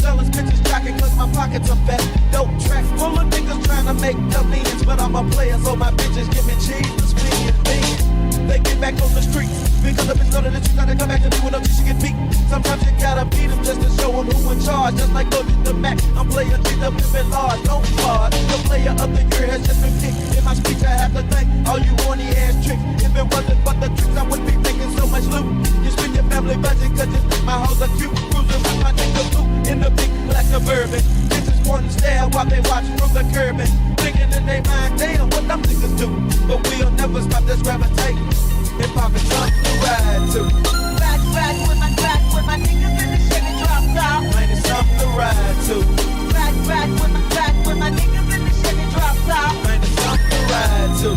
jealous bitches jocking cause my pockets are fat. Dope track full of niggas trying to make millions, but I'm a player, so my bitches give me cheese to spin. They get back on the streets because the bitch know that the streets gotta come back to me when up she get beat. Sometimes you gotta beat them just to show them who in charge. Just like Loaded the Mac, I'm playing G the Pimpin' Large, no fraud. The player of the year has just been picked. In my speech I have to thank all you horny ass tricks. If it wasn't for the tricks, I wouldn't be making so much loot. You spend your family budget cause you think my hoes are cute. Cruising with my nigga Luke in the big black Suburban. Bitches wanna stare while they watch from the curb and thinking in their mind, damn, what them niggas do. But we'll never stop this gravitating. Hip hop is something to ride to. Ride with my niggas in the Chevy drop top. Man, it's something to ride to. Ride with my niggas in the Chevy drop top. Man, it's something to ride to.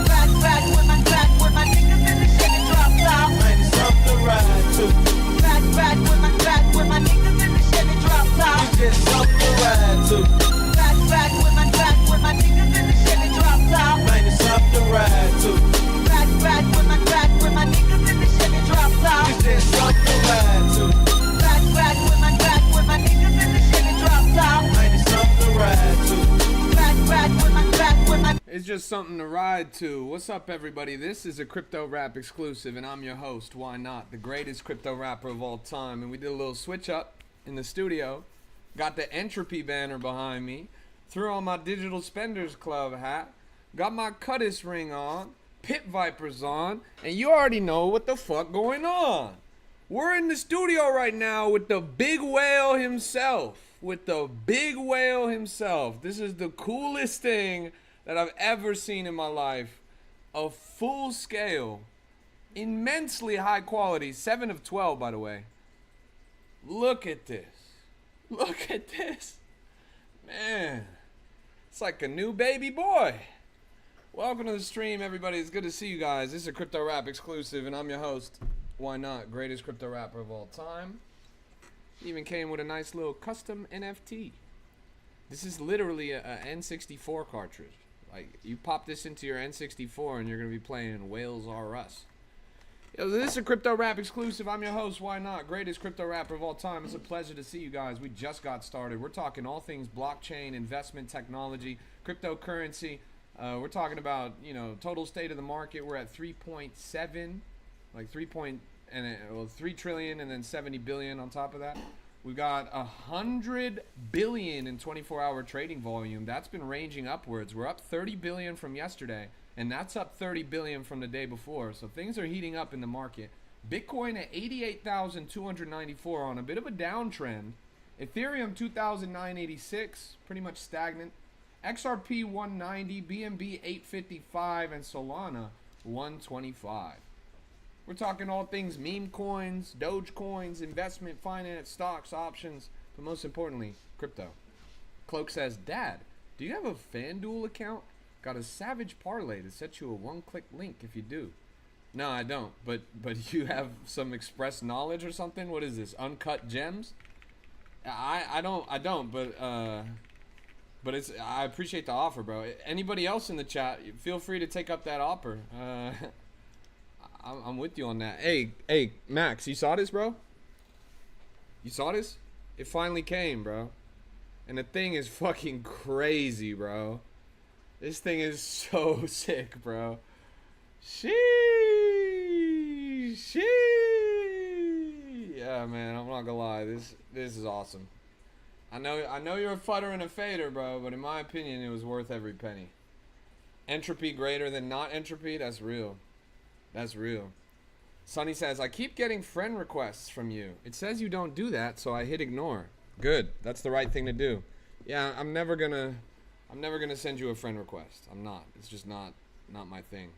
Ride with my niggas in the Chevy drop top. Man, it's something to ride to. Ride with my niggas in the Chevy drop top. It's just something to ride to. Ride with my niggas in the Chevy drop top. Man, it's something to ride to. Ride with my niggas in the Chevy drop top. It's just something to ride to. Ride with my niggas in the Chevy drop top. Man, it's something to ride to. Ride with my. It's just something to ride to. What's up, everybody? This is a Crypto Rap exclusive, and I'm your host, YNOT, the greatest crypto rapper of all time. And we did a little switch up in the studio. Got the Entropy banner behind me. Threw on my Digital Spenders Club hat. Got my Cuttis ring on. Pit Vipers on. And you already know what the fuck going on. We're in the studio right now with the big whale himself. This is the coolest thing that I've ever seen in my life. A full scale, immensely high quality, 7 of 12 by the way. Look at this. Man, it's like a new baby boy. Welcome to the stream, everybody. It's good to see you guys. This is a Crypto Rap exclusive, and I'm your host, YNOT, greatest crypto rapper of all time. Even came with a nice little custom NFT. This is literally a N64 cartridge. Like, you pop this into your N64 and you're going to be playing Whales R Us. Yo, this is a Crypto Rap exclusive. I'm your host, YNOT, greatest crypto rapper of all time. It's a pleasure to see you guys. We just got started. We're talking all things blockchain, investment, technology, cryptocurrency. We're talking about, total state of the market. We're at 3.7, like 3 trillion and then 70 billion on top of that. We've got 100 billion in 24-hour trading volume. That's been ranging upwards. We're up 30 billion from yesterday, and that's up 30 billion from the day before. So things are heating up in the market. Bitcoin at 88,294 on a bit of a downtrend. Ethereum 2,986, pretty much stagnant. XRP 190, BNB 855, and Solana 125. We're talking all things meme coins, Doge coins, investment, finance, stocks, options, but most importantly, crypto. Cloak says, Dad, do you have a FanDuel account? Got a savage parlay to set you a one-click link if you do. No, I don't, but you have some express knowledge or something? What is this, Uncut Gems? I don't, but it's, I appreciate the offer, bro. Anybody else in the chat, feel free to take up that offer. I'm with you on that. Hey, Max, you saw this, bro? You saw this? It finally came, bro. And the thing is fucking crazy, bro. This thing is so sick, bro. Sheesh. Yeah, man, I'm not gonna lie. This is awesome. I know you're a futter and a fader, bro, but in my opinion, it was worth every penny. Entropy greater than not entropy? That's real. That's real. Sonny says, I keep getting friend requests from you. It says you don't do that, so I hit ignore. Good. That's the right thing to do. Yeah, I'm never gonna send you a friend request. I'm not. It's just not my thing.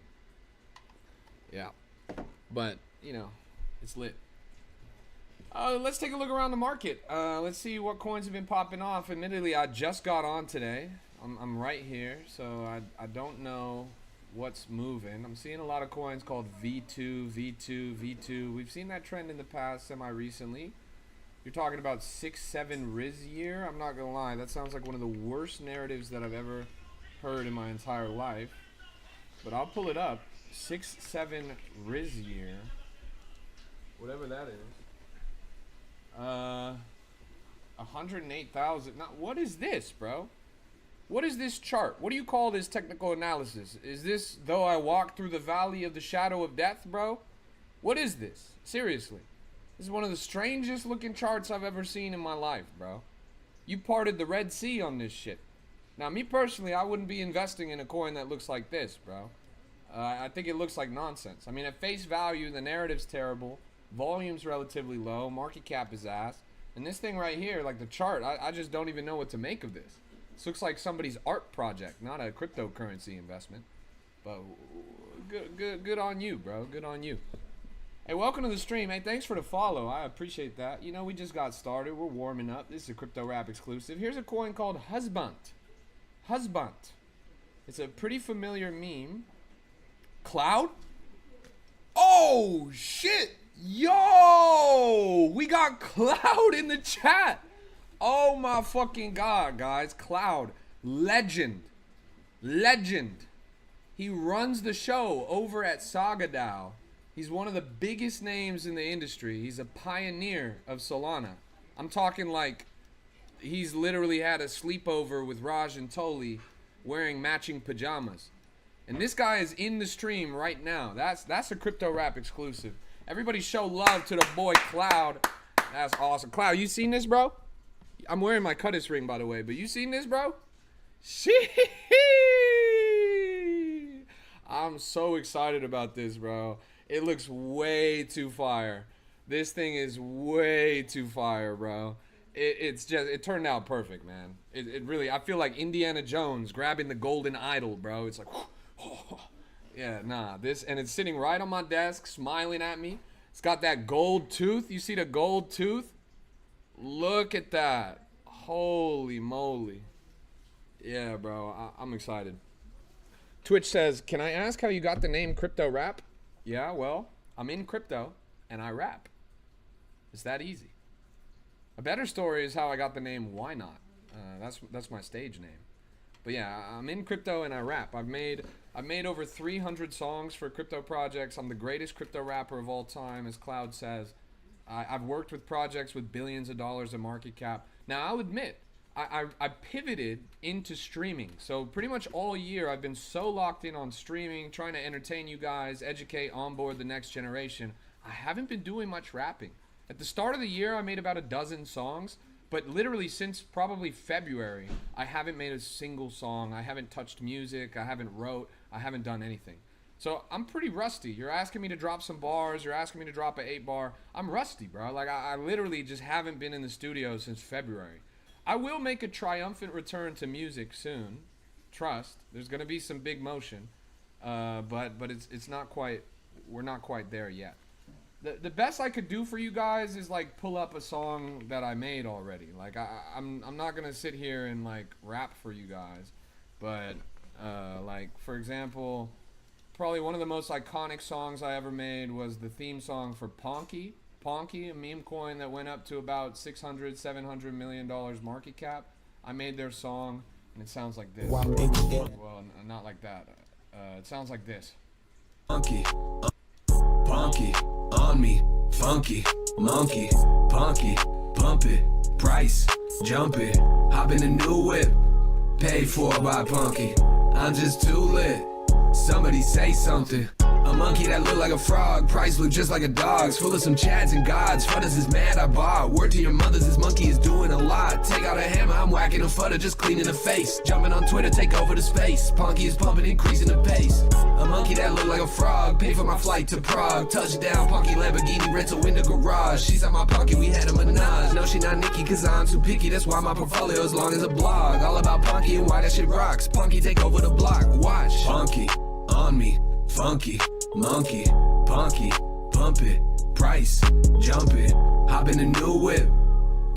Yeah. But, it's lit. Let's take a look around the market. Let's see what coins have been popping off. Admittedly, I just got on today. I'm right here, so I don't know what's moving. I'm seeing a lot of coins called V2, V2, V2. We've seen that trend in the past semi-recently. You're talking about 6-7 Riz year. I'm not gonna lie, that sounds like one of the worst narratives that I've ever heard in my entire life. But I'll pull it up. 6-7 Riz year. Whatever that is. 108,000. Now, what is this, bro? What is this chart? What do you call this technical analysis? Is this though I walk through the valley of the shadow of death, bro? What is this? Seriously. This is one of the strangest looking charts I've ever seen in my life, bro. You parted the Red Sea on this shit. Now, me personally, I wouldn't be investing in a coin that looks like this, bro. I think it looks like nonsense. I mean, at face value, the narrative's terrible. Volume's relatively low. Market cap is ass. And this thing right here, like the chart, I just don't even know what to make of this. This looks like somebody's art project, not a cryptocurrency investment. But good on you, bro. Good on you. Hey, welcome to the stream. Hey, thanks for the follow. I appreciate that. You know, we just got started. We're warming up. This is a Crypto Rap exclusive. Here's a coin called Husband. Husband. It's a pretty familiar meme. Cloud? Oh, shit. Yo! We got Cloud in the chat. Oh, my fucking God, guys. Cloud. Legend. Legend. He runs the show over at SagaDAO. He's one of the biggest names in the industry. He's a pioneer of Solana. I'm talking like he's literally had a sleepover with Raj and Toli wearing matching pajamas. And this guy is in the stream right now. That's a Crypto Rap exclusive. Everybody show love to the boy Cloud. That's awesome. Cloud, you seen this, bro? I'm wearing my Cuttis ring, by the way, but you seen this, bro? I'm so excited about this, bro. It looks way too fire. This thing is way too fire, bro. It turned out perfect, man. It really, I feel like Indiana Jones grabbing the golden idol, bro. It's like, yeah, nah, and it's sitting right on my desk, smiling at me. It's got that gold tooth. You see the gold tooth? Look at that. Holy moly. Yeah, bro, I'm excited. Twitch says, can I ask how you got the name Crypto Rap? Yeah, well, I'm in crypto and I rap. It's that easy. A better story is how I got the name YNOT. That's my stage name. But yeah, I'm in crypto and I rap. I've made over 300 songs for crypto projects. I'm the greatest crypto rapper of all time, as Cloud says. I've worked with projects with billions of dollars in market cap. Now, I'll admit, I pivoted into streaming. So pretty much all year, I've been so locked in on streaming, trying to entertain you guys, educate, onboard the next generation. I haven't been doing much rapping. At the start of the year, I made about a dozen songs. But literally since probably February, I haven't made a single song. I haven't touched music. I haven't wrote. I haven't done anything. So I'm pretty rusty. You're asking me to drop some bars. You're asking me to drop an 8-bar. I'm rusty, bro. Like, I literally just haven't been in the studio since February. I will make a triumphant return to music soon. Trust. There's going to be some big motion. But it's not quite, we're not quite there yet. The best I could do for you guys is like pull up a song that I made already. Like I'm not gonna sit here and like rap for you guys, but like for example, probably one of the most iconic songs I ever made was the theme song for Ponky. Ponky, a meme coin that went up to about $600-700 million market cap. I made their song, and it sounds like this. Well, not like that. It sounds like this. Punky, punky, on me, funky, monkey, punky, pump it, price, jump it, hop in a new whip, paid for by punky. I'm just too lit. Somebody say something. A monkey that look like a frog, price look just like a dog's, full of some chads and gods. Fudders is mad I bought. Word to your mothers, this monkey is doing a lot. Take out a hammer, I'm whacking a fudder, just cleaning the face. Jumping on Twitter, take over the space. Punky is pumping, increasing the pace. A monkey that look like a frog, pay for my flight to Prague. Touchdown, Punky Lamborghini, rental in the garage. She's at my pocket, we had a menage. No, she not Nikki, cause I'm too picky. That's why my portfolio as long as a blog. All about Punky and why that shit rocks. Punky take over the block, watch. Punky, on me, funky, monkey, punky, pump it, price, jump it, hop in a new whip,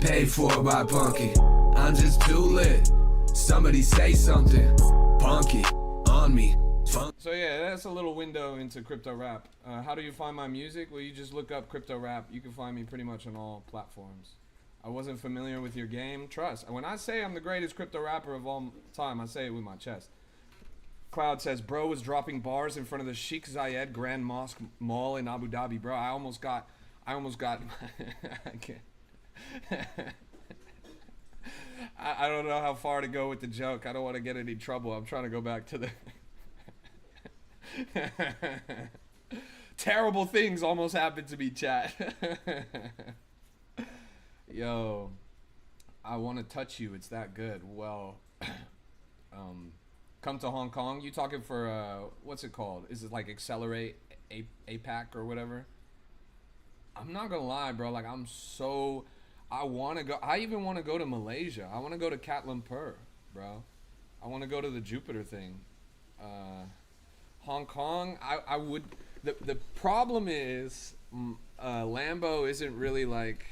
paid for by punky. I'm just too lit. Somebody say something. Punky, on me. So yeah, that's a little window into crypto rap. How do you find my music? Well, you just look up crypto rap. You can find me pretty much on all platforms. I wasn't familiar with your game. Trust. When I say I'm the greatest crypto rapper of all time, I say it with my chest. Cloud says, bro was dropping bars in front of the Sheikh Zayed Grand Mosque Mall in Abu Dhabi. Bro, I almost got, I can't. I don't know how far to go with the joke. I don't want to get any trouble. I'm trying to go back to the terrible things almost happened to me, chat. Yo, I want to touch you. It's that good. Well, come to Hong Kong. You talking for what's it called? Is it like Accelerate APAC or whatever? I'm not gonna lie, bro. Like I want to go. I even want to go to Malaysia. I want to go to Kuala Lumpur, bro. I want to go to the Jupiter thing. Hong Kong, I would. The problem is Lambo isn't really like.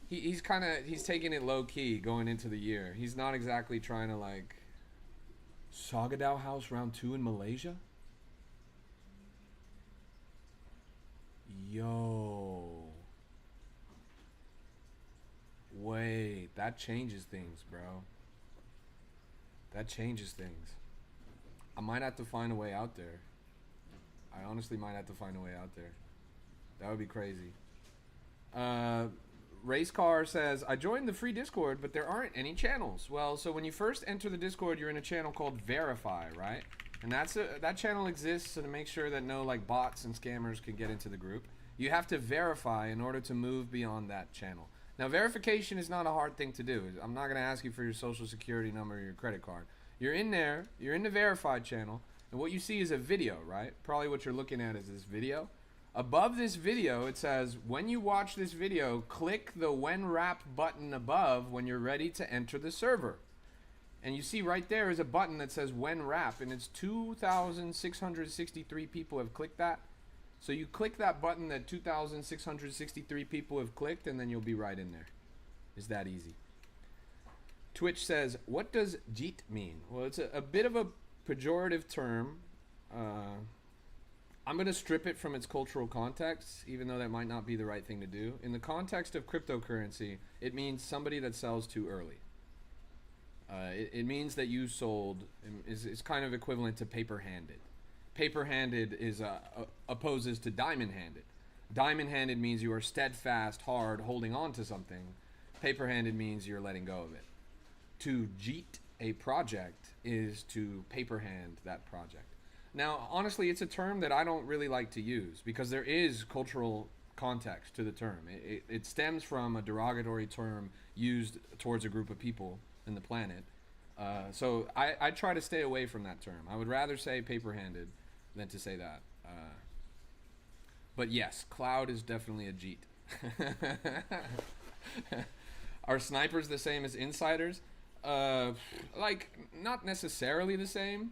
He's taking it low key going into the year. He's not exactly trying to like. Sagadao House round 2 in Malaysia. Yo. Wait, that changes things, bro. That changes things. I might have to find a way out there. I honestly might have to find a way out there. That would be crazy. Race Car says, I joined the free Discord, but there aren't any channels. Well, so when you first enter the Discord, you're in a channel called Verify, right? And that channel exists to make sure that no like bots and scammers can get into the group. You have to verify in order to move beyond that channel. Now, verification is not a hard thing to do. I'm not going to ask you for your social security number or your credit card. You're in there, you're in the verified channel, and what you see is a video, right? Probably what you're looking at is this video. Above this video, it says, when you watch this video, click the when wrapped button above when you're ready to enter the server. And you see right there is a button that says when wrap, and it's 2,663 people have clicked that. So you click that button that 2,663 people have clicked, and then you'll be right in there. It's that easy. Twitch says, what does jeet mean? Well, it's a bit of a pejorative term. I'm going to strip it from its cultural context, even though that might not be the right thing to do. In the context of cryptocurrency, it means somebody that sells too early. It means that you sold, is kind of equivalent to paper-handed. Paper-handed is opposes to diamond-handed. Diamond-handed means you are steadfast, hard, holding on to something. Paper-handed means you're letting go of it. To jeet a project is to paper-hand that project. Now, honestly, it's a term that I don't really like to use because there is cultural context to the term. It stems from a derogatory term used towards a group of people in the planet. So I try to stay away from that term. I would rather say paper-handed than to say that. But yes, cloud is definitely a jeet. Are snipers the same as insiders? Like, not necessarily the same,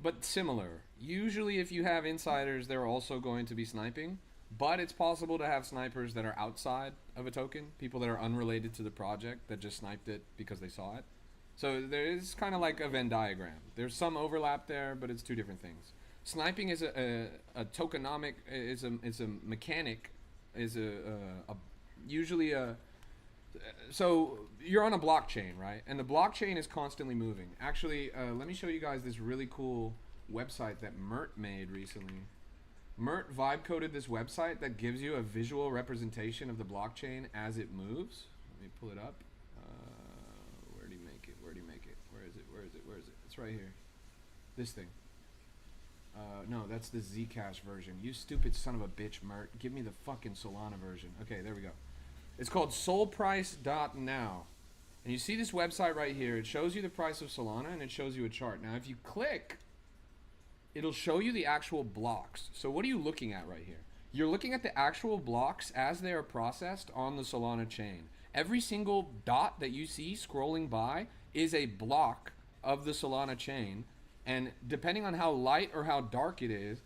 but similar. Usually if you have insiders, they're also going to be sniping, but it's possible to have snipers that are outside of a token, people that are unrelated to the project that just sniped it because they saw it. So there is kind of like a Venn diagram. There's some overlap there, but it's two different things. Sniping is a tokenomic, is a mechanic, is usually a, so you're on a blockchain, right? And the blockchain is constantly moving. Actually, let me show you guys this really cool website that Mert made recently. Mert vibe coded this website that gives you a visual representation of the blockchain as it moves. Let me pull it up. Where do you make it? Where do you make it? Where is it? Where is it? Where is it? It's right here. This thing. No, that's the Zcash version. You stupid son of a bitch, Mert. Give me the fucking Solana version. Okay, there we go. It's called soulprice.now. And you see this website right here. It shows you the price of Solana and it shows you a chart. Now, if you click, it'll show you the actual blocks. So what are you looking at right here? You're looking at the actual blocks as they are processed on the Solana chain. Every single dot that you see scrolling by is a block of the Solana chain. And depending on how light or how dark it is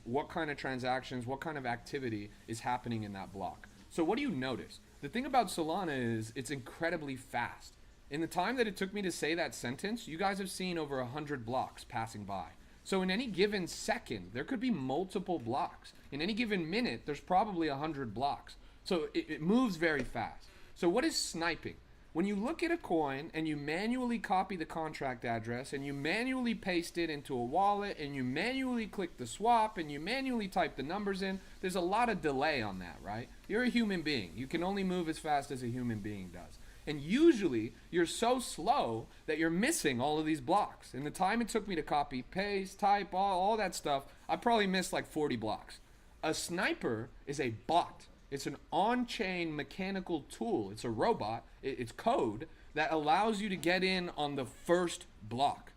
what kind of transactions, what kind of activity is happening in that block. So what do you notice? The thing about Solana is it's incredibly fast. In the time that it took me to say that sentence, you guys have seen over 100 blocks passing by. So in any given second, there could be multiple blocks. In any given minute, there's probably 100 blocks. So it moves very fast. So what is sniping? When you look at a coin and you manually copy the contract address and you manually paste it into a wallet and you manually click the swap and you manually type the numbers in, there's a lot of delay on that, right? You're a human being. You can only move as fast as a human being does. And usually you're so slow that you're missing all of these blocks. In the time it took me to copy, paste, type, all that stuff, I probably missed like 40 blocks. A sniper is a bot. It's an on-chain mechanical tool. It's a robot. It's code that allows you to get in on the first block.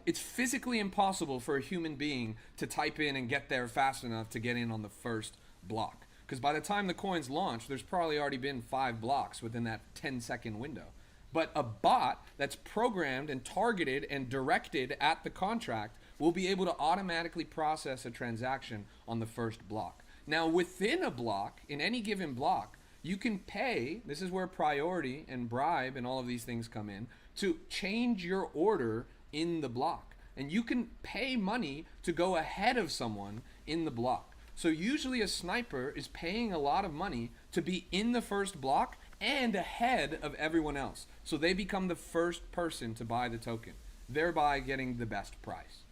It's physically impossible for a human being to type in and get there fast enough to get in on the first block. Because by the time the coins launch, there's probably already been 5 blocks within that 10-second window. But a bot that's programmed and targeted and directed at the contract will be able to automatically process a transaction on the first block. Now, within a block, in any given block, you can pay, this is where priority and bribe and all of these things come in, to change your order in the block. And you can pay money to go ahead of someone in the block. So usually a sniper is paying a lot of money to be in the first block and ahead of everyone else. So they become the first person to buy the token, thereby getting the best price.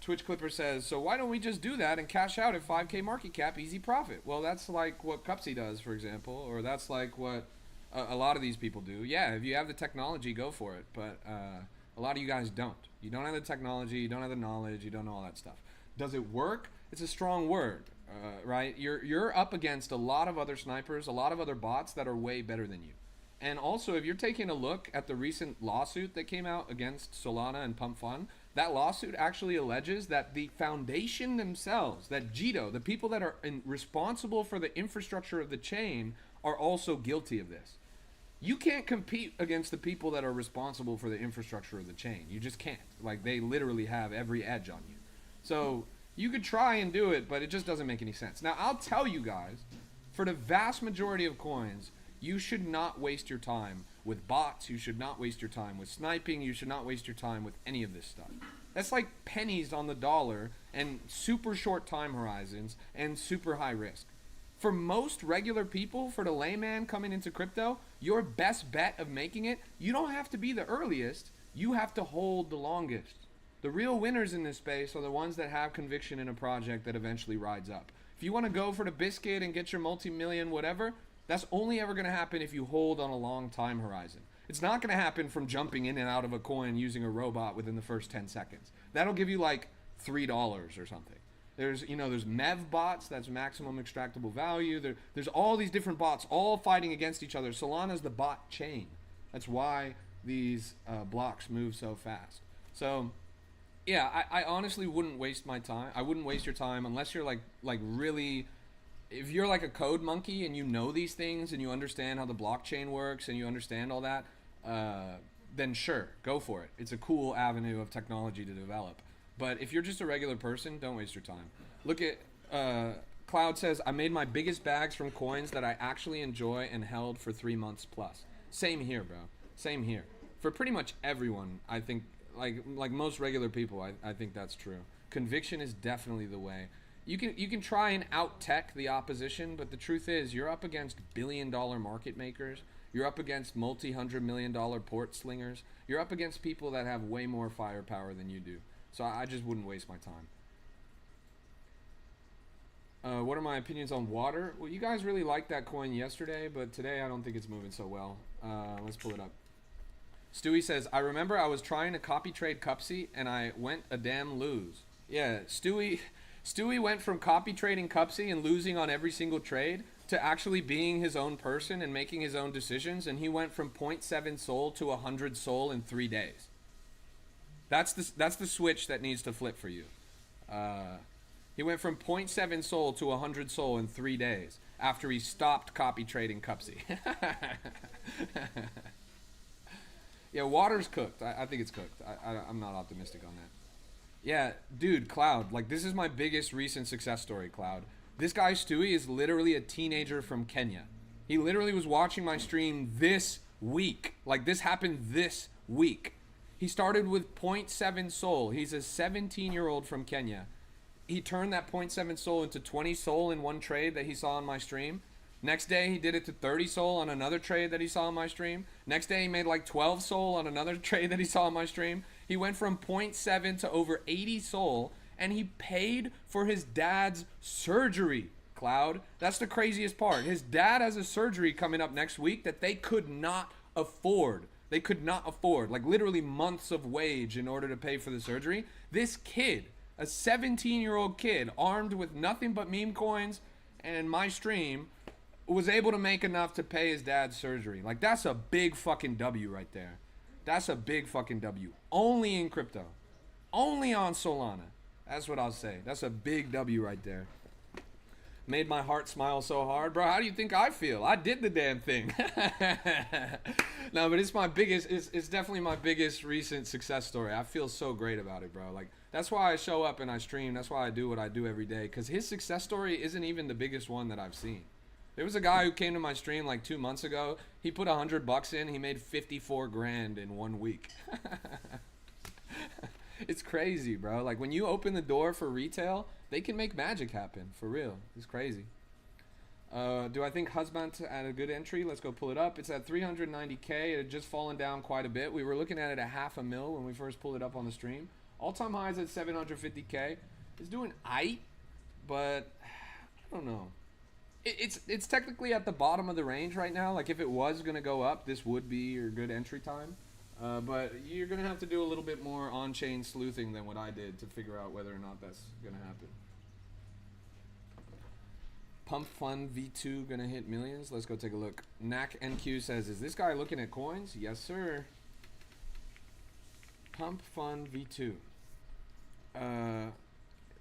Twitch Clipper says, so why don't we just do that and cash out at 5K market cap, easy profit? Well, that's like what Cupsy does, for example, or that's like what a lot of these people do. Yeah, if you have the technology, go for it. But a lot of you guys don't. You don't have the technology, you don't have the knowledge, you don't know all that stuff. Does it work? It's a strong word, right? You're up against a lot of other snipers, a lot of other bots that are way better than you. And also, if you're taking a look at the recent lawsuit that came out against Solana and Pump Fun, that lawsuit actually alleges that the foundation themselves, that Jito, the people that are responsible for the infrastructure of the chain, are also guilty of this. You can't compete against the people that are responsible for the infrastructure of the chain. You just can't. Like, they literally have every edge on you. So you could try and do it, but it just doesn't make any sense. Now, I'll tell you guys, for the vast majority of coins, you should not waste your time with bots. You should not waste your time with sniping. You should not waste your time with any of this stuff. That's like pennies on the dollar and super short time horizons and super high risk. For most regular people, for the layman coming into crypto, your best bet of making it, you don't have to be the earliest. You have to hold the longest. The real winners in this space are the ones that have conviction in a project that eventually rides up. If you want to go for the biscuit and get your multi-million whatever, that's only ever going to happen if you hold on a long time horizon. It's not going to happen from jumping in and out of a coin using a robot within the first 10 seconds. That'll give you like $3 or something. There's MEV bots, that's maximum extractable value. There's all these different bots all fighting against each other. Solana's the bot chain. That's why these blocks move so fast. So yeah, I honestly wouldn't waste my time. I wouldn't waste your time unless you're like really, if you're like a code monkey and you know these things and you understand how the blockchain works and you understand all that, then sure, go for it. It's a cool avenue of technology to develop. But if you're just a regular person, don't waste your time. Look at, Cloud says, I made my biggest bags from coins that I actually enjoy and held for 3 months plus. Same here, bro. Same here. For pretty much everyone, I think, like most regular people, I think that's true. Conviction is definitely the way. You can try and out-tech the opposition, but the truth is you're up against billion-dollar market makers. You're up against multi-hundred-million-dollar port slingers. You're up against people that have way more firepower than you do. So I just wouldn't waste my time. What are my opinions on water? Well, you guys really liked that coin yesterday, but today I don't think it's moving so well. Let's pull it up. Stewie says, I remember I was trying to copy trade Cupsy and I went a damn lose. Yeah, Stewie went from copy trading Cupsy and losing on every single trade to actually being his own person and making his own decisions, and he went from 0.7 SOL to 100 SOL in 3 days. That's the switch that needs to flip for you. He went from 0.7 SOL to 100 SOL in 3 days after he stopped copy trading Cupsy. Yeah, water's cooked. I think it's cooked. I'm not optimistic on that. Yeah, dude, Cloud, like, this is my biggest recent success story, Cloud. This guy, Stewie, is literally a teenager from Kenya. He literally was watching my stream this week. Like, this happened this week. He started with 0.7 SOL. He's a 17-year-old from Kenya. He turned that 0.7 SOL into 20 SOL in one trade that he saw on my stream. Next day, he did it to 30 SOL on another trade that he saw on my stream. Next day, he made like 12 SOL on another trade that he saw on my stream. He went from 0.7 to over 80 SOL, and he paid for his dad's surgery, cloud. That's the craziest part. His dad has a surgery coming up next week that they could not afford. They could not afford, like literally months of wage in order to pay for the surgery. This kid, a 17-year-old kid, armed with nothing but meme coins and my stream, was able to make enough to pay his dad's surgery. Like, that's a big fucking W right there. That's a big fucking W. Only in crypto. Only on Solana. That's what I'll say. That's a big W right there. Made my heart smile so hard. Bro, how do you think I feel? I did the damn thing. No, but it's my biggest, it's definitely my biggest recent success story. I feel so great about it, bro. Like, that's why I show up and I stream. That's why I do what I do every day. Because his success story isn't even the biggest one that I've seen. There was a guy who came to my stream like 2 months ago. He put $100 in. He made 54 grand in 1 week. It's crazy, bro. Like, when you open the door for retail, they can make magic happen. For real. It's crazy. Do I think Husband at a good entry? Let's go pull it up. It's at 390K. It had just fallen down quite a bit. We were looking at it at $500,000 when we first pulled it up on the stream. All-time highs at 750K. It's doing aight, but I don't know. It's technically at the bottom of the range right now. Like, if it was going to go up, this would be your good entry time. But you're going to have to do a little bit more on-chain sleuthing than what I did to figure out whether or not that's going to happen. Pump Fun V2 going to hit millions? Let's go take a look. Knack NQ says, is this guy looking at coins? Yes, sir. Pump Fun V2.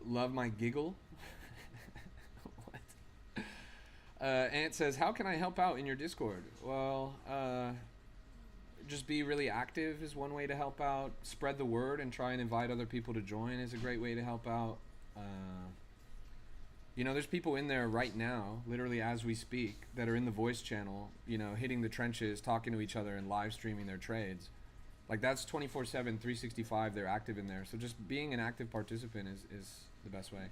Love my giggle. What? Ant says, how can I help out in your Discord? Well, just be really active is one way to help out. Spread the word and try and invite other people to join is a great way to help out. You know, there's people in there right now, literally as we speak, that are in the voice channel, you know, hitting the trenches, talking to each other and live streaming their trades. Like, that's 24/7, 365, they're active in there. So just being an active participant is the best way.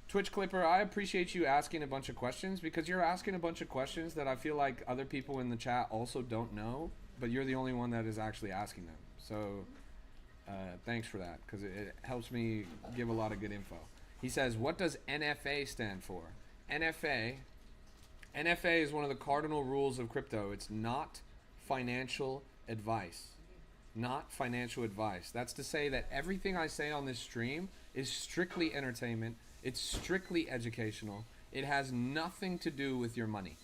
Twitch Clipper, I appreciate you asking a bunch of questions, because you're asking a bunch of questions that I feel like other people in the chat also don't know, but you're the only one that is actually asking them. So thanks for that, because it helps me give a lot of good info. He says, what does NFA stand for? NFA is one of the cardinal rules of crypto. It's not financial advice. Not financial advice. That's to say that everything I say on this stream is strictly entertainment. It's strictly educational. It has nothing to do with your money.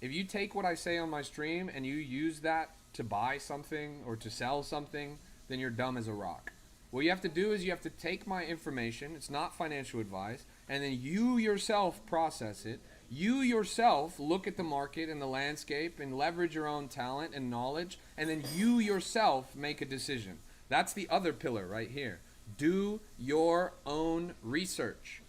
If you take what I say on my stream and you use that to buy something or to sell something, then you're dumb as a rock. What you have to do is you have to take my information, it's not financial advice, and then you yourself process it. You yourself look at the market and the landscape and leverage your own talent and knowledge, and then you yourself make a decision. That's the other pillar right here. Do your own research.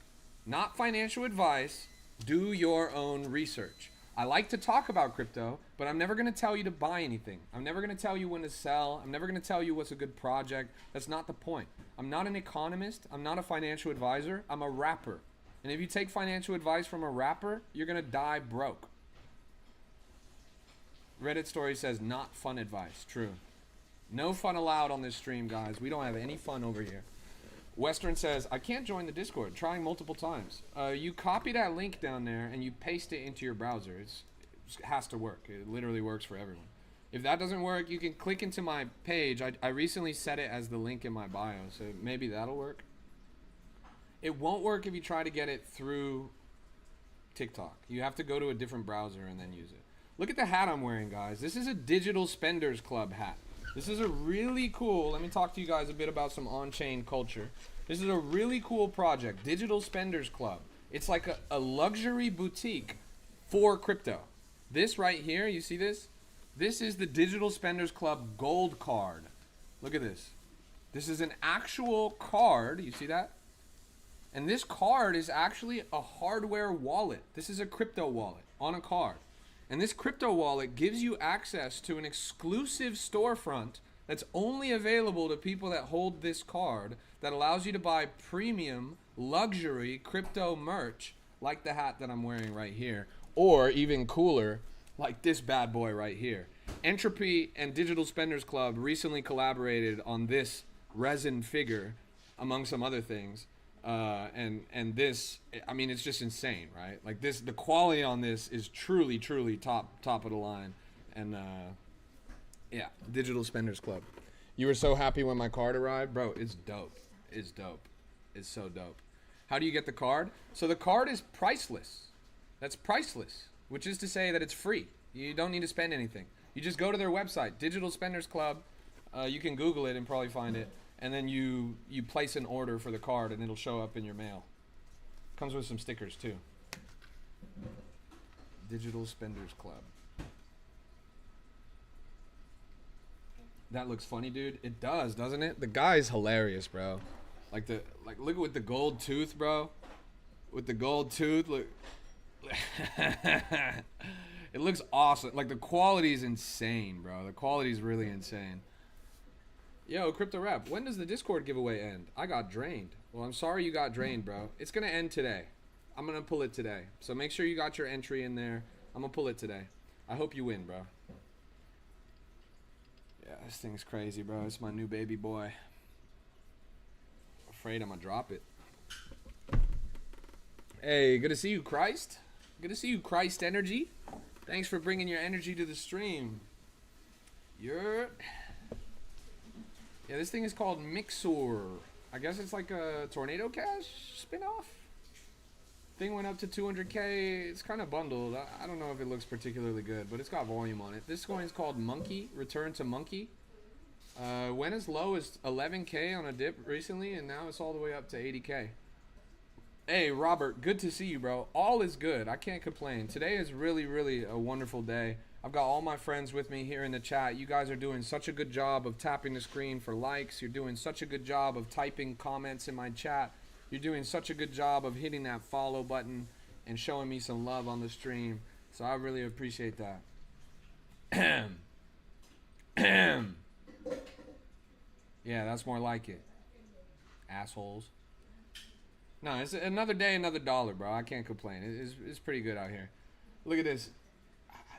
Not financial advice, do your own research. I like to talk about crypto, but I'm never going to tell you to buy anything. I'm never going to tell you when to sell. I'm never going to tell you what's a good project. That's not the point. I'm not an economist. I'm not a financial advisor. I'm a rapper. And if you take financial advice from a rapper, you're going to die broke. Reddit story says, not fun advice. True. No fun allowed on this stream, guys. We don't have any fun over here. Western says, I can't join the Discord, trying multiple times. You copy that link down there and you paste it into your browser. It has to work. It literally works for everyone. If that doesn't work, you can click into my page. I recently set it as the link in my bio, so maybe that'll work. It won't work if you try to get it through TikTok. You have to go to a different browser and then use it. Look at the hat I'm wearing, guys. This is a Digital Spenders Club hat. This is a really cool, let me talk to you guys a bit about some on-chain culture. This is a really cool project, Digital Spenders Club. It's like a luxury boutique for crypto. This right here, you see this? This is the Digital Spenders Club gold card. Look at this. This is an actual card, you see that? And this card is actually a hardware wallet. This is a crypto wallet on a card. And this crypto wallet gives you access to an exclusive storefront that's only available to people that hold this card, that allows you to buy premium luxury crypto merch like the hat that I'm wearing right here, or even cooler, like this bad boy right here. Entropy and Digital Spenders Club recently collaborated on this resin figure, among some other things. And this, I mean, it's just insane, right? Like this, the quality on this is truly top of the line. And yeah, Digital Spenders Club. You were so happy when my card arrived, bro. It's dope. It's dope. It's so dope. How do you get the card? So the card is priceless. That's priceless, which is to say that it's free. You don't need to spend anything. You just go to their website, Digital Spenders Club. You can Google it and probably find it. And then you place an order for the card and it'll show up in your mail. Comes with some stickers too. Digital Spenders Club. That looks funny, dude. It does, doesn't it? The guy's hilarious, bro. Like look with the gold tooth, bro. With the gold tooth, look. It looks awesome. Like the quality is insane, bro. The quality is really insane. Yo, Crypto Rap, when does the Discord giveaway end? I got drained. Well, I'm sorry you got drained, bro. It's gonna end today. I'm gonna pull it today. So make sure you got your entry in there. I'm gonna pull it today. I hope you win, bro. Yeah, this thing's crazy, bro. It's my new baby boy. Afraid I'm gonna drop it. Hey, good to see you, Christ. Good to see you, Christ Energy. Thanks for bringing your energy to the stream. Yeah, this thing is called Mixor. I guess it's like a Tornado Cash spinoff. Thing went up to 200K. It's kind of bundled. I don't know if it looks particularly good, but it's got volume on it. This coin's called Monkey. Return to Monkey. Went as low as 11K on a dip recently, and now it's all the way up to 80K. Hey, Robert, good to see you, bro. All is good. I can't complain. Today is really a wonderful day. I've got all my friends with me here in the chat. You guys are doing such a good job of tapping the screen for likes. You're doing such a good job of typing comments in my chat. You're doing such a good job of hitting that follow button and showing me some love on the stream. So I really appreciate that. Yeah, that's more like it. Assholes. No, it's another day, another dollar, bro. I can't complain. It's pretty good out here. Look at this.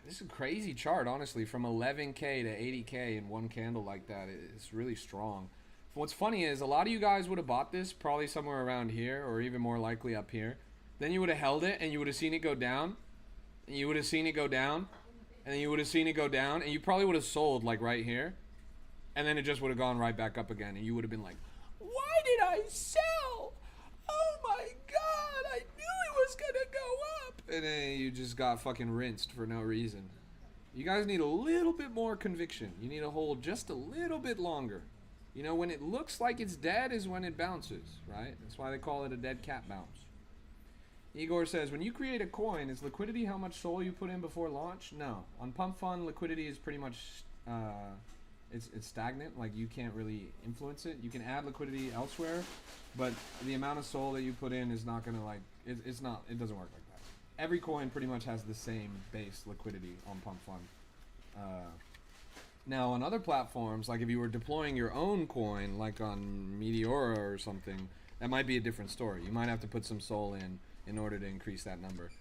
This is a crazy chart, honestly. From 11K to 80K in one candle like that. It's really strong. What's funny is a lot of you guys would have bought this probably somewhere around here or even more likely up here. Then you would have held it and you would have seen it go down. And you would have seen it go down. And then you would have seen it go down. And you probably would have sold like right here. And then it just would have gone right back up again. And you would have been like, why did I sell? Oh my God, I knew it was gonna go up. And then you just got fucking rinsed for no reason. You guys need a little bit more conviction. You need to hold just a little bit longer. You know, when it looks like it's dead is when it bounces, right? That's why they call it a dead cat bounce. Igor says, when you create a coin, is liquidity how much SOL you put in before launch? No. On Pump Fund, liquidity is pretty much, it's stagnant. Like, you can't really influence it. You can add liquidity elsewhere, but the amount of SOL that you put in is not going to, like, it doesn't work like that. Every coin pretty much has the same base liquidity on Pump Fund. Now, on other platforms, like if you were deploying your own coin, like on Meteora or something, that might be a different story. You might have to put some SOL in order to increase that number.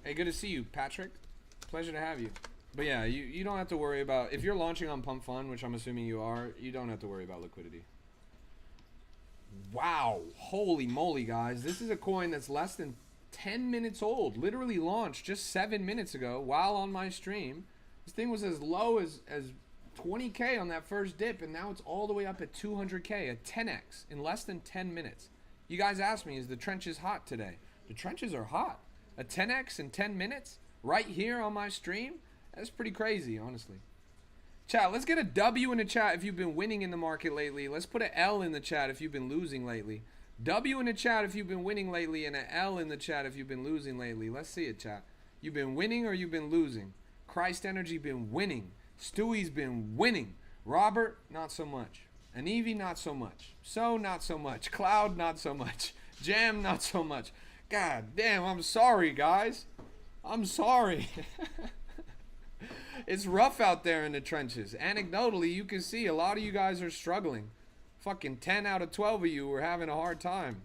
Hey, good to see you, Patrick. Pleasure to have you. But yeah, you don't have to worry about, if you're launching on Pump Fund, which I'm assuming you are, you don't have to worry about liquidity. Wow, holy moly, guys. This is a coin that's less than 10 minutes old. Literally launched just 7 minutes ago while on my stream. This thing was as low as 20K on that first dip, and now it's all the way up at 200K, a 10x in less than 10 minutes. You guys asked me, is the trenches hot today? The trenches are hot. A 10x in 10 minutes right here on my stream? That's pretty crazy, honestly. Chat, let's get a W in the chat if you've been winning in the market lately. Let's put an L in the chat if you've been losing lately. W in the chat if you've been winning lately, and an L in the chat if you've been losing lately. Let's see it, chat. You've been winning or you've been losing? Christ Energy been winning. Stewie's been winning. Robert, not so much. Anivi, not so much. So, not so much. Cloud, not so much. Jam, not so much. God damn, I'm sorry, guys. I'm sorry. It's rough out there in the trenches. Anecdotally, you can see a lot of you guys are struggling. Fucking 10 out of 12 of you are having a hard time.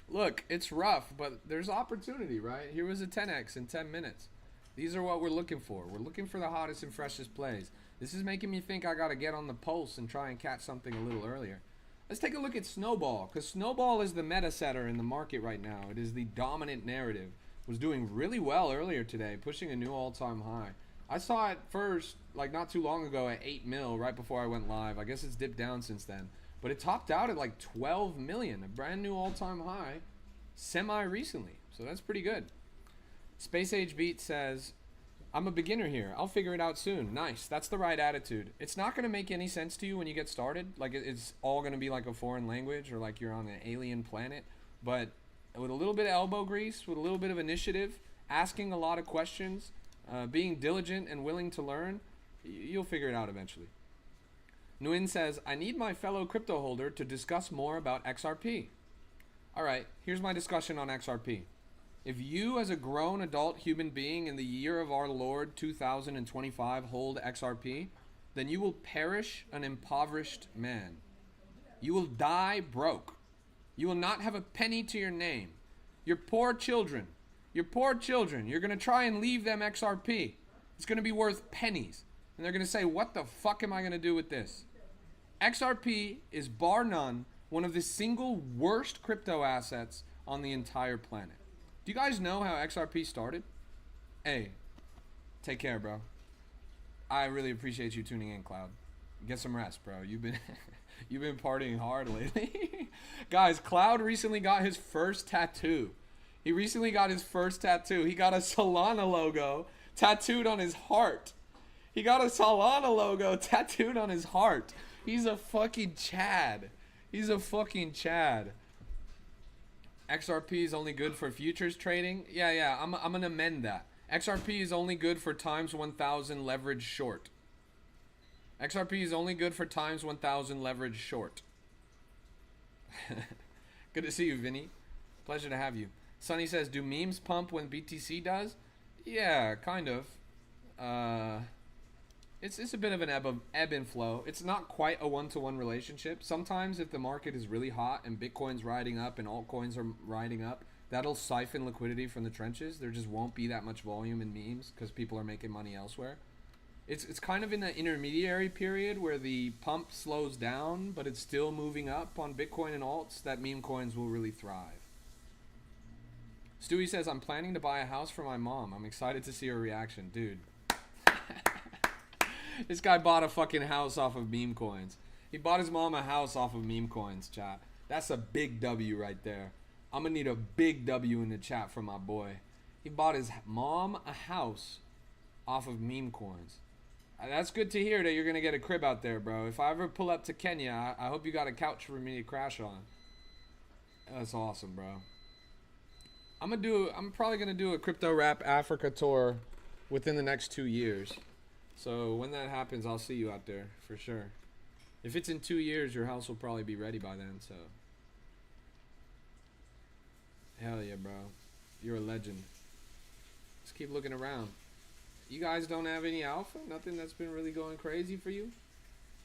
Look, it's rough, but there's opportunity, right? Here was a 10x in 10 minutes. These are what we're looking for. We're looking for the hottest and freshest plays. This is making me think I got to get on the pulse and try and catch something a little earlier. Let's take a look at Snowball, because Snowball is the meta setter in the market right now. It is the dominant narrative. Was doing really well earlier today, pushing a new all-time high. I saw it first, like not too long ago, at 8 mil right before I went live. I guess it's dipped down since then. But it topped out at like 12 million, a brand new all-time high, semi-recently. So that's pretty good. Space Age Beat says, I'm a beginner here. I'll figure it out soon. Nice. That's the right attitude. It's not going to make any sense to you when you get started. Like, it's all going to be like a foreign language or like you're on an alien planet. But with a little bit of elbow grease, with a little bit of initiative, asking a lot of questions, being diligent and willing to learn, you'll figure it out eventually. Nguyen says, I need my fellow crypto holder to discuss more about XRP. All right, here's my discussion on XRP. If you as a grown adult human being in the year of our Lord 2025 hold XRP, then you will perish an impoverished man. You will die broke. You will not have a penny to your name. Your poor children, you're going to try and leave them XRP. It's going to be worth pennies. And they're going to say, what the fuck am I going to do with this? XRP is bar none one of the single worst crypto assets on the entire planet. Do you guys know how XRP started? Hey, take care, bro. I really appreciate you tuning in, Cloud. Get some rest, bro. You've been partying hard lately. Guys, Cloud recently got his first tattoo. He got a Solana logo tattooed on his heart. He's a fucking Chad. XRP is only good for futures trading. Yeah, I'm gonna amend that. XRP is only good for times 1,000 leverage short. XRP is only good for times 1,000 leverage short. Good to see you, Vinny. Pleasure to have you. Sonny says, do memes pump when BTC does? Yeah, kind of. It's a bit of an ebb and flow. It's not quite a one-to-one relationship. Sometimes if the market is really hot and Bitcoin's riding up and altcoins are riding up, that'll siphon liquidity from the trenches. There just won't be that much volume in memes because people are making money elsewhere. It's kind of in the intermediary period where the pump slows down, but it's still moving up on Bitcoin and alts, that meme coins will really thrive. Stewie says, I'm planning to buy a house for my mom. I'm excited to see her reaction. Dude. This guy bought a fucking house off of meme coins. He bought his mom a house off of meme coins, chat. That's a big W right there. I'm gonna need a big W in the chat from my boy. He bought his mom a house off of meme coins. That's good to hear that you're gonna get a crib out there, bro. If I ever pull up to Kenya, I hope you got a couch for me to crash on. That's awesome, bro. I'm probably gonna do a Crypto Rap Africa tour within the next 2 years. So when that happens, I'll see you out there for sure. If it's in 2 years, your house will probably be ready by then, so. Hell yeah, bro. You're a legend. Just keep looking around. You guys don't have any alpha? Nothing that's been really going crazy for you?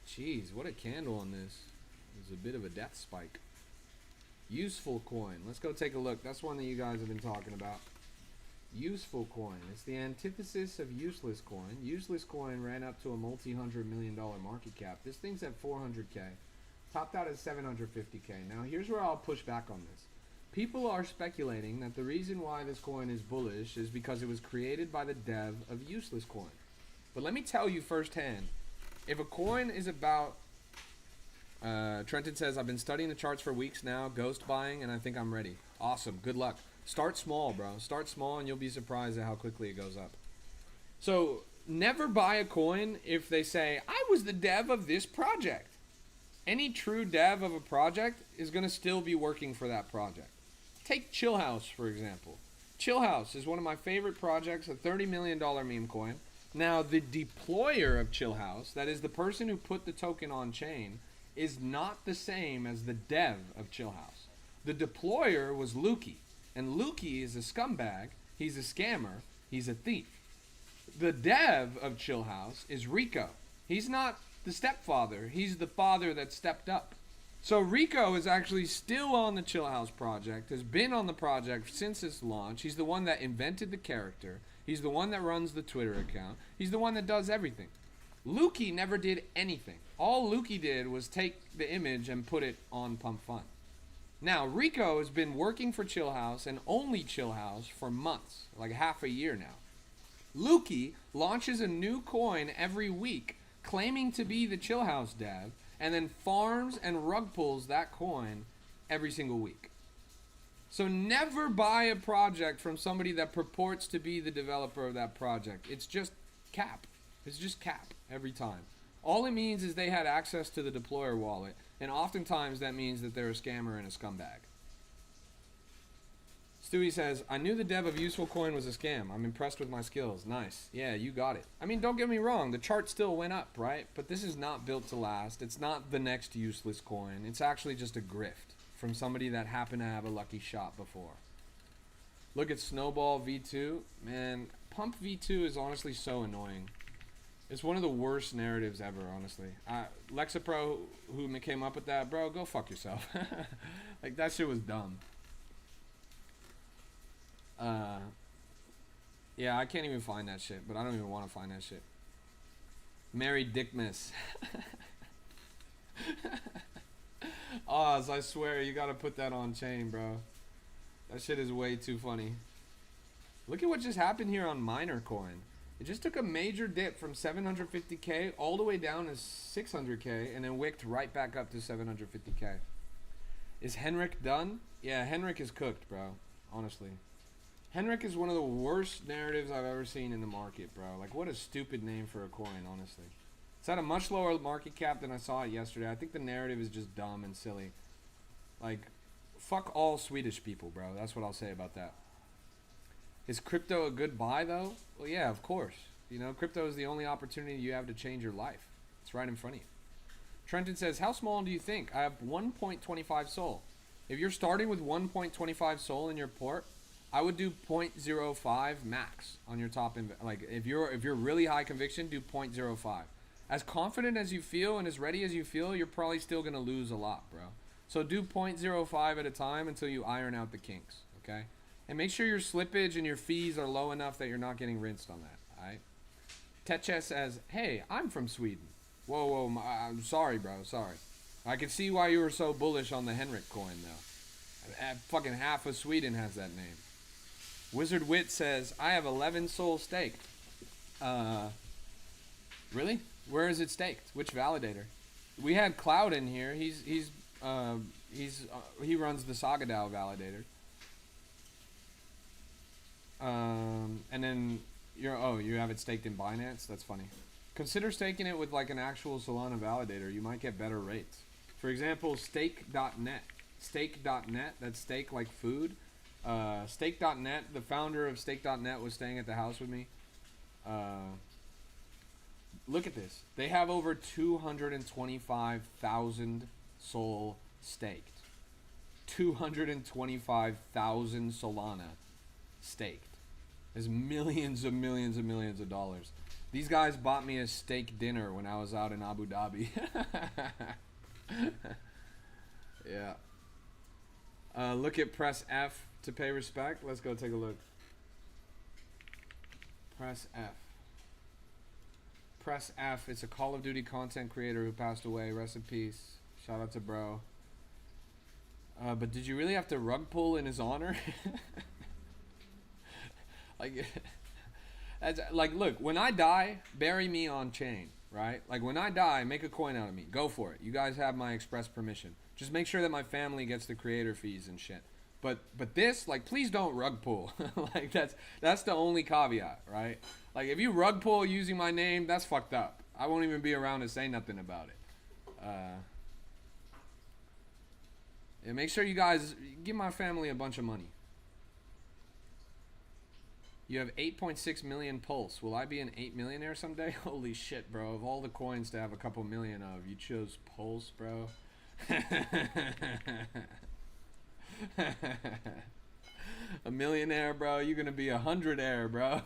Jeez, what a candle on this. There's a bit of a death spike. Useful coin. Let's go take a look. That's one that you guys have been talking about. Useful coin. It's the antithesis of useless coin. Useless coin ran up to a multi-$100 million market cap. This thing's at 400K. Topped out at 750K. Now here's where I'll push back on this. People are speculating that the reason why this coin is bullish is because it was created by the dev of useless coin. But let me tell you firsthand, if a coin is about, Trenton says, I've been studying the charts for weeks now, ghost buying, and I think I'm ready. Awesome, good luck. Start small, bro. Start small and you'll be surprised at how quickly it goes up. So never buy a coin if they say, I was the dev of this project. Any true dev of a project is going to still be working for that project. Take Chill House, for example. Chill House is one of my favorite projects, a $30 million meme coin. Now, the deployer of Chill House, that is the person who put the token on chain, is not the same as the dev of Chill House. The deployer was Lukey, and Lukey is a scumbag, he's a scammer, he's a thief. The dev of Chill House is Rico. He's not the stepfather, he's the father that stepped up. So Rico is actually still on the Chill House project, has been on the project since its launch. He's the one that invented the character. He's the one that runs the Twitter account. He's the one that does everything. Lukey never did anything. All Lukey did was take the image and put it on Pump Fun. Now, Rico has been working for Chill House and only Chill House for months, like half a year now. Lukey launches a new coin every week, claiming to be the Chill House dev, and then farms and rug pulls that coin every single week. So never buy a project from somebody that purports to be the developer of that project. It's just cap. It's just cap every time. All it means is they had access to the deployer wallet, and oftentimes that means that they're a scammer and a scumbag. Stewie says, I knew the dev of Useful Coin was a scam. I'm impressed with my skills. Nice. Yeah, you got it. I mean, don't get me wrong. The chart still went up, right? But this is not built to last. It's not the next useless coin. It's actually just a grift from somebody that happened to have a lucky shot before. Look at Snowball V2. Man, Pump V2 is honestly so annoying. It's one of the worst narratives ever, honestly. Lexapro, who came up with that, bro, go fuck yourself. Like, that shit was dumb. Yeah, I can't even find that shit, but I don't even want to find that shit. Mary Dickmas. Oz, I swear, you gotta put that on chain, bro. That shit is way too funny. Look at what just happened here on Miner Coin. It just took a major dip from 750k all the way down to 600k and then wicked right back up to 750k. Is Henrik done? Yeah, Henrik is cooked, bro. Honestly. Henrik is one of the worst narratives I've ever seen in the market, bro. Like, what a stupid name for a coin, honestly. It's at a much lower market cap than I saw it yesterday. I think the narrative is just dumb and silly. Like, fuck all Swedish people, bro. That's what I'll say about that. Is crypto a good buy, though? Well, yeah, of course. You know, crypto is the only opportunity you have to change your life. It's right in front of you. Trenton says, how small do you think? I have 1.25 SOL. If you're starting with 1.25 SOL in your port, I would do 0.05 max on your top. Like, if you're really high conviction, do 0.05. As confident as you feel and as ready as you feel, you're probably still going to lose a lot, bro. So do 0.05 at a time until you iron out the kinks, okay? And make sure your slippage and your fees are low enough that you're not getting rinsed on that, all right? Teche says, hey, I'm from Sweden. Whoa, I'm sorry, bro, sorry. I can see why you were so bullish on the Henrik coin, though. Fucking half of Sweden has that name. Wizard Wit says, I have 11 SOL staked. Really? Where is it staked? Which validator? We had Cloud in here. He runs the Saga DAO validator. And then you have it staked in Binance. That's funny. Consider staking it with like an actual Solana validator. You might get better rates. For example, stake.net. Stake.net. That's stake like food. Stake.net. The founder of Stake.net was staying at the house with me. Look at this. They have over 225,000 SOL staked. 225,000 Solana staked. There's millions of dollars. These guys bought me a steak dinner when I was out in Abu Dhabi. Yeah. Look at press F to pay respect. Let's go take a look. Press F. Press F. It's a Call of Duty content creator who passed away. Rest in peace. Shout out to bro. But did you really have to rug pull in his honor? Like, look, when I die, bury me on chain, right? Like, when I die, make a coin out of me. Go for it. You guys have my express permission. Just make sure that my family gets the creator fees and shit. But this, like, please don't rug pull. Like, that's the only caveat, right? Like, if you rug pull using my name, that's fucked up. I won't even be around to say nothing about it. Yeah, make sure you guys give my family a bunch of money. You have 8.6 million pulse. Will I be an 8 millionaire someday? Holy shit, bro. Of all the coins to have a couple million of, you chose pulse, bro. A millionaire, bro. You're gonna be 100-aire, bro.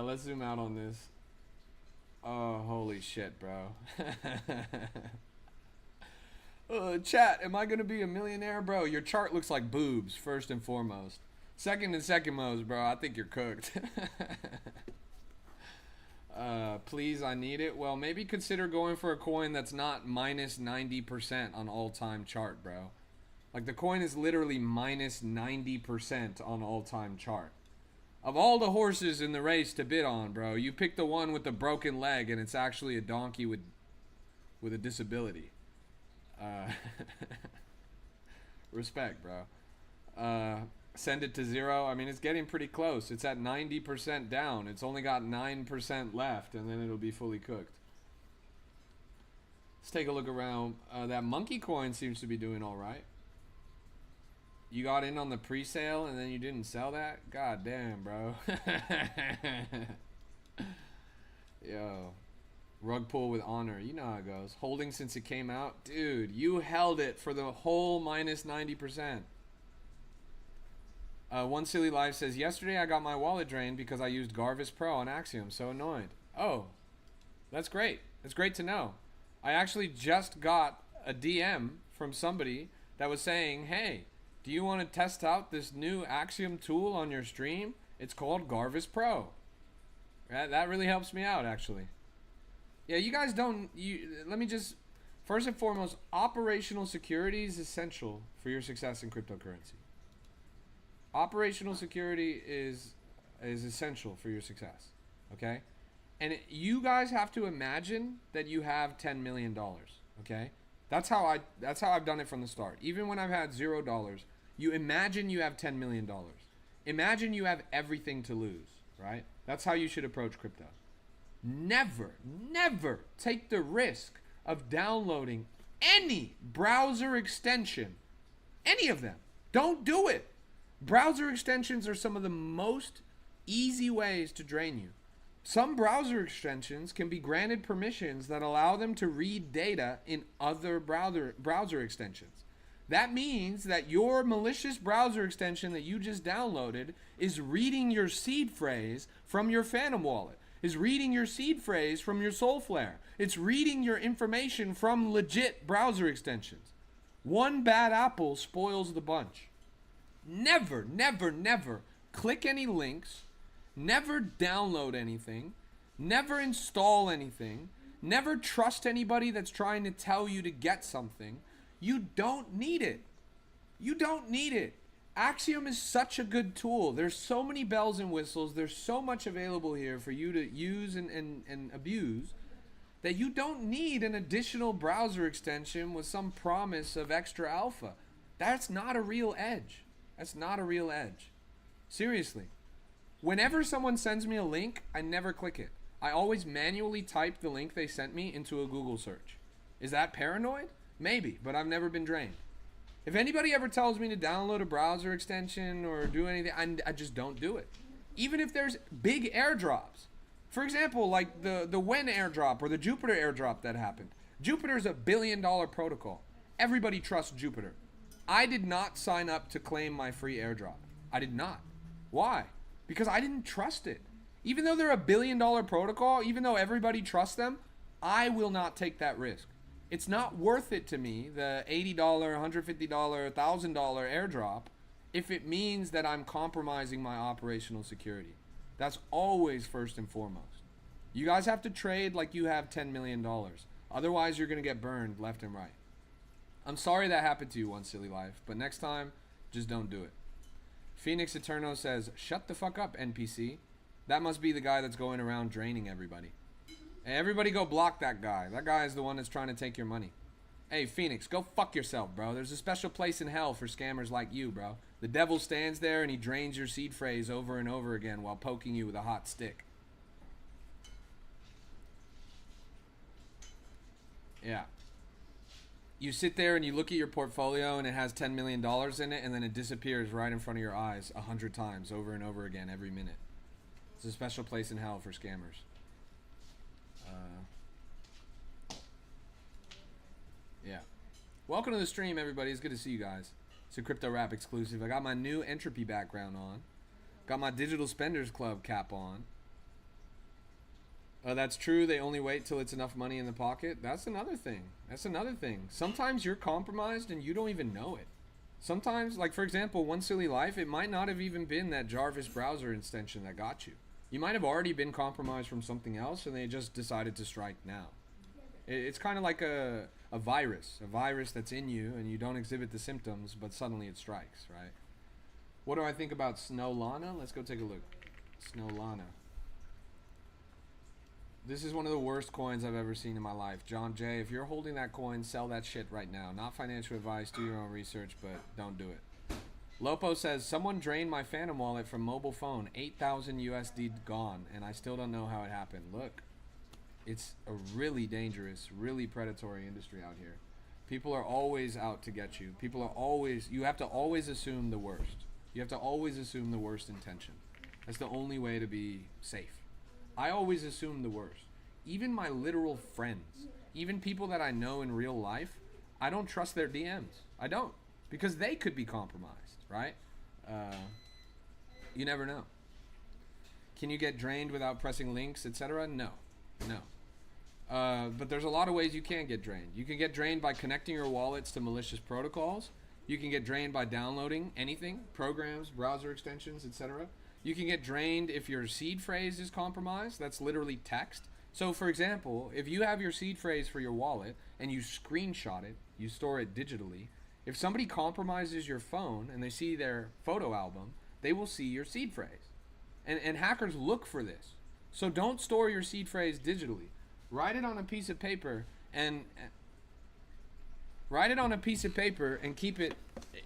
Let's zoom out on this. Oh, holy shit, bro. Chat, am I gonna be a millionaire, bro? Your chart looks like boobs, first and foremost. Second most, bro, I think you're cooked. Please, I need it. Well, maybe consider going for a coin that's not minus 90% on all-time chart, bro. Like, the coin is literally minus 90% on all-time chart. Of all the horses in the race to bid on, bro, you pick the one with the broken leg, and it's actually a donkey with a disability. Respect, bro. Send it to 0. I mean, it's getting pretty close. It's at 90% down. It's only got 9% left, and then it'll be fully cooked. Let's take a look around. That monkey coin seems to be doing all right. You got in on the pre-sale, and then you didn't sell that? God damn, bro. Yo. Rug pull with honor. You know how it goes. Holding since it came out. Dude, you held it for the whole minus 90%. One Silly Life says, yesterday I got my wallet drained because I used Garvis Pro on Axiom. So annoyed. Oh, that's great. That's great to know. I actually just got a DM from somebody that was saying, hey, do you want to test out this new Axiom tool on your stream? It's called Garvis Pro. That really helps me out, actually. Yeah, you guys don't... let me just... First and foremost, operational security is essential for your success in cryptocurrency. Operational security is essential for your success, okay? And you guys have to imagine that you have $10 million, okay? That's how I've done it from the start. Even when I've had $0, you imagine you have $10 million. Imagine you have everything to lose, right? That's how you should approach crypto. Never, never take the risk of downloading any browser extension. Any of them. Don't do it. Browser extensions are some of the most easy ways to drain you. Some browser extensions can be granted permissions that allow them to read data in other browser extensions. That means that your malicious browser extension that you just downloaded is reading your seed phrase from your Phantom wallet, is reading your seed phrase from your Soulflare. It's reading your information from legit browser extensions. One bad apple spoils the bunch. Never, never, never click any links, never download anything, never install anything, never trust anybody that's trying to tell you to get something. You don't need it. You don't need it. Axiom is such a good tool. There's so many bells and whistles. There's so much available here for you to use and abuse that you don't need an additional browser extension with some promise of extra alpha. That's not a real edge. That's not a real edge. Seriously. Whenever someone sends me a link, I never click it. I always manually type the link they sent me into a Google search. Is that paranoid? Maybe, but I've never been drained. If anybody ever tells me to download a browser extension or do anything, I just don't do it. Even if there's big airdrops. For example, like the YNOT airdrop or the Jupiter airdrop that happened. Jupiter's a $1 billion protocol. Everybody trusts Jupiter. I did not sign up to claim my free airdrop. I did not. Why? Because I didn't trust it. Even though they're a $1 billion protocol, even though everybody trusts them, I will not take that risk. It's not worth it to me, the $80, $150, $1,000 airdrop, if it means that I'm compromising my operational security. That's always first and foremost. You guys have to trade like you have $10 million. Otherwise, you're going to get burned left and right. I'm sorry that happened to you, One Silly Life, but next time, just don't do it. Phoenix Eterno says, shut the fuck up, NPC. That must be the guy that's going around draining everybody. Hey, everybody go block that guy. That guy is the one that's trying to take your money. Hey, Phoenix, go fuck yourself, bro. There's a special place in hell for scammers like you, bro. The devil stands there and he drains your seed phrase over and over again while poking you with a hot stick. Yeah. You sit there and you look at your portfolio and it has $10 million in it and then it disappears right in front of your eyes 100 times over and over again every minute. It's a special place in hell for scammers. Yeah. Welcome to the stream, everybody. It's good to see you guys. It's a Crypto Rap exclusive. I got my new Entropy background on. Got my Digital Spenders Club cap on. That's true. They only wait till it's enough money in the pocket. That's another thing. That's another thing. Sometimes you're compromised and you don't even know it. Sometimes, like for example, One Silly Life, it might not have even been that Jarvis browser extension that got you. You might have already been compromised from something else, and they just decided to strike now. It's kind of like a virus that's in you, and you don't exhibit the symptoms, but suddenly it strikes, right? What do I think about Snowlana? Let's go take a look. Snowlana. This is one of the worst coins I've ever seen in my life. John J, if you're holding that coin, sell that shit right now. Not financial advice, do your own research, but don't do it. Lopo says, someone drained my Phantom wallet from mobile phone. 8,000 USD gone, and I still don't know how it happened. Look, it's a really dangerous, really predatory industry out here. People are always out to get you. People are always, you have to always assume the worst. You have to always assume the worst intention. That's the only way to be safe. I always assume the worst. Even my literal friends, even people that I know in real life, I don't trust their DMs. I don't. Because they could be compromised, right? You never know. Can you get drained without pressing links, etc.? No. But there's a lot of ways you can get drained. You can get drained by connecting your wallets to malicious protocols. You can get drained by downloading anything, programs, browser extensions, etc. You can get drained if your seed phrase is compromised. That's literally text. So for example, if you have your seed phrase for your wallet and you screenshot it, you store it digitally, if somebody compromises your phone and they see their photo album, they will see your seed phrase. And hackers look for this. So don't store your seed phrase digitally. Write it on a piece of paper and keep it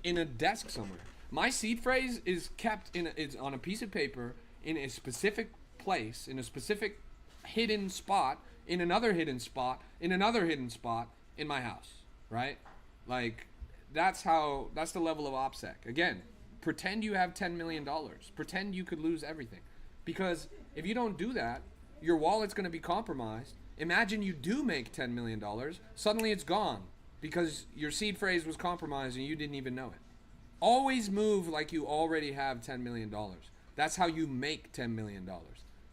in a desk somewhere. My seed phrase is kept it's on a piece of paper in a specific place, in a specific hidden spot, in another hidden spot, in another hidden spot in my house, right? Like, that's the level of OPSEC. Again, pretend you have $10 million. Pretend you could lose everything. Because if you don't do that, your wallet's going to be compromised. Imagine you do make $10 million. Suddenly it's gone because your seed phrase was compromised and you didn't even know it. Always move like you already have $10 million. That's how you make $10 million.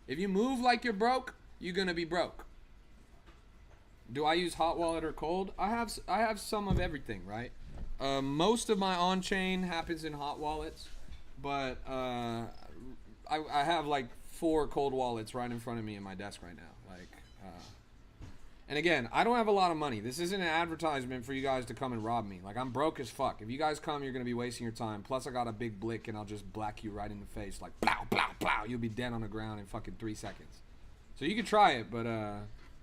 If you move like you're broke, you're going to be broke. Do I use hot wallet or cold? I have some of everything, right? Most of my on-chain happens in hot wallets, but I have like 4 cold wallets right in front of me in my desk right now. And again, I don't have a lot of money. This isn't an advertisement for you guys to come and rob me. Like, I'm broke as fuck. If you guys come, you're going to be wasting your time. Plus, I got a big blick, and I'll just black you right in the face. Like, plow, plow, plow. You'll be dead on the ground in fucking 3 seconds. So you can try it, but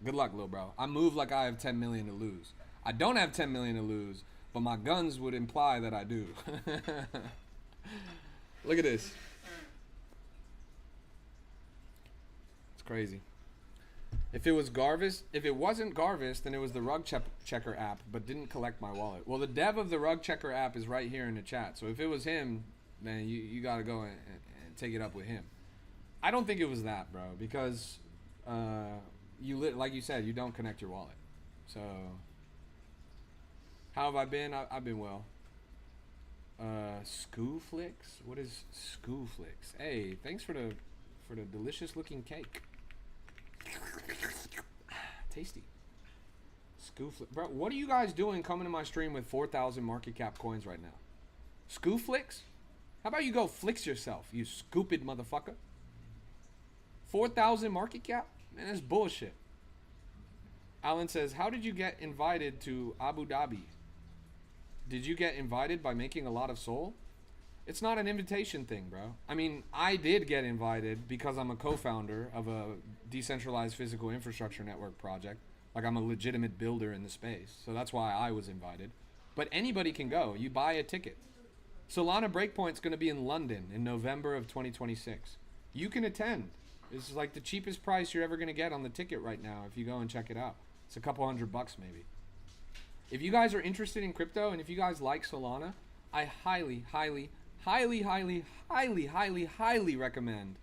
good luck, little bro. I move like I have 10 million to lose. I don't have 10 million to lose, but my guns would imply that I do. Look at this. It's crazy. If it wasn't Garvis, then it was the rug checker app, but didn't collect my wallet. Well, the dev of the rug checker app is right here in the chat. So if it was him, then you got to go and take it up with him. I don't think it was that, bro, because like you said, you don't connect your wallet. So how have I been? I've been well. Scooflix? What is Scooflix? Hey, thanks for the delicious looking cake. Tasty. Scooflix. Bro, what are you guys doing coming to my stream with 4,000 market cap coins right now? Scooflix? How about you go flix yourself, you scoopid motherfucker? 4,000 market cap? Man, that's bullshit. Alan says, how did you get invited to Abu Dhabi? Did you get invited by making a lot of soul? It's not an invitation thing, bro. I mean, I did get invited because I'm a co-founder of a decentralized physical infrastructure network project. Like, I'm a legitimate builder in the space. So that's why I was invited. But anybody can go. You buy a ticket. Solana Breakpoint's going to be in London in November of 2026. You can attend. This is like the cheapest price you're ever going to get on the ticket right now if you go and check it out. It's a couple $100 maybe. If you guys are interested in crypto and if you guys like Solana, I highly recommend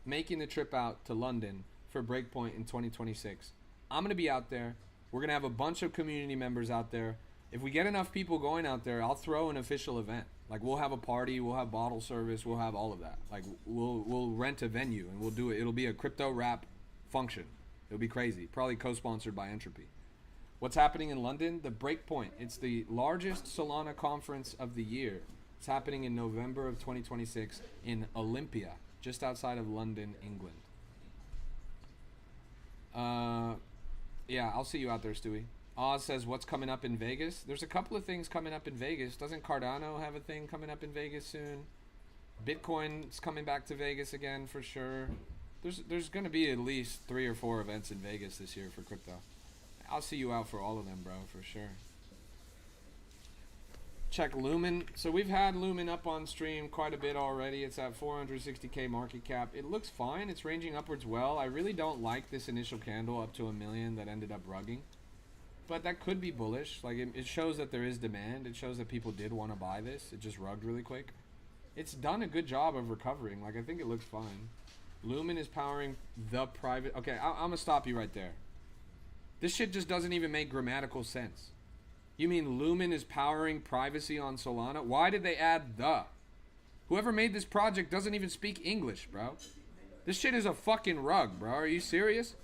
making the trip out to London for Breakpoint in 2026. I'm going to be out there. We're going to have a bunch of community members out there. If we get enough people going out there, I'll throw an official event. Like, we'll have a party, we'll have bottle service, we'll have all of that. Like, we'll rent a venue and we'll do it. It'll be a crypto rap function. It'll be crazy. Probably co-sponsored by Entropy. What's happening in London? The Breakpoint. It's the largest Solana conference of the year. It's happening in November of 2026 in Olympia, just outside of London, England. Yeah, I'll see you out there, Stewie. Oz says, what's coming up in Vegas? There's a couple of things coming up in Vegas. Doesn't Cardano have a thing coming up in Vegas soon? Bitcoin's coming back to Vegas again for sure. There's going to be at least 3 or 4 events in Vegas this year for crypto. I'll see you out for all of them, bro, for sure. Check Lumen. So we've had Lumen up on stream quite a bit already. It's at 460k market cap. It looks fine. It's ranging upwards well. I really don't like this initial candle up to 1 million that ended up rugging. But that could be bullish. Like it shows that there is demand. It shows that people did want to buy this. It just rugged really quick. It's done a good job of recovering. Like I think it looks fine. Lumen is powering the private. Okay, I'm gonna stop you right there. This shit just doesn't even make grammatical sense. You mean Lumen is powering privacy on Solana? Why did they add the? Whoever made this project doesn't even speak English, bro. This shit is a fucking rug, bro. Are you serious?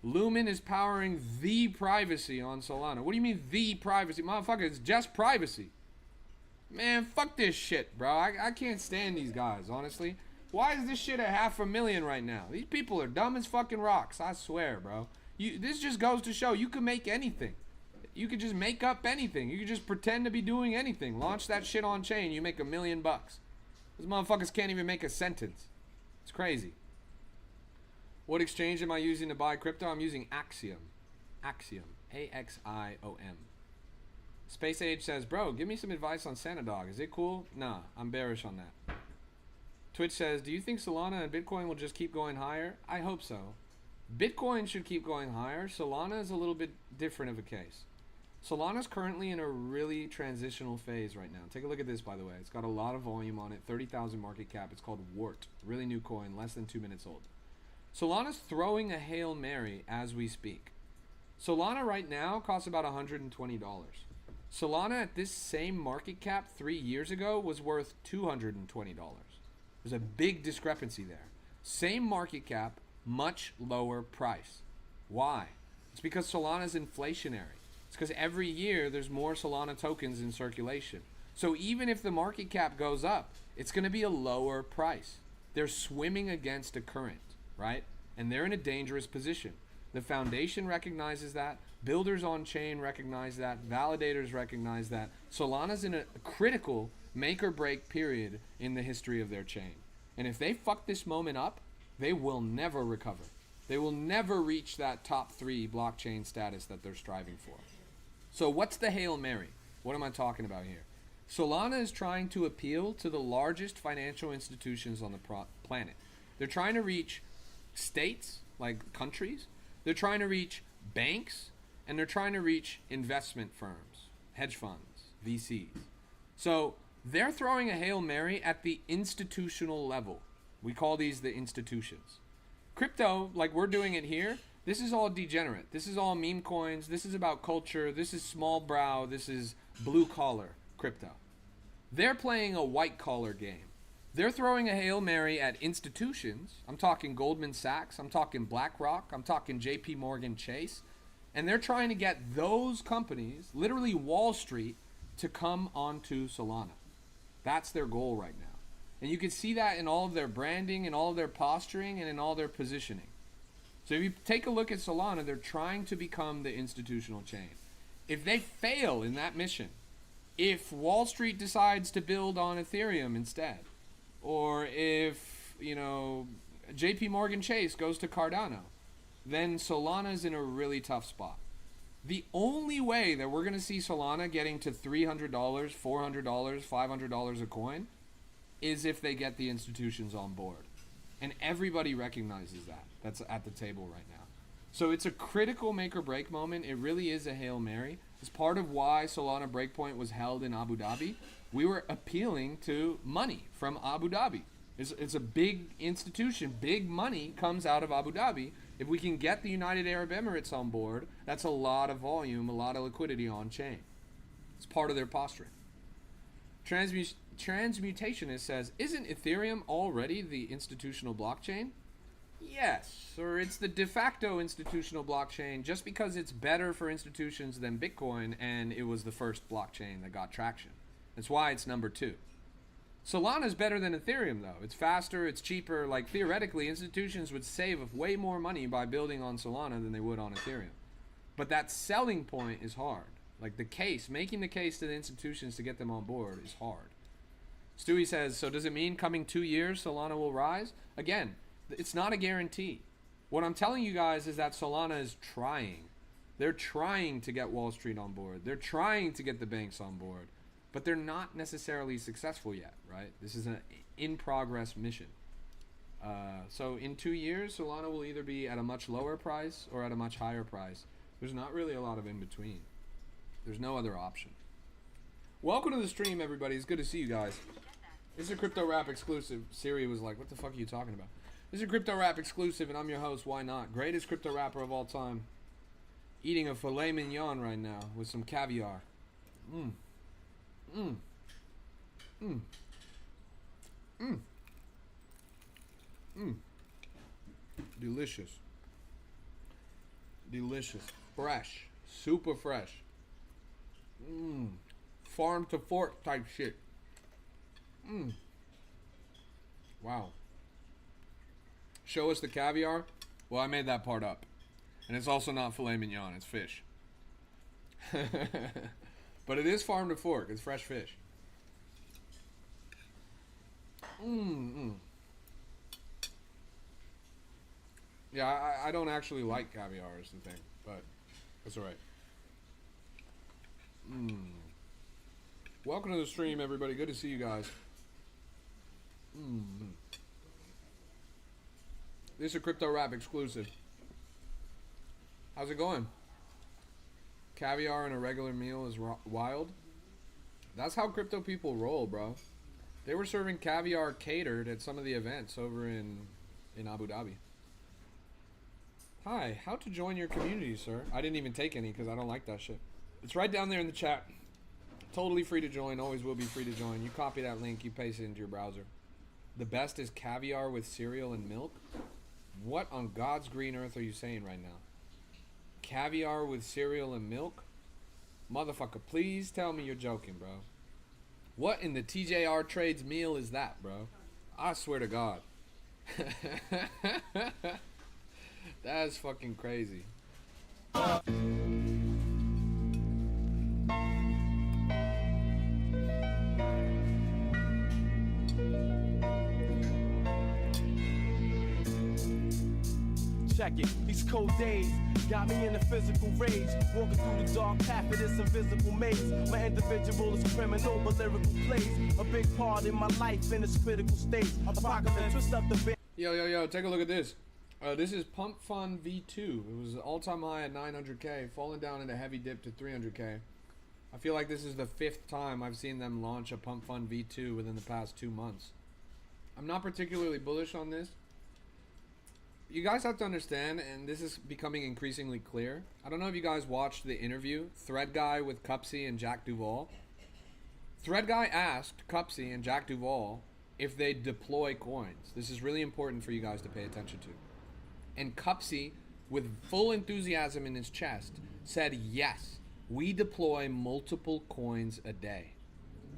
Lumen is powering the privacy on Solana. What do you mean the privacy? Motherfucker, it's just privacy. Man, fuck this shit, bro. I can't stand these guys, honestly. Why is this shit at 500,000 right now? These people are dumb as fucking rocks. I swear, bro. This just goes to show you can make anything. You could just make up anything. You could just pretend to be doing anything. Launch that shit on chain. You make $1 million. Those motherfuckers can't even make a sentence. It's crazy. What exchange am I using to buy crypto? I'm using Axiom. Axiom. A-X-I-O-M. Space Age says, bro, give me some advice on Sanadog. Is it cool? Nah, I'm bearish on that. Twitch says, do you think Solana and Bitcoin will just keep going higher? I hope so. Bitcoin should keep going higher. Solana is a little bit different of a case. Solana's currently in a really transitional phase right now. Take a look at this, by the way. It's got a lot of volume on it, 30,000 market cap. It's called Wart. Really new coin, less than 2 minutes old. Solana's throwing a Hail Mary as we speak. Solana right now costs about $120. Solana at this same market cap 3 years ago was worth $220. There's a big discrepancy there. Same market cap, much lower price. Why? It's because Solana's inflationary. It's because every year there's more Solana tokens in circulation. So even if the market cap goes up, it's going to be a lower price. They're swimming against a current, right? And they're in a dangerous position. The foundation recognizes that. Builders on chain recognize that. Validators recognize that. Solana's in a critical make or break period in the history of their chain. And if they fuck this moment up, they will never recover. They will never reach that top 3 blockchain status that they're striving for. So what's the Hail Mary? What am I talking about here? Solana is trying to appeal to the largest financial institutions on the planet. They're trying to reach states, like countries. They're trying to reach banks. And they're trying to reach investment firms, hedge funds, VCs. So they're throwing a Hail Mary at the institutional level. We call these the institutions. Crypto, like we're doing it here, this is all degenerate. This is all meme coins. This is about culture. This is small brow. This is blue collar crypto. They're playing a white collar game. They're throwing a Hail Mary at institutions. I'm talking Goldman Sachs. I'm talking BlackRock. I'm talking JP Morgan Chase. And they're trying to get those companies, literally Wall Street, to come onto Solana. That's their goal right now. And you can see that in all of their branding, in all of their posturing, and in all their positioning. So if you take a look at Solana, they're trying to become the institutional chain. If they fail in that mission, if Wall Street decides to build on Ethereum instead, or if, JP Morgan Chase goes to Cardano, then Solana's in a really tough spot. The only way that we're going to see Solana getting to $300, $400, $500 a coin is if they get the institutions on board. And everybody recognizes that. That's at the table right now. So it's a critical make or break moment. It really is a Hail Mary. It's part of why Solana Breakpoint was held in Abu Dhabi. We were appealing to money from Abu Dhabi. It's a big institution. Big money comes out of Abu Dhabi. If we can get the United Arab Emirates on board, that's a lot of volume, a lot of liquidity on chain. It's part of their posturing. Transmutationist says, isn't Ethereum already the institutional blockchain? Yes, or it's the de facto institutional blockchain just because it's better for institutions than Bitcoin and it was the first blockchain that got traction. That's why it's number 2. Solana is better than Ethereum, though. It's faster, it's cheaper. Like, theoretically, institutions would save way more money by building on Solana than they would on Ethereum. But that selling point is hard. Like, making the case to the institutions to get them on board is hard. Stewie says, so does it mean coming 2 years Solana will rise? Again, it's not a guarantee. What I'm telling you guys is that Solana is trying. They're trying to get Wall Street on board. They're trying to get the banks on board. But they're not necessarily successful yet, right? This is an in-progress mission. So in 2 years, Solana will either be at a much lower price or at a much higher price. There's not really a lot of in-between. There's no other option. Welcome to the stream, everybody. It's good to see you guys. This is a Crypto Rap exclusive. Siri was like, what the fuck are you talking about? This is a Crypto Rap exclusive, and I'm your host, Why Not? Greatest crypto rapper of all time. Eating a filet mignon right now with some caviar. Delicious. Delicious. Fresh. Super fresh. Farm to fork type shit. Wow. Show us the caviar? Well, I made that part up. And it's also not filet mignon, it's fish. But it is farm to fork, it's fresh fish. Yeah, I don't actually like caviar is the thing, but that's alright. Welcome to the stream, everybody. Good to see you guys. This is a Crypto Rap exclusive. How's it going? Caviar in a regular meal is wild. That's how crypto people roll, bro. They were serving caviar catered at some of the events over in Abu Dhabi. Hi, how to join your community, sir? I didn't even take any because I don't like that shit. It's right down there in the chat. Totally free to join, always will be free to join. You copy that link, you paste it into your browser. The best is caviar with cereal and milk? What on God's green earth are you saying right now? Caviar with cereal and milk? Motherfucker, please tell me you're joking, bro. What in the TJR Trades meal is that, bro? I swear to God. That's fucking crazy. Check it, these cold days got me in a physical rage. Walking through the dark path of this invisible maze. My individual is criminal, but lyrical plays a big part in my life in this critical state. Apocalypse, twist up the bit. Yo, take a look at this. This is Pump Fun V2. It was an all-time high at 900K, falling down in a heavy dip to 300K. I feel like this is the 5th time I've seen them launch a Pump Fun V2 within the past 2 months. I'm not particularly bullish on this. You guys have to understand, and this is becoming increasingly clear. I don't know if you guys watched the interview, Thread Guy with Cupsy and Jack Duvall. Thread Guy asked Cupsy and Jack Duvall if they deploy coins. This is really important for you guys to pay attention to. And Cupsy, with full enthusiasm in his chest, said, yes, we deploy multiple coins a day.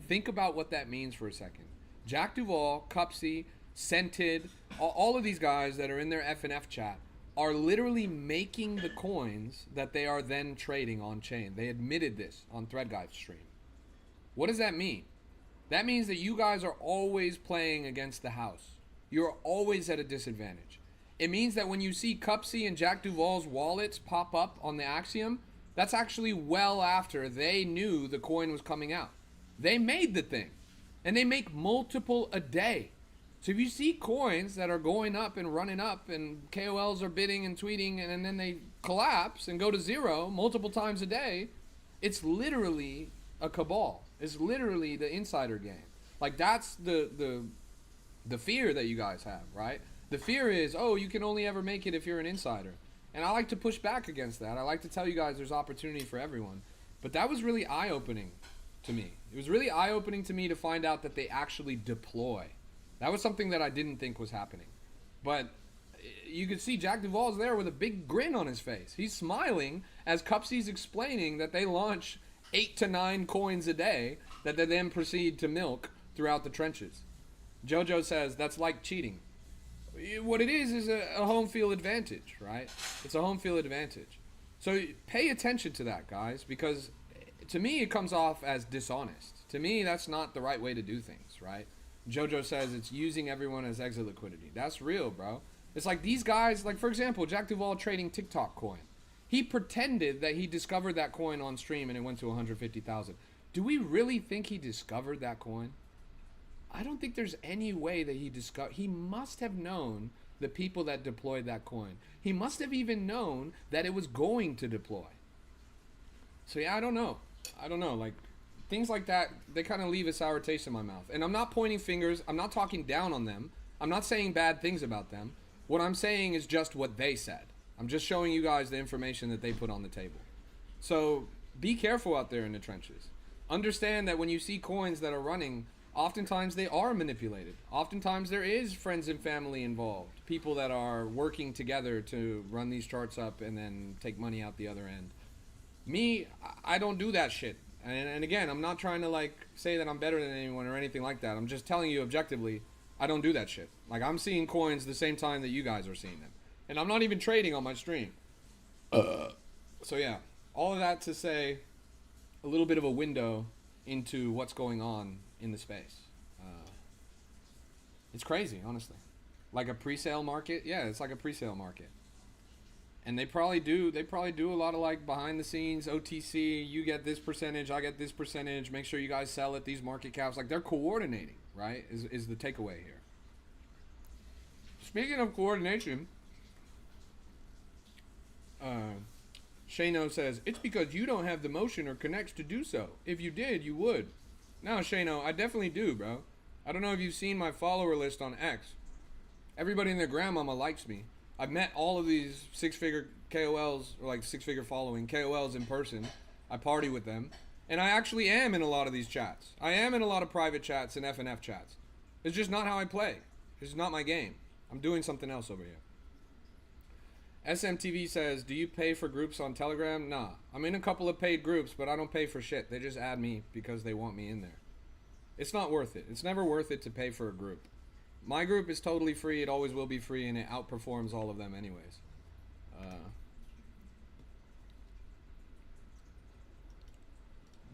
Think about what that means for a second. Jack Duvall, Cupsy, Scented, all of these guys that are in their F&F chat are literally making the coins that they are then trading on chain. They admitted this on Thread Guy's stream. What does that mean? That means that you guys are always playing against the house. You're always at a disadvantage. It means that when you see Cupsy and Jack Duvall's wallets pop up on the Axiom, that's actually well after they knew the coin was coming out. They made the thing, and they make multiple a day. So if you see coins that are going up and running up and KOLs are bidding and tweeting and then they collapse and go to zero multiple times a day, it's literally a cabal. It's literally the insider game. Like that's the fear that you guys have, right? The fear is, oh, you can only ever make it if you're an insider. And I like to push back against that. I like to tell you guys there's opportunity for everyone. But that was really eye-opening to me. It was really eye-opening to me to find out that they actually deploy. That was something that I didn't think was happening. But you could see Jack Duvall's there with a big grin on his face. He's smiling as Cupsy's explaining that they launch 8 to 9 coins a day that they then proceed to milk throughout the trenches. JoJo says that's like cheating. What it is a home field advantage, right? It's a home field advantage. So pay attention to that, guys, because to me it comes off as dishonest. To me, that's not the right way to do things, right? JoJo says it's using everyone as exit liquidity. That's real, bro. It's like these guys, like for example, Jack Duvall trading TikTok coin. He pretended that he discovered that coin on stream and it went to 150,000. Do we really think he discovered that coin? I don't think there's any way that he must have known the people that deployed that coin. He must have even known that it was going to deploy. So yeah, I don't know. Like things like that, they kind of leave a sour taste in my mouth. And I'm not pointing fingers. I'm not talking down on them. I'm not saying bad things about them. What I'm saying is just what they said. I'm just showing you guys the information that they put on the table. So be careful out there in the trenches. Understand that when you see coins that are running, oftentimes they are manipulated. Oftentimes there is friends and family involved. People that are working together to run these charts up and then take money out the other end. Me, I don't do that shit. And again, I'm not trying to like say that I'm better than anyone or anything like that. I'm just telling you objectively, I don't do that shit. Like I'm seeing coins the same time that you guys are seeing them. And I'm not even trading on my stream. So yeah, all of that to say a little bit of a window into what's going on in the space. It's crazy, honestly. Like a pre-sale market? Yeah, it's like a pre-sale market. And they probably do a lot of like behind the scenes OTC, you get this percentage, I get this percentage, make sure you guys sell at these market caps. Like they're coordinating, right? Is the takeaway here. Speaking of coordination, Shano says, it's because you don't have the motion or connects to do so. If you did, you would. No, Shano, I definitely do, bro. I don't know if you've seen my follower list on X. Everybody and their grandmama likes me. I've met all of these six-figure KOLs, or like six-figure following KOLs in person. I party with them. And I actually am in a lot of these chats. I am in a lot of private chats and FNF chats. It's just not how I play. It's not my game. I'm doing something else over here. SMTV says, do you pay for groups on Telegram? Nah. I'm in a couple of paid groups, but I don't pay for shit. They just add me because they want me in there. It's not worth it. It's never worth it to pay for a group. My group is totally free. It always will be free, and it outperforms all of them anyways.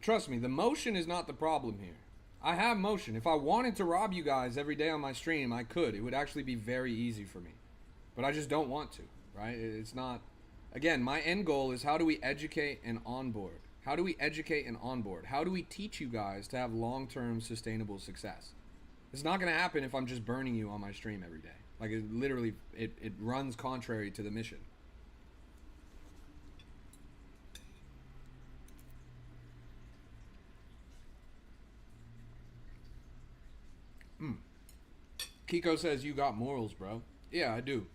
Trust me, the motion is not the problem here. I have motion. If I wanted to rob you guys every day on my stream, I could. It would actually be very easy for me. But I just don't want to. Right? It's not. Again, my end goal is how do we educate and onboard? How do we educate and onboard? How do we teach you guys to have long-term sustainable success? It's not going to happen if I'm just burning you on my stream every day. Like it literally, it runs contrary to the mission. Kiko says you got morals, bro. Yeah, I do.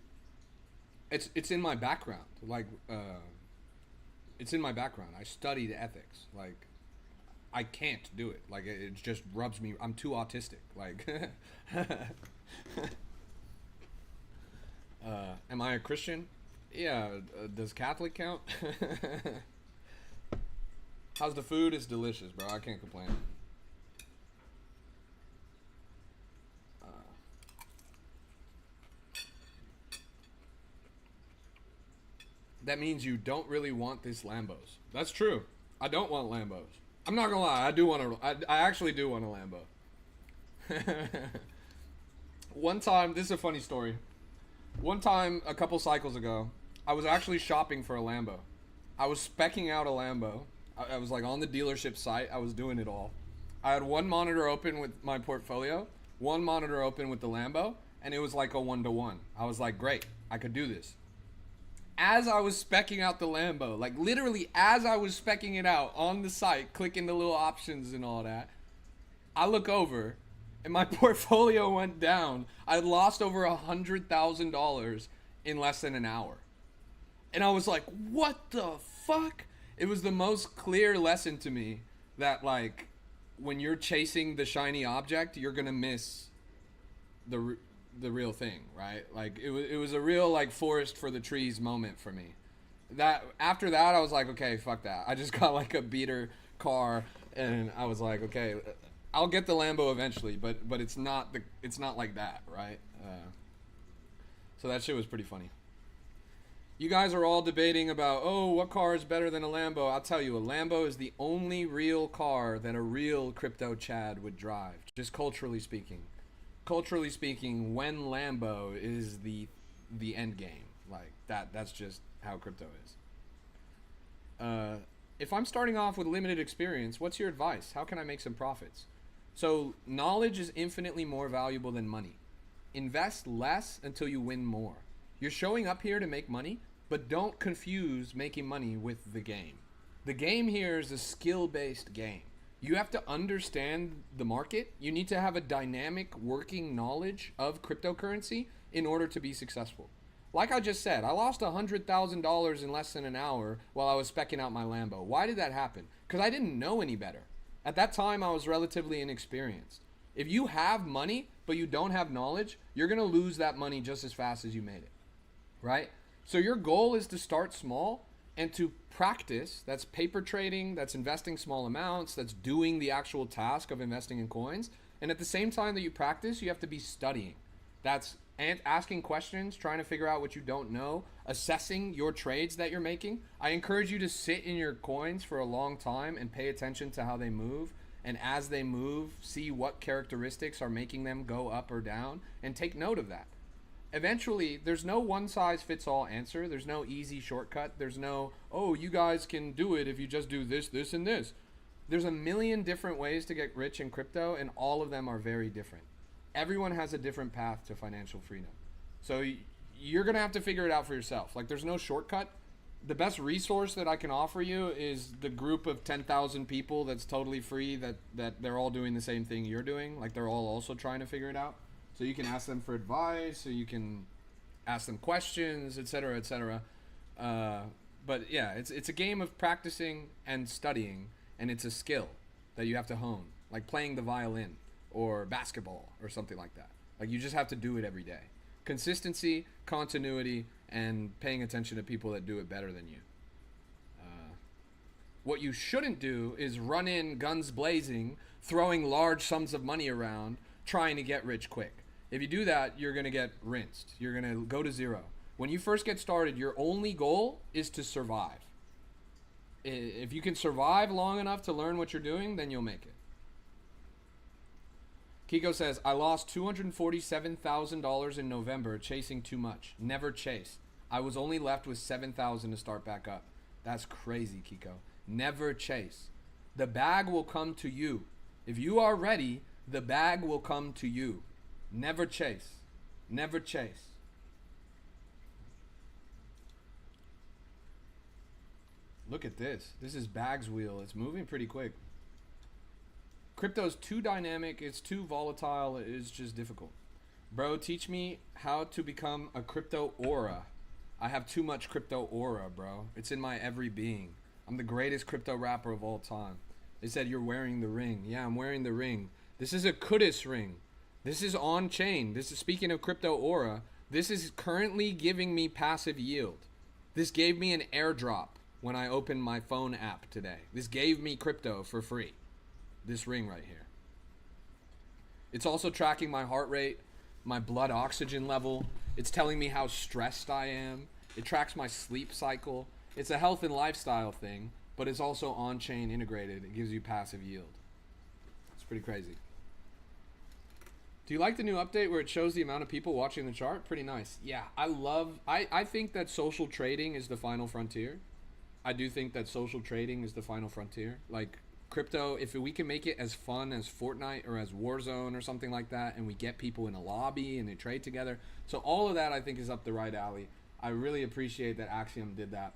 It's in my background. Like, it's in my background. I studied ethics. Like, I can't do it. Like, it just rubs me. I'm too autistic. Like, am I a Christian? Yeah. Does Catholic count? How's the food? It's delicious, bro. I can't complain. That means you don't really want this Lambos. That's true. I don't want Lambos. I'm not gonna lie. I actually do want a Lambo. One time, this is a funny story. One time, a couple cycles ago, I was actually shopping for a Lambo. I was specking out a Lambo. I was like on the dealership site. I was doing it all. I had one monitor open with my portfolio, one monitor open with the Lambo, and it was like a 1-to-1. I was like, great, I could do this. As I was specking out the Lambo, like literally as I was specking it out on the site, clicking the little options and all that, I look over and my portfolio went down. I lost over $100,000 in less than an hour. And I was like, what the fuck? It was the most clear lesson to me that like when you're chasing the shiny object, you're gonna miss the real thing, right? Like it was a real like forest for the trees moment for me. That after that I was like, okay, fuck that. I just got like a beater car and I was like, okay, I'll get the Lambo eventually, but it's not like that, right? So that shit was pretty funny. You guys are all debating about, oh, what car is better than a Lambo? I'll tell you, a Lambo is the only real car that a real crypto Chad would drive, just culturally speaking. Culturally speaking, when Lambo is the end game. Like, that's just how crypto is. If I'm starting off with limited experience, what's your advice? How can I make some profits? So, knowledge is infinitely more valuable than money. Invest less until you win more. You're showing up here to make money, but don't confuse making money with the game. The game here is a skill-based game. You have to understand the market. You need to have a dynamic working knowledge of cryptocurrency in order to be successful. Like I just said, I lost $100,000 in less than an hour while I was speccing out my Lambo. Why did that happen? Because I didn't know any better. At that time, I was relatively inexperienced. If you have money, but you don't have knowledge, you're going to lose that money just as fast as you made it, right? So your goal is to start small and to practice. That's paper trading, that's investing small amounts, that's doing the actual task of investing in coins. And at the same time that you practice, you have to be studying. That's asking questions, trying to figure out what you don't know, assessing your trades that you're making. I encourage you to sit in your coins for a long time and pay attention to how they move. And as they move, see what characteristics are making them go up or down, and take note of that. Eventually, there's no one-size-fits-all answer. There's no easy shortcut. There's no, oh, you guys can do it if you just do this, this, and this. There's a million different ways to get rich in crypto, and all of them are very different. Everyone has a different path to financial freedom. So you're going to have to figure it out for yourself. Like, there's no shortcut. The best resource that I can offer you is the group of 10,000 people that's totally free, that they're all doing the same thing you're doing. Like, they're all also trying to figure it out. So you can ask them for advice, or you can ask them questions, etc., etc. But yeah, it's a game of practicing and studying, and it's a skill that you have to hone, like playing the violin or basketball or something like that. Like, you just have to do it every day. Consistency, continuity, and paying attention to people that do it better than you. What you shouldn't do is run in guns blazing, throwing large sums of money around, trying to get rich quick. If you do that, you're going to get rinsed. You're going to go to zero. When you first get started, your only goal is to survive. If you can survive long enough to learn what you're doing, then you'll make it. Kiko says, I lost $247,000 in November chasing too much. Never chase. I was only left with $7,000 to start back up. That's crazy, Kiko. Never chase. The bag will come to you. If you are ready, the bag will come to you. Never chase. Never chase. Look at this. This is Bag's wheel. It's moving pretty quick. Crypto's too dynamic. It's too volatile. It's just difficult. Bro, teach me how to become a crypto aura. I have too much crypto aura, bro. It's in my every being. I'm the greatest crypto rapper of all time. They said you're wearing the ring. Yeah, I'm wearing the ring. This is a Kudis ring. This is on chain. This is, speaking of crypto aura, this is currently giving me passive yield. This gave me an airdrop when I opened my phone app today. This gave me crypto for free. This ring right here. It's also tracking my heart rate, my blood oxygen level. It's telling me how stressed I am. It tracks my sleep cycle. It's a health and lifestyle thing, but it's also on-chain integrated. It gives you passive yield. It's pretty crazy. Do you like the new update where it shows the amount of people watching the chart? Pretty nice. Yeah, I think that social trading is the final frontier. I do think that social trading is the final frontier. Like, crypto, if we can make it as fun as Fortnite or as Warzone or something like that, and we get people in a lobby and they trade together. So all of that, I think, is up the right alley. I really appreciate that Axiom did that.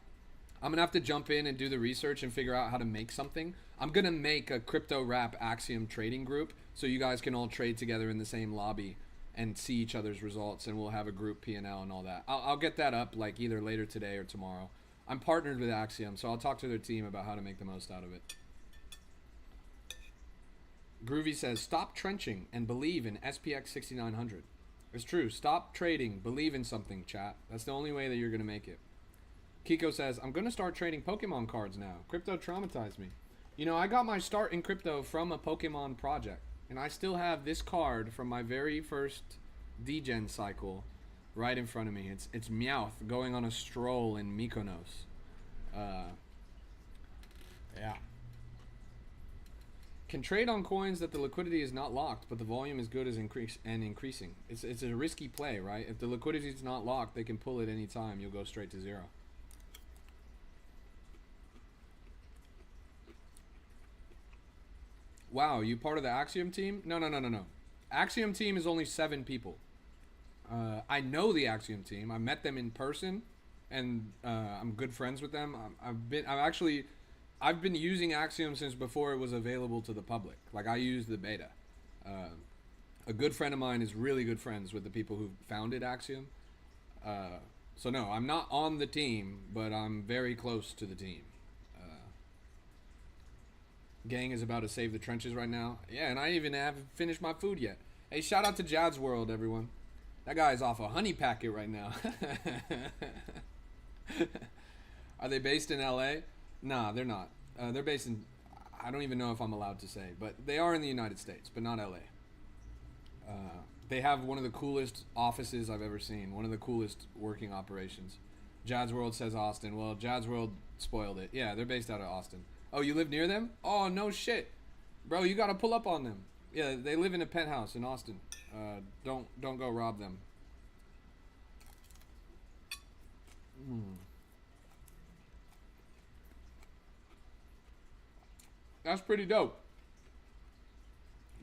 I'm going to have to jump in and do the research and figure out how to make something. I'm going to make a crypto rap Axiom trading group so you guys can all trade together in the same lobby and see each other's results, and we'll have a group P&L and all that. I'll get that up like either later today or tomorrow. I'm partnered with Axiom, so I'll talk to their team about how to make the most out of it. Groovy says, stop trenching and believe in SPX 6900. It's true. Stop trading. Believe in something, chat. That's the only way that you're going to make it. Kiko says, I'm going to start trading Pokemon cards now. Crypto traumatized me. You know, I got my start in crypto from a Pokemon project, and I still have this card from my very first degen cycle right in front of me. It's Meowth going on a stroll in Mykonos. Yeah. Can trade on coins that the liquidity is not locked, but the volume is good as increasing. It's a risky play, right? If the liquidity is not locked, they can pull it any time. You'll go straight to zero. Wow, you part of the Axiom team? No. Axiom team is only 7 people. I know the Axiom team. I met them in person, and I'm good friends with them. I've been using Axiom since before it was available to the public. Like, I used the beta. A good friend of mine is really good friends with the people who founded Axiom. So no, I'm not on the team, but I'm very close to the team. Gang is about to save the trenches right now. Yeah, and I even haven't finished my food yet. Hey, shout out to Jad's World, everyone. That guy's off a honey packet right now. Are they based in LA? Nah, they're not. They're based in, I don't even know if I'm allowed to say, but they are in the United States, but not LA. They have one of the coolest offices I've ever seen. One of the coolest working operations. Jad's World says Austin. Well, Jad's World spoiled it. Yeah, they're based out of Austin. Oh, you live near them? Oh, no shit. Bro, you gotta pull up on them. Yeah, they live in a penthouse in Austin. Don't go rob them. That's pretty dope.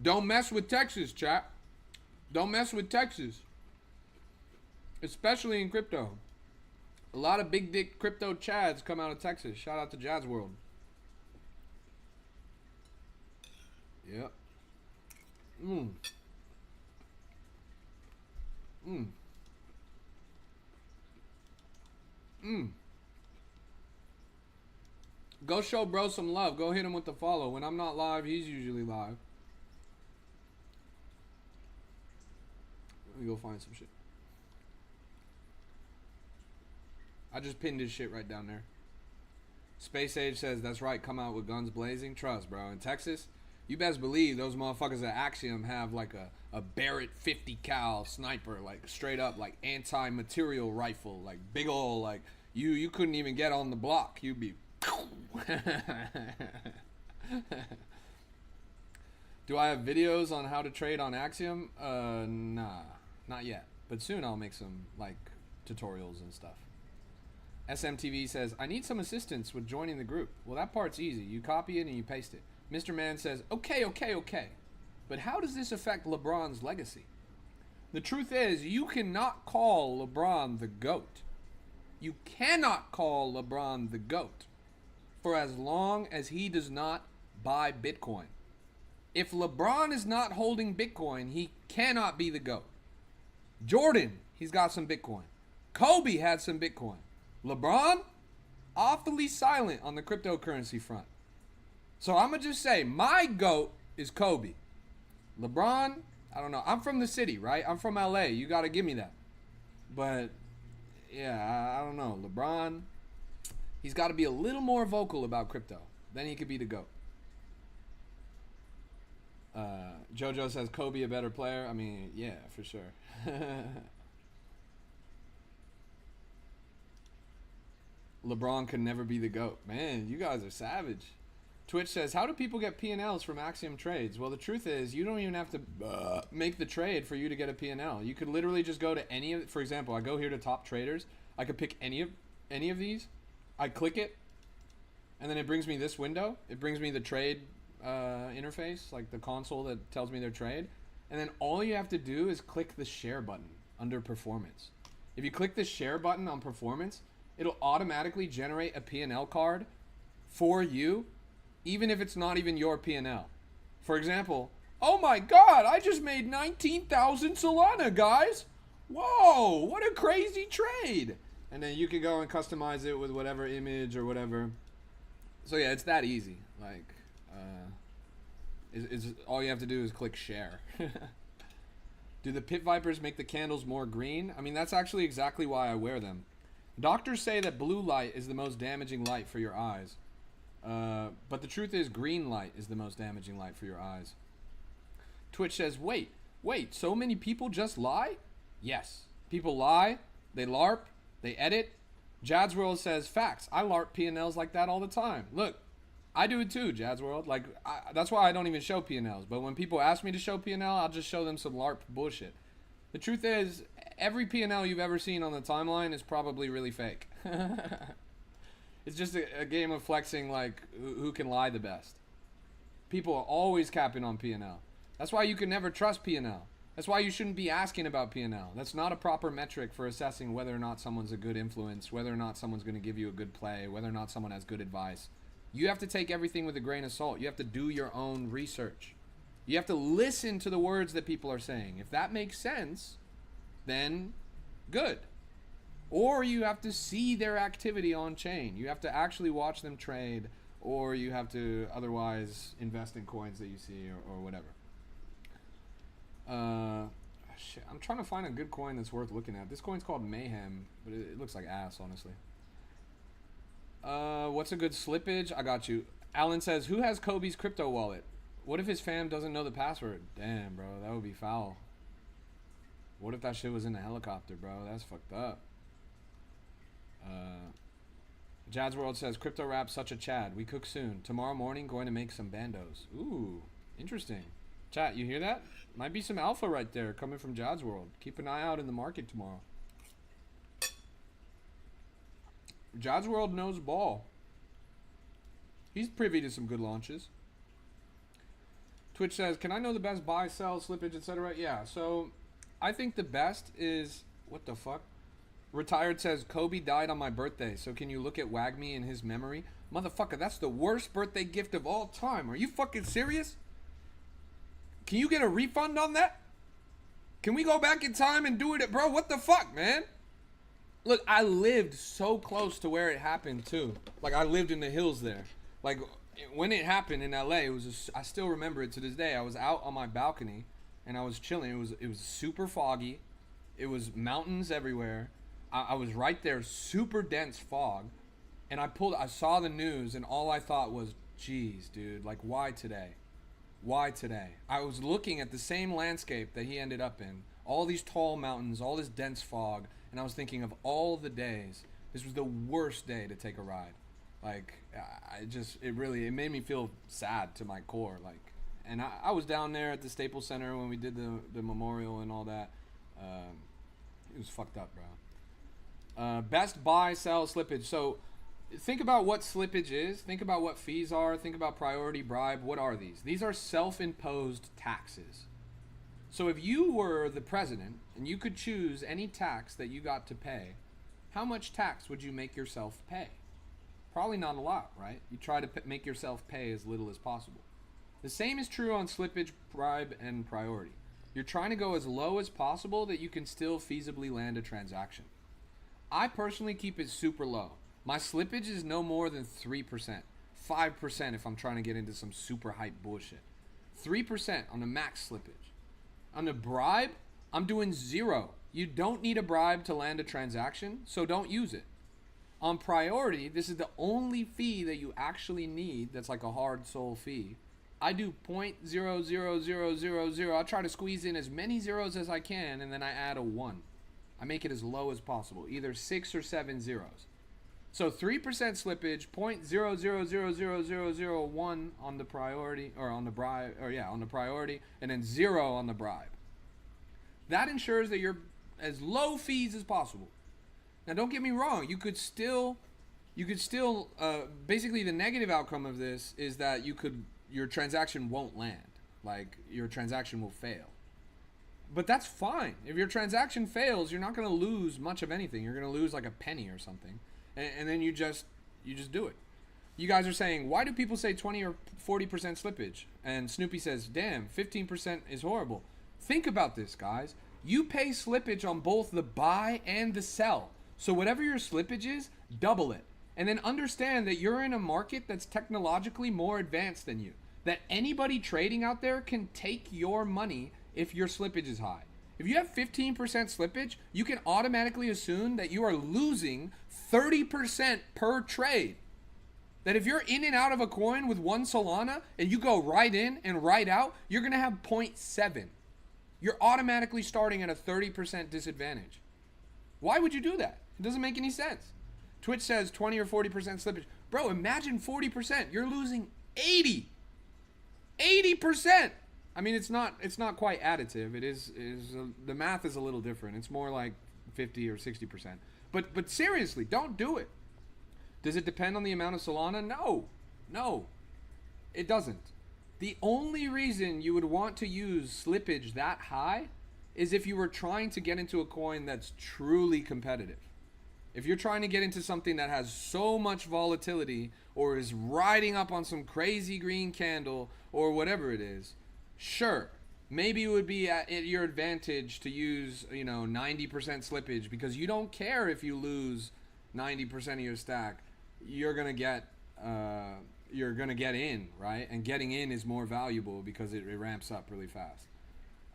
Don't mess with Texas, chat. Don't mess with Texas. Especially in crypto. A lot of big dick crypto chads come out of Texas. Shout out to Jazz World. Yep. Go show bro some love. Go hit him with the follow. When I'm not live, he's usually live. Let me go find some shit. I just pinned his shit right down there. Space Age says, that's right, come out with guns blazing. Trust, bro. In Texas, you best believe those motherfuckers at Axiom have like a Barrett 50 cal sniper, like straight up like anti-material rifle, like big ol' like you couldn't even get on the block. You'd be Do I have videos on how to trade on Axiom? Nah, not yet. But soon I'll make some like tutorials and stuff. SMTV says, I need some assistance with joining the group. Well, that part's easy. You copy it and you paste it. Mr. Man says, okay. But how does this affect LeBron's legacy? The truth is, you cannot call LeBron the GOAT. You cannot call LeBron the GOAT for as long as he does not buy Bitcoin. If LeBron is not holding Bitcoin, he cannot be the GOAT. Jordan, he's got some Bitcoin. Kobe had some Bitcoin. LeBron, awfully silent on the cryptocurrency front. So I'm going to just say, my GOAT is Kobe. LeBron, I don't know. I'm from the city, right? I'm from LA. You got to give me that. But, yeah, I don't know. LeBron, he's got to be a little more vocal about crypto. Then he could be the GOAT. Jojo says, Kobe a better player? I mean, yeah, for sure. LeBron can never be the GOAT. Man, you guys are savage. Twitch says, how do people get P&Ls from Axiom trades? Well, the truth is, you don't even have to make the trade for you to get a P&L. You could literally just go to any of, for example, I go here to top traders. I could pick any of these. I click it, and then it brings me this window. It brings me the trade interface, like the console that tells me their trade. And then all you have to do is click the share button under performance. If you click the share button on performance, it'll automatically generate a P&L card for you, even if it's not even your P&L. For example, oh my God, I just made 19,000 Solana, guys. Whoa, what a crazy trade. And then you can go and customize it with whatever image or whatever. So yeah, it's that easy. Like, all you have to do is click share. Do the Pit Vipers make the candles more green? I mean, that's actually exactly why I wear them. Doctors say that blue light is the most damaging light for your eyes. But the truth is, green light is the most damaging light for your eyes. Twitch says, wait, so many people just lie? Yes. People lie, they LARP, they edit. Jad's World says, facts. I LARP P&Ls like that all the time. Look, I do it too, Jad's World. Like, that's why I don't even show P&Ls. But when people ask me to show P&L, I'll just show them some LARP bullshit. The truth is, every P&L you've ever seen on the timeline is probably really fake. It's just a game of flexing, like, who can lie the best. People are always capping on P&L. That's why you can never trust P&L. That's why you shouldn't be asking about P&L. That's not a proper metric for assessing whether or not someone's a good influence, whether or not someone's going to give you a good play, whether or not someone has good advice. You have to take everything with a grain of salt. You have to do your own research. You have to listen to the words that people are saying. If that makes sense, then good. Or you have to see their activity on chain. You have to actually watch them trade, or you have to otherwise invest in coins that you see, or whatever. Shit, I'm trying to find a good coin that's worth looking at. This coin's called Mayhem, but it looks like ass, honestly. What's a good slippage? I got you. Alan says, who has Kobe's crypto wallet? What if his fam doesn't know the password? Damn, bro, that would be foul. What if that shit was in a helicopter, bro? That's fucked up. Jad's World says, crypto rap such a Chad. We cook soon. Tomorrow morning, going to make some bandos. Ooh, interesting. Chat, you hear that? Might be some alpha right there coming from Jad's World. Keep an eye out in the market tomorrow. Jad's World knows ball. He's privy to some good launches. Twitch says, can I know the best buy, sell, slippage, etc.? Yeah, so I think the best is, what the fuck? Retired says, Kobe died on my birthday, so can you look at WAGME in his memory? Motherfucker, that's the worst birthday gift of all time. Are you fucking serious? Can you get a refund on that? Can we go back in time and do it? Bro, what the fuck, man? Look, I lived so close to where it happened, too. Like, I lived in the hills there. Like, when it happened in LA, it was I still remember it to this day. I was out on my balcony, and I was chilling. It was super foggy. It was mountains everywhere. I was right there, super dense fog. And I saw the news, and all I thought was, geez, dude, like, why today? Why today? I was looking at the same landscape that he ended up in. All these tall mountains, all this dense fog. And I was thinking of all the days. This was the worst day to take a ride. Like, it made me feel sad to my core. Like, and I was down there at the Staples Center when we did the memorial and all that. It was fucked up, bro. Best buy, sell, slippage. So think about what slippage is. Think about what fees are. Think about priority, bribe. What are these? These are self-imposed taxes. So if you were the president and you could choose any tax that you got to pay, how much tax would you make yourself pay? Probably not a lot, right? You try to make yourself pay as little as possible. The same is true on slippage, bribe, and priority. You're trying to go as low as possible that you can still feasibly land a transaction. I personally keep it super low. My slippage is no more than 3%. 5% if I'm trying to get into some super hype bullshit. 3% on the max slippage. On the bribe, I'm doing 0. You don't need a bribe to land a transaction, so don't use it. On priority, this is the only fee that you actually need that's like a hard soul fee. I do 0.00000. I try to squeeze in as many zeros as I can, and then I add a 1. I make it as low as possible, either 6 or 7 zeros. So 3% slippage, 0.0000001 on the priority, or on the bribe, or yeah, on the priority, and then 0 on the bribe. That ensures that you're as low fees as possible. Now, don't get me wrong. You could still, basically the negative outcome of this is that your transaction won't land. Like, your transaction will fail. But that's fine. If your transaction fails, you're not going to lose much of anything. You're going to lose like a penny or something. And then you just do it. You guys are saying, why do people say 20 or 40% slippage? And Snoopy says, damn, 15% is horrible. Think about this, guys. You pay slippage on both the buy and the sell. So whatever your slippage is, double it. And then understand that you're in a market that's technologically more advanced than you. That anybody trading out there can take your money if your slippage is high. If you have 15% slippage, you can automatically assume that you are losing 30% per trade. That if you're in and out of a coin with one Solana and you go right in and right out, you're going to have 0.7. You're automatically starting at a 30% disadvantage. Why would you do that? It doesn't make any sense. Twitch says 20 or 40% slippage. Bro, imagine 40%. You're losing 80. 80%. I mean, it's not quite additive. It is the math is a little different. It's more like 50 or 60%. But seriously, don't do it. Does it depend on the amount of Solana? No, it doesn't. The only reason you would want to use slippage that high is if you were trying to get into a coin that's truly competitive. If you're trying to get into something that has so much volatility or is riding up on some crazy green candle or whatever it is, sure, maybe it would be at your advantage to use, 90% slippage, because you don't care if you lose 90% of your stack. You're gonna get in, right? And getting in is more valuable because it ramps up really fast.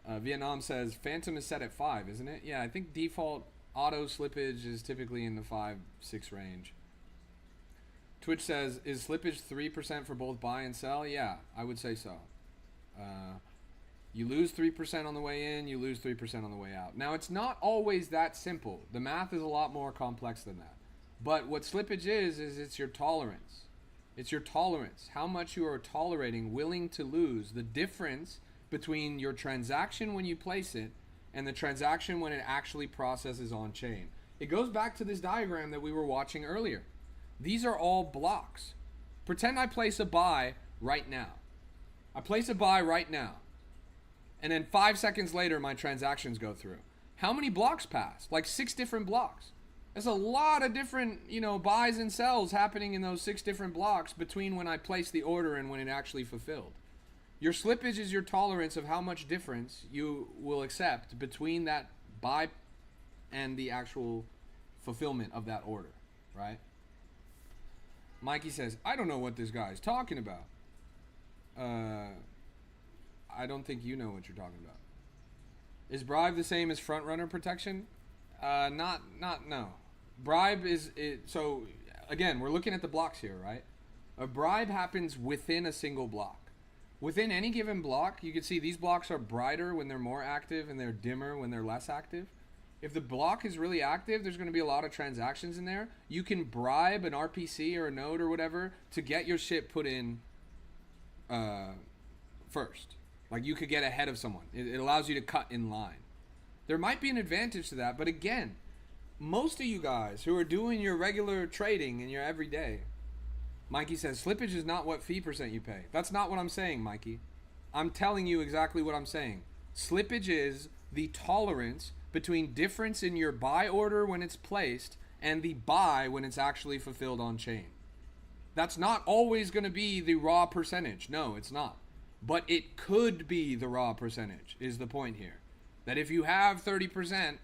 Vietnam says Phantom is set at 5, isn't it? Yeah, I think default auto slippage is typically in the 5-6 range. Twitch says, is slippage 3% for both buy and sell? Yeah, I would say so. You lose 3% on the way in, you lose 3% on the way out. Now, it's not always that simple. The math is a lot more complex than that. But what slippage is it's your tolerance. It's your tolerance. How much you are tolerating, willing to lose. The difference between your transaction when you place it and the transaction when it actually processes on chain. It goes back to this diagram that we were watching earlier. These are all blocks. Pretend I place a buy right now. I place a buy right now. And then 5 seconds later, my transactions go through. How many blocks pass? Like 6 different blocks. There's a lot of different, buys and sells happening in those 6 different blocks between when I place the order and when it actually fulfilled. Your slippage is your tolerance of how much difference you will accept between that buy and the actual fulfillment of that order, right? Mikey says, I don't know what this guy is talking about. I don't think you know what you're talking about. Is bribe the same as front runner protection? No. Bribe is so again, we're looking at the blocks here, right? A bribe happens within a single block. Within any given block, you can see these blocks are brighter when they're more active and they're dimmer when they're less active. If the block is really active, there's going to be a lot of transactions in there. You can bribe an RPC or a node or whatever to get your shit put in first. Like you could get ahead of someone. It allows you to cut in line. There might be an advantage to that, but again, most of you guys who are doing your regular trading in your everyday, Mikey says, slippage is not what fee percent you pay. That's not what I'm saying, Mikey. I'm telling you exactly what I'm saying. Slippage is the tolerance between difference in your buy order when it's placed and the buy when it's actually fulfilled on chain. That's not always going to be the raw percentage. No, it's not. But it could be the raw percentage is the point here. That if you have 30%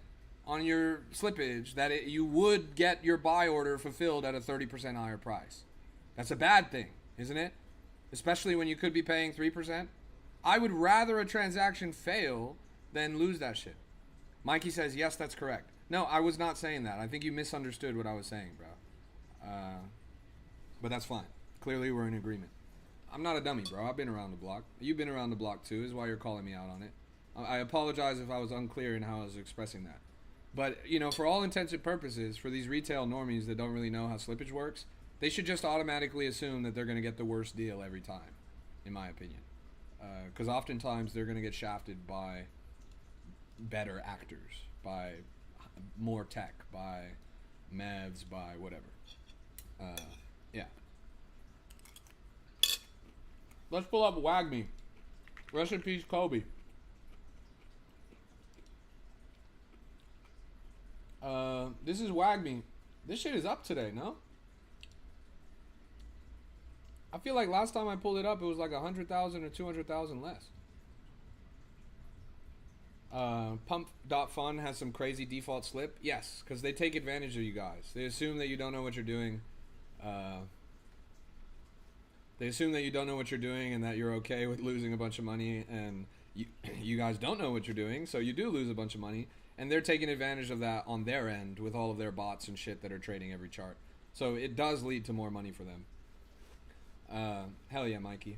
on your slippage, that you would get your buy order fulfilled at a 30% higher price. That's a bad thing, isn't it? Especially when you could be paying 3%. I would rather a transaction fail than lose that shit. Mikey says, yes, that's correct. No, I was not saying that. I think you misunderstood what I was saying, bro. But that's fine. Clearly we're in agreement. I'm not a dummy, bro. I've been around the block. You've been around the block too, is why you're calling me out on it. I apologize if I was unclear in how I was expressing that. But, for all intents and purposes, for these retail normies that don't really know how slippage works, they should just automatically assume that they're going to get the worst deal every time, in my opinion. Because oftentimes they're going to get shafted by better actors, by more tech, by mevs, by whatever. Yeah. Let's pull up WAGME. Rest in peace, Kobe. This is WAGME. This shit is up today, no? I feel like last time I pulled it up, it was like 100,000 or 200,000 less. Pump.fun has some crazy default slip. Yes, because they take advantage of you guys. They assume that you don't know what you're doing. They assume that you don't know what you're doing and that you're okay with losing a bunch of money, and you guys don't know what you're doing, so you do lose a bunch of money, and they're taking advantage of that on their end with all of their bots and shit that are trading every chart. So it does lead to more money for them. Hell yeah, Mikey.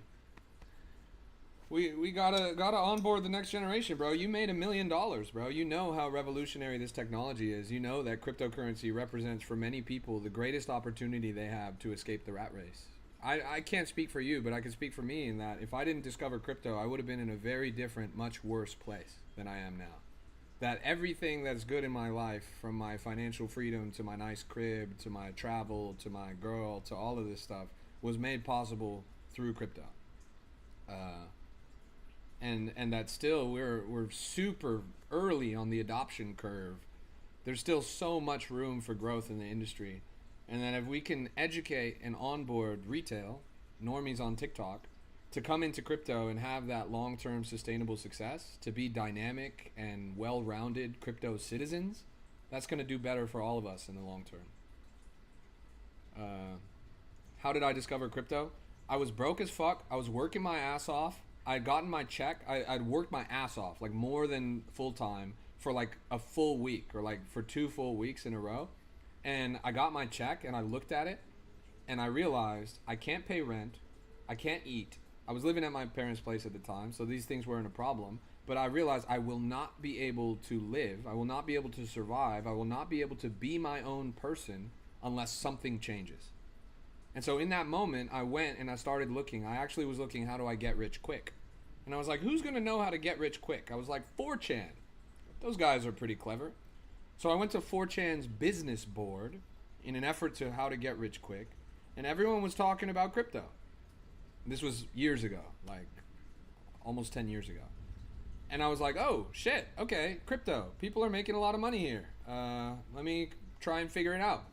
We gotta onboard the next generation, bro. You made $1 million, bro. You know how revolutionary this technology is. You know that cryptocurrency represents for many people the greatest opportunity they have to escape the rat race. I can't speak for you, but I can speak for me in that if I didn't discover crypto, I would have been in a very different, much worse place than I am now. That everything that's good in my life, from my financial freedom to my nice crib to my travel to my girl to all of this stuff, was made possible through crypto. And that still we're super early on the adoption curve. There's still so much room for growth in the industry. And then if we can educate and onboard retail, normies on TikTok, to come into crypto and have that long-term sustainable success, to be dynamic and well-rounded crypto citizens, that's going to do better for all of us in the long term. How did I discover crypto? I was broke as fuck. I was working my ass off. I'd gotten my check. I'd worked my ass off, like more than full-time, for like a full week, or like for 2 full weeks in a row. And I got my check and I looked at it and I realized I can't pay rent. I can't eat. I was living at my parents' place at the time, so these things weren't a problem. But I realized I will not be able to live. I will not be able to survive. I will not be able to be my own person unless something changes. And so in that moment, I went and I started looking. I actually was looking, how do I get rich quick? And I was like, who's going to know how to get rich quick? I was like, 4chan. Those guys are pretty clever. So I went to 4chan's business board in an effort to how to get rich quick. And everyone was talking about crypto. This was years ago, like almost 10 years ago. And I was like, oh, shit, okay, crypto. People are making a lot of money here. Let me try and figure it out.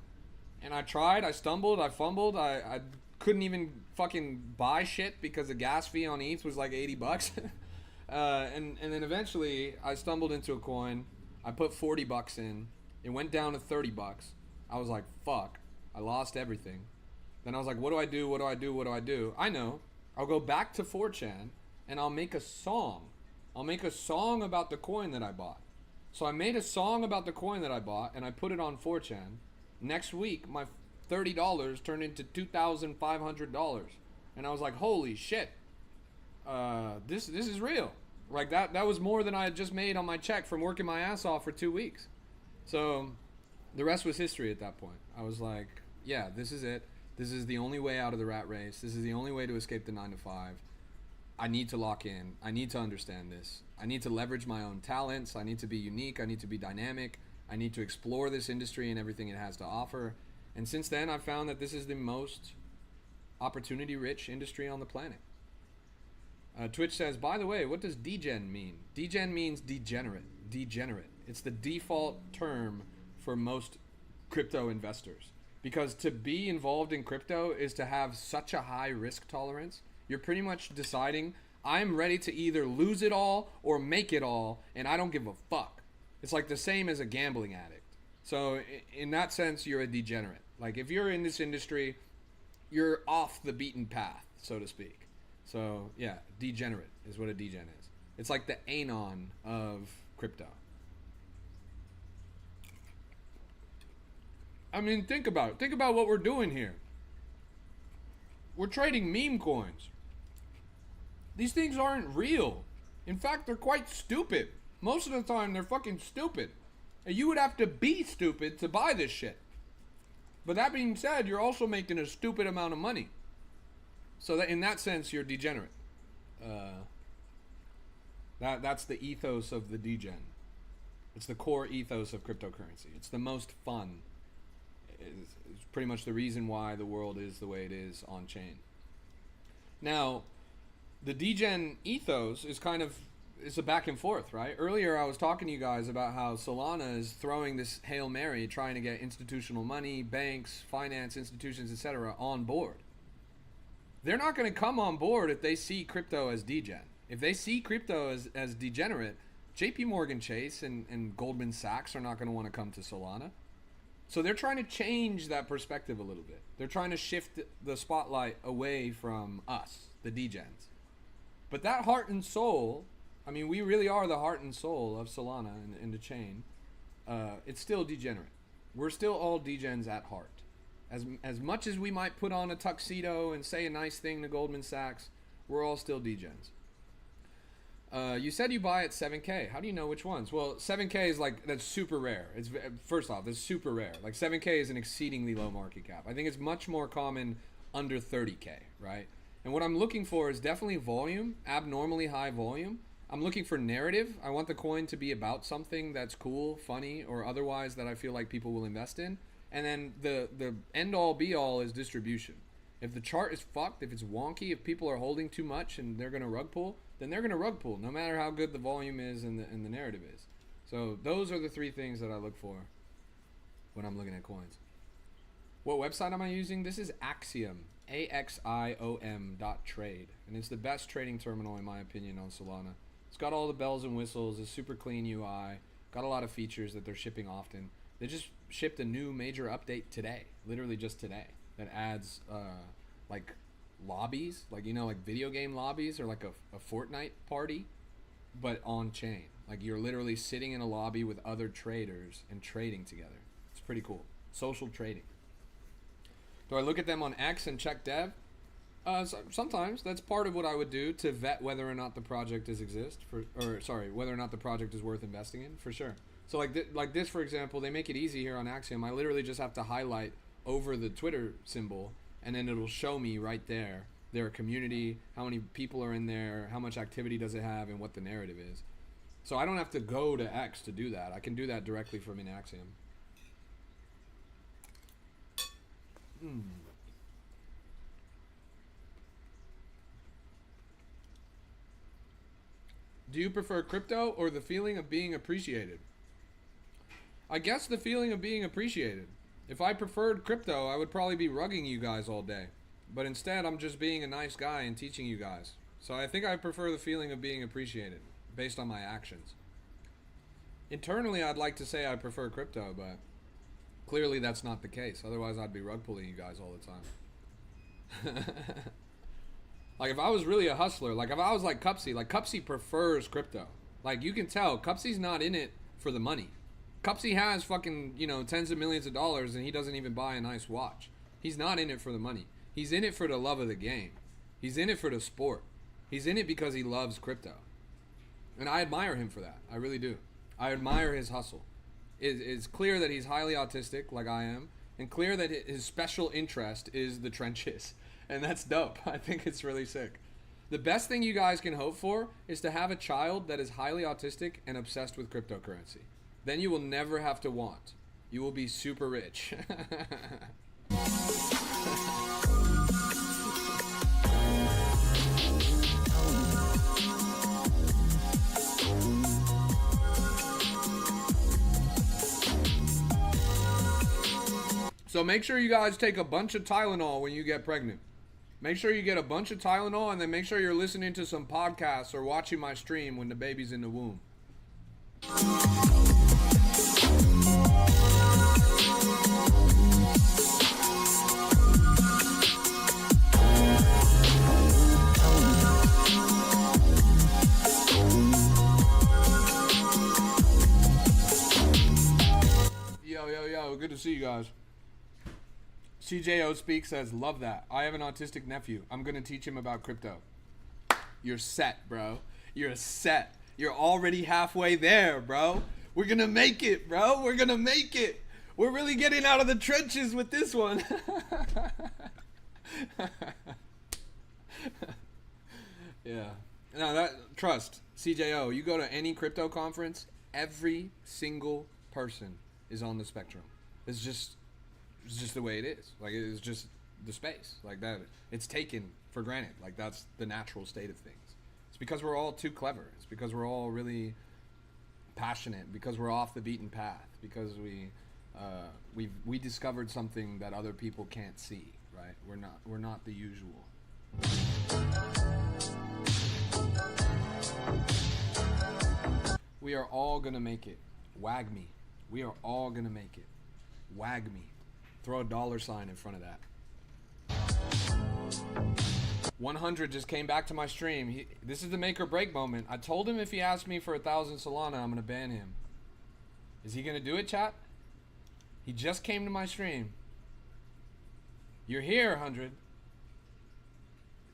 And I tried, I stumbled, I fumbled. I couldn't even fucking buy shit because the gas fee on ETH was like $80. And then eventually I stumbled into a coin. I put $40 in. It went down to $30. I was like, fuck, I lost everything. Then I was like, what do I do? What do I do? What do I do? I know. I'll go back to 4chan and I'll make a song. I'll make a song about the coin that I bought. So I made a song about the coin that I bought and I put it on 4chan. Next week, my $30 turned into $2,500. And I was like, holy shit. This is real. Like that was more than I had just made on my check from working my ass off for 2 weeks. So the rest was history at that point. I was like, yeah, this is it. This is the only way out of the rat race. This is the only way to escape the 9 to 5. I need to lock in. I need to understand this. I need to leverage my own talents. I need to be unique. I need to be dynamic. I need to explore this industry and everything it has to offer. And since then, I've found that this is the most opportunity-rich industry on the planet. Twitch says, by the way, what does degen mean? Degen means degenerate. Degenerate. It's the default term for most crypto investors. Because to be involved in crypto is to have such a high risk tolerance. You're pretty much deciding, I'm ready to either lose it all or make it all, and I don't give a fuck. It's like the same as a gambling addict. So in that sense, you're a degenerate. Like if you're in this industry, you're off the beaten path, so to speak. So yeah, degenerate is what a degen is. It's like the anon of crypto. I mean, think about it. Think about what we're doing here. We're trading meme coins. These things aren't real. In fact, they're quite stupid. Most of the time, they're fucking stupid. And you would have to be stupid to buy this shit. But that being said, you're also making a stupid amount of money. So that in that sense, you're degenerate. That's the ethos of the degen. It's the core ethos of cryptocurrency. It's the most fun. It's pretty much the reason why the world is the way it is on chain. Now, the degen ethos is kind of, it's a back and forth, right? Earlier I was talking to you guys about how Solana is throwing this Hail Mary, trying to get institutional money, banks, finance institutions, etc. on board. They're not going to come on board if they see crypto as degen. If they see crypto as degenerate, JP Morgan Chase and Goldman Sachs are not going to want to come to Solana. So they're trying to change that perspective a little bit. They're trying to shift the spotlight away from us, the degens. But that heart and soul, I mean, we really are the heart and soul of Solana and the chain. It's still degenerate. We're still all degens at heart. As much as we might put on a tuxedo and say a nice thing to Goldman Sachs, we're all still degens. You said you buy at 7K. How do you know which ones? Well, 7K is like, that's super rare. It's first off, that's super rare. Like 7K is an exceedingly low market cap. I think it's much more common under 30K, right? And what I'm looking for is definitely volume, abnormally high volume. I'm looking for narrative. I want the coin to be about something that's cool, funny, or otherwise that I feel like people will invest in. And then the end all be all is distribution. If the chart is fucked, if it's wonky, if people are holding too much and they're going to rug pull, then they're going to rug pull, no matter how good the volume is and the narrative is. So those are the three things that I look for when I'm looking at coins. What website am I using? This is Axiom, AXIOM.trade. And it's the best trading terminal, in my opinion, on Solana. It's got all the bells and whistles, a super clean UI, got a lot of features that they're shipping often. They just shipped a new major update today, literally just today, that adds like lobbies, like, you know, like video game lobbies or like a Fortnite party, but on chain. Like you're literally sitting in a lobby with other traders and trading together. It's pretty cool. Social trading. Do I look at them on X and check dev? Sometimes that's part of what I would do to vet whether or not the project whether or not the project is worth investing in, for sure. So like this, for example, they make it easy here on Axiom. I literally just have to highlight over the Twitter symbol, and then it'll show me right there their community, how many people are in there, how much activity does it have, and what the narrative is. So I don't have to go to X to do that. I can do that directly from in Axiom. Do you prefer crypto or the feeling of being appreciated? I guess the feeling of being appreciated. If I preferred crypto, I would probably be rugging you guys all day. But instead, I'm just being a nice guy and teaching you guys. So I think I prefer the feeling of being appreciated based on my actions. Internally, I'd like to say I prefer crypto, but clearly that's not the case. Otherwise, I'd be rug pulling you guys all the time. Like if I was really a hustler, like if I was like Cupsy prefers crypto. Like you can tell, Cupsy's not in it for the money. Cupsy has fucking, you know, tens of millions of dollars and he doesn't even buy a nice watch. He's not in it for the money. He's in it for the love of the game. He's in it for the sport. He's in it because he loves crypto. And I admire him for that. I really do. I admire his hustle. It's clear that he's highly autistic, like I am, and clear that his special interest is the trenches. And that's dope. I think it's really sick. The best thing you guys can hope for is to have a child that is highly autistic and obsessed with cryptocurrency. Then you will never have to want. You will be super rich. So make sure you guys take a bunch of Tylenol when you get pregnant. Make sure you get a bunch of Tylenol, and then make sure you're listening to some podcasts or watching my stream when the baby's in the womb. Yo, good to see you guys. CJO Speak says, love that. I have an autistic nephew. I'm going to teach him about crypto. You're set, bro. You're set. You're already halfway there, bro. We're going to make it, bro. We're going to make it. We're really getting out of the trenches with this one. Yeah. No, trust. CJO, you go to any crypto conference, every single person is on the spectrum. It's just the way it is. Like, it's just the space. Like that, it's taken for granted. Like that's the natural state of things. It's because we're all too clever. It's because we're all really passionate. Because we're off the beaten path. Because we discovered something that other people can't see. Right? We're not the usual. We are all gonna make it. Wag me. We are all gonna make it. Wag me. Throw a $sign in front of that. 100 just came back to my stream. This is the make or break moment. I told him if he asked me for 1,000 Solana, I'm gonna ban him. Is he gonna do it, chat? He just came to my stream. You're here, 100.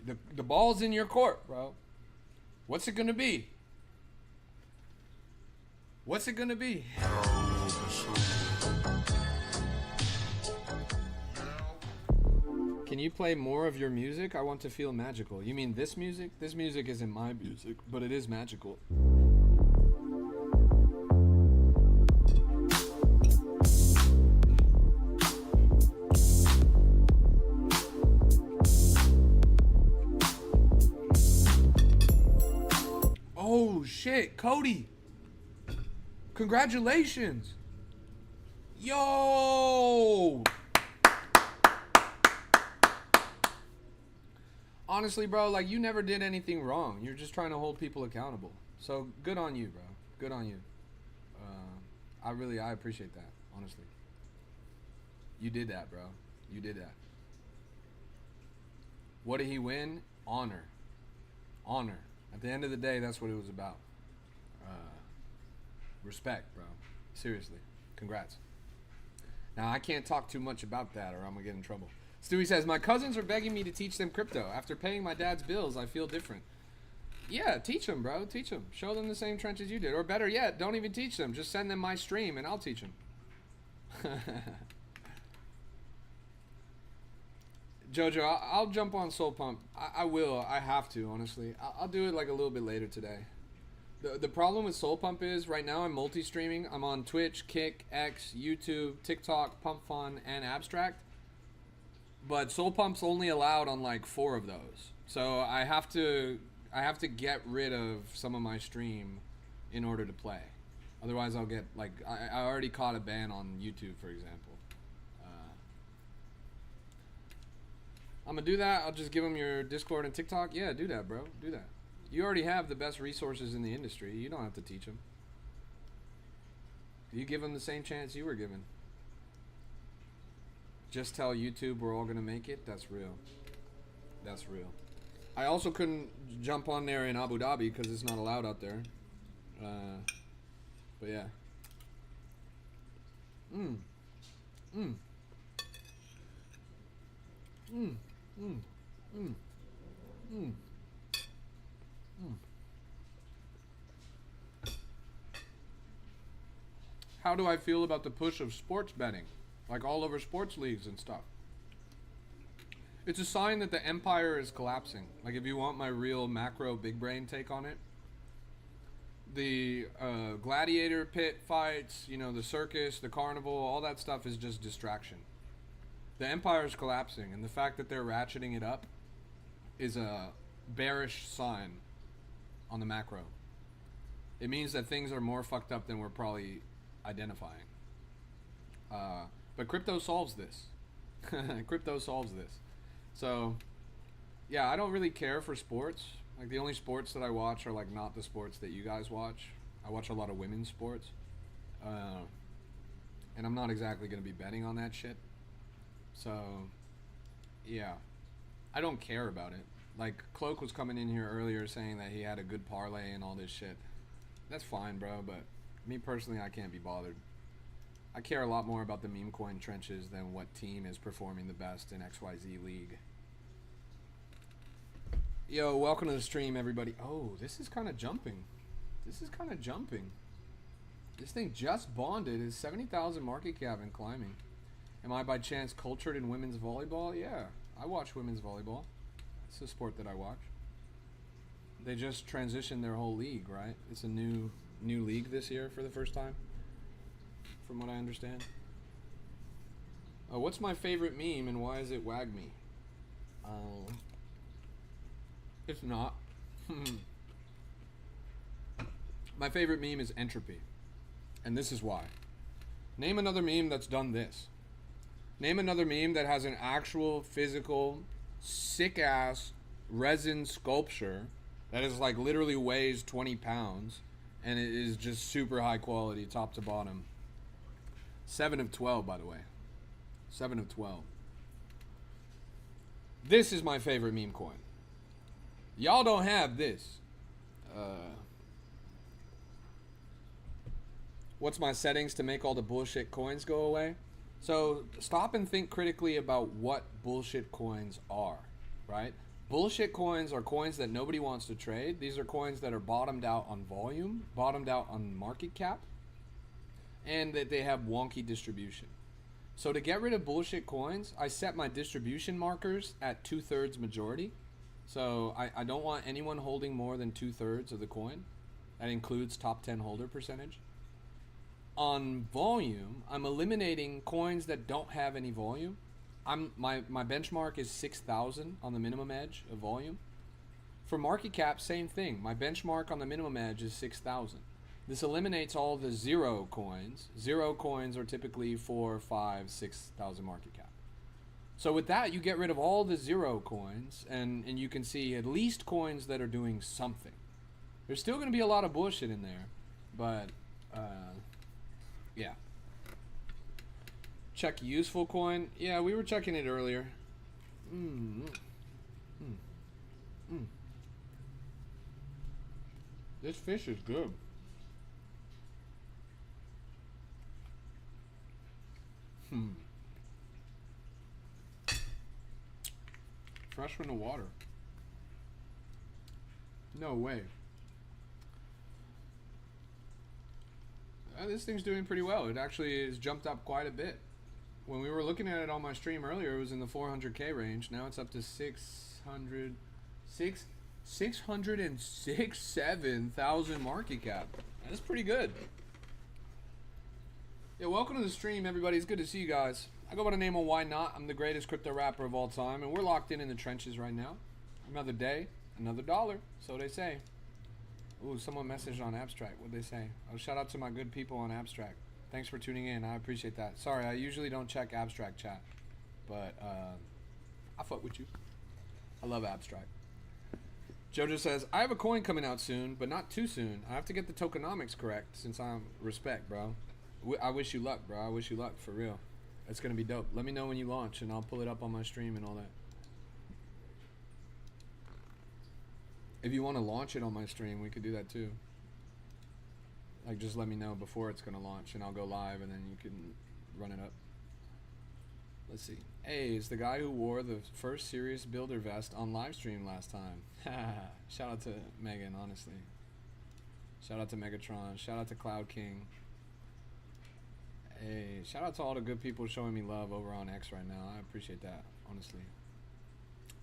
The ball's in your court, bro. What's it gonna be? What's it gonna be? Can you play more of your music? I want to feel magical. You mean this music? This music isn't my music, but it is magical. Oh shit, Cody. Congratulations. Yo. Honestly, bro, like, you never did anything wrong. You're just trying to hold people accountable. So good on you, bro. Good on you. I appreciate that, honestly. You did that, bro. You did that. What did he win? Honor. Honor. At the end of the day, that's what it was about. Respect, bro. Seriously. Congrats. Now, I can't talk too much about that or I'm going to get in trouble. Stewie says, my cousins are begging me to teach them crypto. After paying my dad's bills, I feel different. Yeah, teach them, bro. Teach them. Show them the same trenches you did. Or better yet, don't even teach them. Just send them my stream and I'll teach them. Jojo, I'll jump on Soul Pump. I will. I have to, honestly. I'll do it like a little bit later today. The problem with Soul Pump is right now I'm multi-streaming. I'm on Twitch, Kick, X, YouTube, TikTok, Pump Fun, and Abstract. But Soul Pump's only allowed on like 4 of those. So I have to get rid of some of my stream in order to play. Otherwise I'll get like I already caught a ban on YouTube, for example. I'm gonna do that. I'll just give them your Discord and TikTok. Yeah, do that, bro. Do that. You already have the best resources in the industry. You don't have to teach them. You give them the same chance you were given. Just tell YouTube we're all gonna make it. That's real. That's real. I also couldn't jump on there in Abu Dhabi because it's not allowed out there. But yeah. How do I feel about the push of sports betting? Like all over sports leagues and stuff. It's a sign that the empire is collapsing. Like if you want my real macro big brain take on it, the gladiator pit fights, you know, the circus, the carnival, all that stuff is just distraction. The empire is collapsing, and the fact that they're ratcheting it up is a bearish sign on the macro. It means that things are more fucked up than we're probably identifying. But crypto solves this. Crypto solves this. So, yeah, I don't really care for sports. Like, the only sports that I watch are, like, not the sports that you guys watch. I watch a lot of women's sports. And I'm not exactly going to be betting on that shit. So, yeah. I don't care about it. Like, Cloak was coming in here earlier saying that he had a good parlay and all this shit. That's fine, bro, but me personally, I can't be bothered. I care a lot more about the meme coin trenches than what team is performing the best in XYZ League. Yo, welcome to the stream, everybody. Oh, this is kind of jumping. This is kind of jumping. This thing just bonded. Is 70,000 market cap and climbing. Am I by chance cultured in women's volleyball? Yeah, I watch women's volleyball. It's a sport that I watch. They just transitioned their whole league, right? It's a new league this year for the first time, from what I understand. What's my favorite meme and why is it wag me? It's not. My favorite meme is entropy. And this is why. Name another meme that's done this. Name another meme that has an actual physical, sick-ass resin sculpture that is like literally weighs 20 pounds and it is just super high quality top to bottom. 7 of 12, by the way. 7 of 12. This is my favorite meme coin. Y'all don't have this. What's my settings to make all the bullshit coins go away? So stop and think critically about what bullshit coins are, right? Bullshit coins are coins that nobody wants to trade. These are coins that are bottomed out on volume, bottomed out on market cap, and that they have wonky distribution. So to get rid of bullshit coins, I set my distribution markers at 2/3 majority. So I don't want anyone holding more than 2/3 of the coin. That includes top 10 holder percentage. On volume, I'm eliminating coins that don't have any volume. My benchmark is 6,000 on the minimum edge of volume. For market cap, same thing. My benchmark on the minimum edge is 6,000. This eliminates all the zero coins. Zero coins are typically 4, 5, 6,000 market cap. So with that, you get rid of all the zero coins, and you can see at least coins that are doing something. There's still going to be a lot of bullshit in there, but yeah. Check useful coin. Yeah, we were checking it earlier. This fish is good. Fresh from the water. No way. This thing's doing pretty well. It actually has jumped up quite a bit. When we were looking at it on my stream earlier, it was in the 400K range. Now it's up to 607,000 market cap. That's pretty good. Yeah, welcome to the stream, everybody. It's good to see you guys. I go by the name of YNOT. I'm the greatest crypto rapper of all time, and we're locked in the trenches right now. Another day, another dollar, so they say. Ooh, someone messaged on Abstract. What'd they say? Oh, shout out to my good people on Abstract. Thanks for tuning in. I appreciate that. Sorry, I usually don't check Abstract chat, but I fuck with you. I love Abstract. Jojo says, I have a coin coming out soon, but not too soon. I have to get the tokenomics correct since I'm respect, bro. I wish you luck, bro. I wish you luck, for real. It's going to be dope. Let me know when you launch, and I'll pull it up on my stream and all that. If you want to launch it on my stream, we could do that too. Like, just let me know before it's going to launch, and I'll go live, and then you can run it up. Let's see. Hey, it's the guy who wore the first serious builder vest on live stream last time. Shout out to Megan, honestly. Shout out to Megatron. Shout out to Cloud King. Hey, shout out to all the good people showing me love over on X right now. I appreciate that, honestly.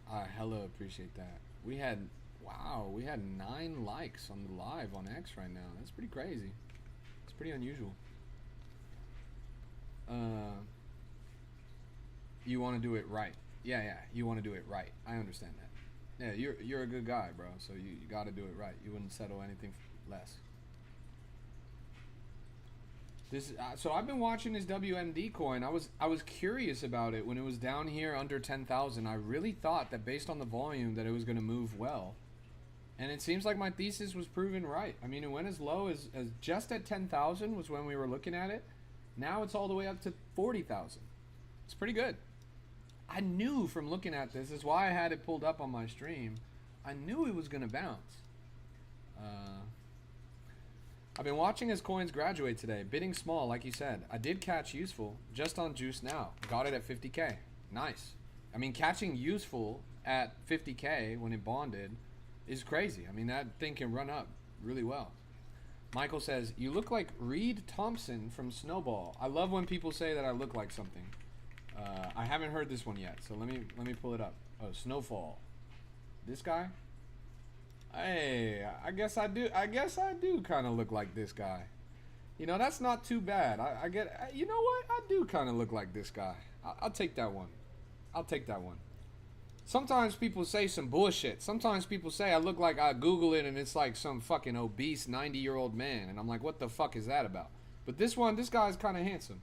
I hella appreciate that. We had 9 likes on the live on X right now. That's pretty crazy. It's pretty unusual. You want to do it right. Yeah, you want to do it right. I understand that. Yeah, you're a good guy, bro. So you got to do it right. You wouldn't settle anything less. So I've been watching this WMD coin. I was curious about it when it was down here under 10,000. I really thought that based on the volume that it was going to move well. And it seems like my thesis was proven right. I mean, it went as low as just at 10,000 was when we were looking at it. Now it's all the way up to 40,000. It's pretty good. I knew from looking at this is why I had it pulled up on my stream. I knew it was going to bounce. I've been watching as coins graduate today. Bidding small, like you said. I did catch useful just on Juice now. Got it at 50K. Nice. I mean, catching useful at 50K when it bonded is crazy. I mean, that thing can run up really well. Michael says, you look like Reed Thompson from Snowball. I love when people say that I look like something. I haven't heard this one yet, so let me pull it up. Oh, Snowfall. This guy? Hey, I guess I do kind of look like this guy. You know, that's not too bad. You know what? I do kind of look like this guy. I'll take that one. I'll take that one. Sometimes people say some bullshit. Sometimes people say I look like I Google it and it's like some fucking obese 90-year-old man. And I'm like, what the fuck is that about? But this guy's kind of handsome.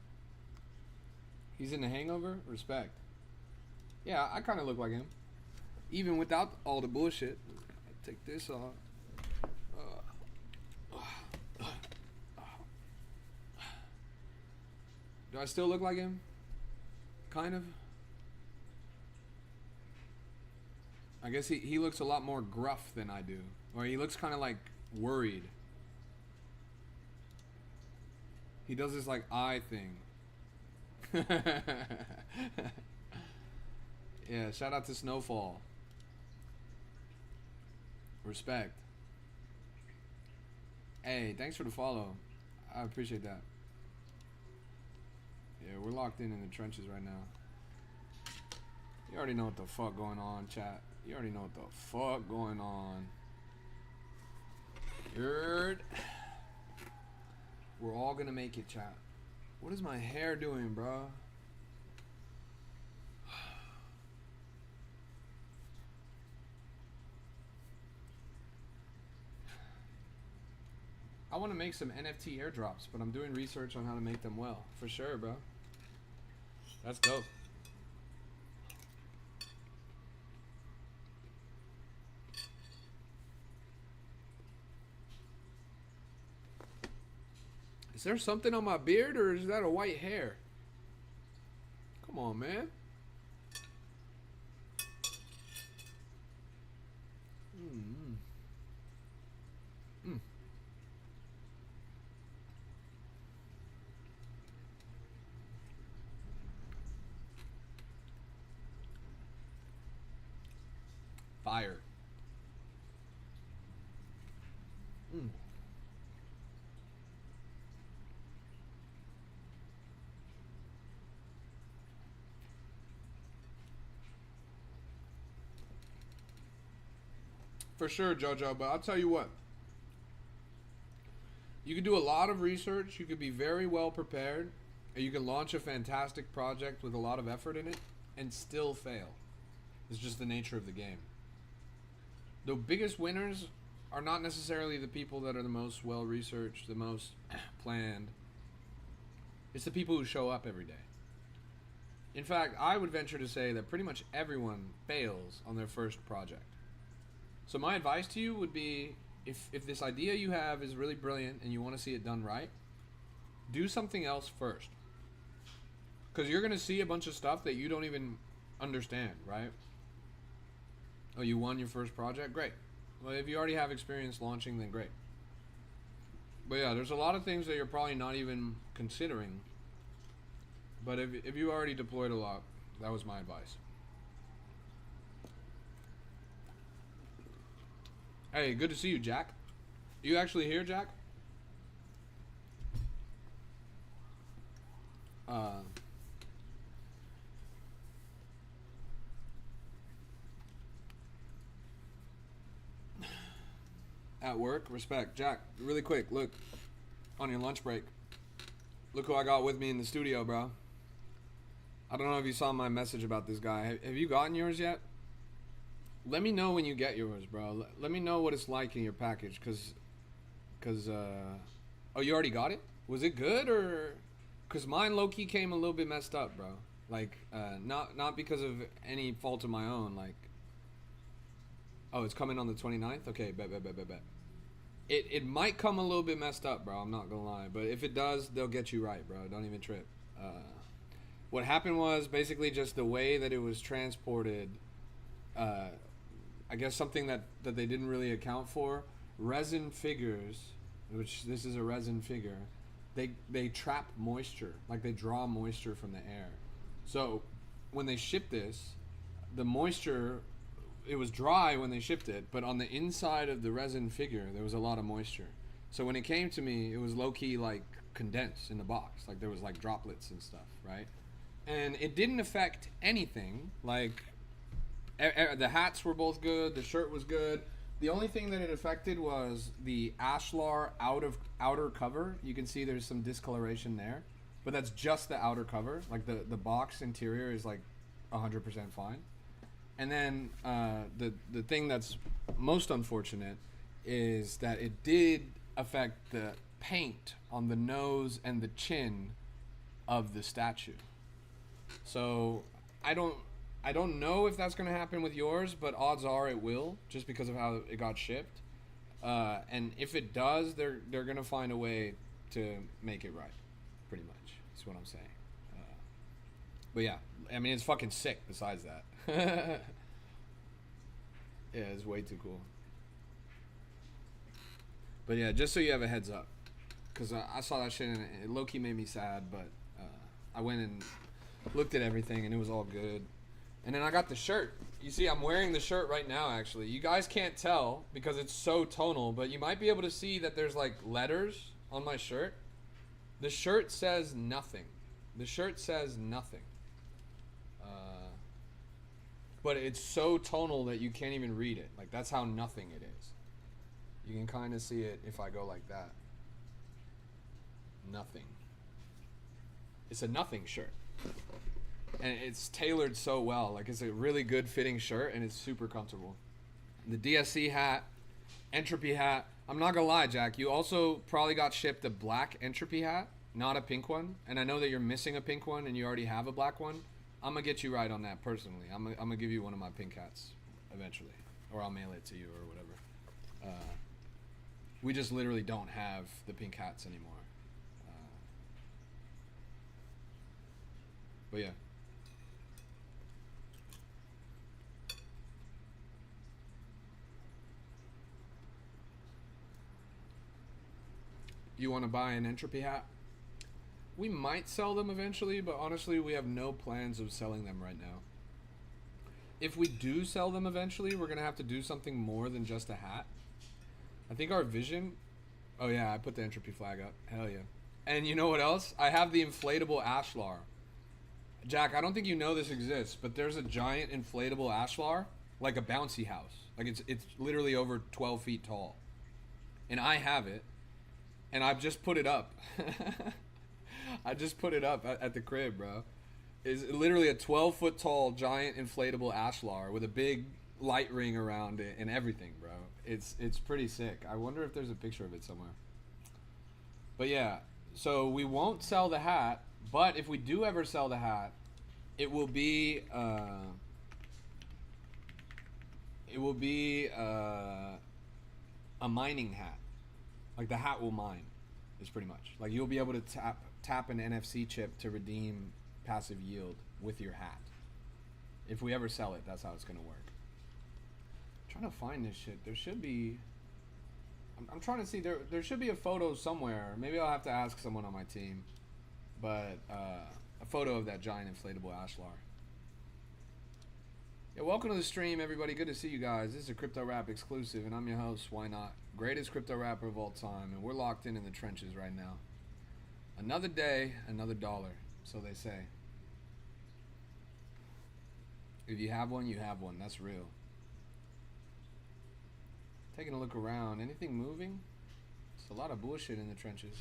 He's in The Hangover? Respect. Yeah, I kind of look like him. Even without all the bullshit. Take this off. Do I still look like him? Kind of. I guess he looks a lot more gruff than I do. Or he looks kind of like worried. He does this like eye thing. Yeah, shout out to Snowfall. Respect. Hey, thanks for the follow. I appreciate that. Yeah, we're locked in the trenches right now. You already know what the fuck going on, chat. You already know what the fuck going on. Yerd. We're all gonna make it, chat. What is my hair doing, bro? I want to make some NFT airdrops, but I'm doing research on how to make them well. For sure, bro. That's dope. Is there something on my beard, or is that a white hair? Come on, man. Fire. For sure, JoJo, but I'll tell you what. You can do a lot of research, you could be very well prepared, and you can launch a fantastic project with a lot of effort in it and still fail. It's just the nature of the game. The biggest winners are not necessarily the people that are the most well researched, the most planned. It's the people who show up every day. In fact, I would venture to say that pretty much everyone fails on their first project. So my advice to you would be, if this idea you have is really brilliant and you want to see it done right, do something else first. Because you're going to see a bunch of stuff that you don't even understand, right? Oh, you won your first project? Great. Well, if you already have experience launching, then great. But yeah, there's a lot of things that you're probably not even considering. But if you already deployed a lot, that was my advice. Hey, good to see you, Jack. You actually here, Jack? At work? Respect. Jack, really quick, look. On your lunch break. Look who I got with me in the studio, bro. I don't know if you saw my message about this guy. Have you gotten yours yet? Let me know when you get yours, bro. Let me know what it's like in your package, oh, you already got it? Was it good, or? Cause mine low-key came a little bit messed up, bro. Like, not because of any fault of my own, like. Oh, it's coming on the 29th? Okay, bet. It might come a little bit messed up, bro. I'm not gonna lie, but if it does, they'll get you right, bro. Don't even trip. What happened was basically just the way that it was transported. I guess something that they didn't really account for. Resin figures, which this is a resin figure, they trap moisture, like they draw moisture from the air. So when they shipped this, the moisture, it was dry when they shipped it, but on the inside of the resin figure there was a lot of moisture. So when it came to me, it was low-key like condensed in the box, like there was like droplets and stuff, right? And it didn't affect anything. Like the hats were both good, the shirt was good. The only thing that it affected was the ashlar outer cover. You can see there's some discoloration there, but that's just the outer cover. Like the box interior is like 100% fine. And then the thing that's most unfortunate is that it did affect the paint on the nose and the chin of the statue. So I don't know if that's going to happen with yours, but odds are it will, just because of how it got shipped. And if it does, they're going to find a way to make it right, pretty much. That's what I'm saying. But yeah, I mean, it's fucking sick besides that. Yeah, it's way too cool. But yeah, just so you have a heads up. Because I saw that shit and it low-key made me sad, but I went and looked at everything, and it was all good. And then I got the shirt. You see, I'm wearing the shirt right now, actually. You guys can't tell because it's so tonal, but you might be able to see that there's like letters on my shirt. The shirt says nothing. The shirt says nothing. But it's so tonal that you can't even read it. Like, that's how nothing it is. You can kind of see it if I go like that. Nothing. It's a nothing shirt. And it's tailored so well. Like, it's a really good fitting shirt, and it's super comfortable. The DSC hat, Entropy hat. I'm not gonna lie, Jack. You also probably got shipped a black Entropy hat, not a pink one. And I know that you're missing a pink one, and you already have a black one. I'm gonna get you right on that personally. I'm gonna give you one of my pink hats eventually, or I'll mail it to you or whatever. We just literally don't have the pink hats anymore. But yeah. You want to buy an Entropy hat? We might sell them eventually, but honestly, we have no plans of selling them right now. If we do sell them eventually, we're going to have to do something more than just a hat. I think our vision... Oh yeah, I put the Entropy flag up. Hell yeah. And you know what else? I have the inflatable Ashlar. Jack, I don't think you know this exists, but there's a giant inflatable Ashlar, like a bouncy house. Like it's literally over 12 feet tall. And I have it. And I've just put it up. I just put it up at the crib, bro. It's literally a 12-foot tall giant inflatable Ashlar with a big light ring around it and everything, bro. It's pretty sick. I wonder if there's a picture of it somewhere. But yeah, so we won't sell the hat, but if we do ever sell the hat, it will be a mining hat. Like the hat will mine, is pretty much. Like you'll be able to tap an NFC chip to redeem passive yield with your hat. If we ever sell it, that's how it's gonna work. I'm trying to find this shit. There should be. I'm trying to see. There should be a photo somewhere. Maybe I'll have to ask someone on my team. But a photo of that giant inflatable Ashlar. Yeah, welcome to the stream, everybody. Good to see you guys. This is a Crypto Rap exclusive, and I'm your host, Why Not? Greatest crypto rapper of all time, and we're locked in the trenches right now. Another day, another dollar, so they say. If you have one, you have one. That's real. Taking a look around. Anything moving? It's a lot of bullshit in the trenches.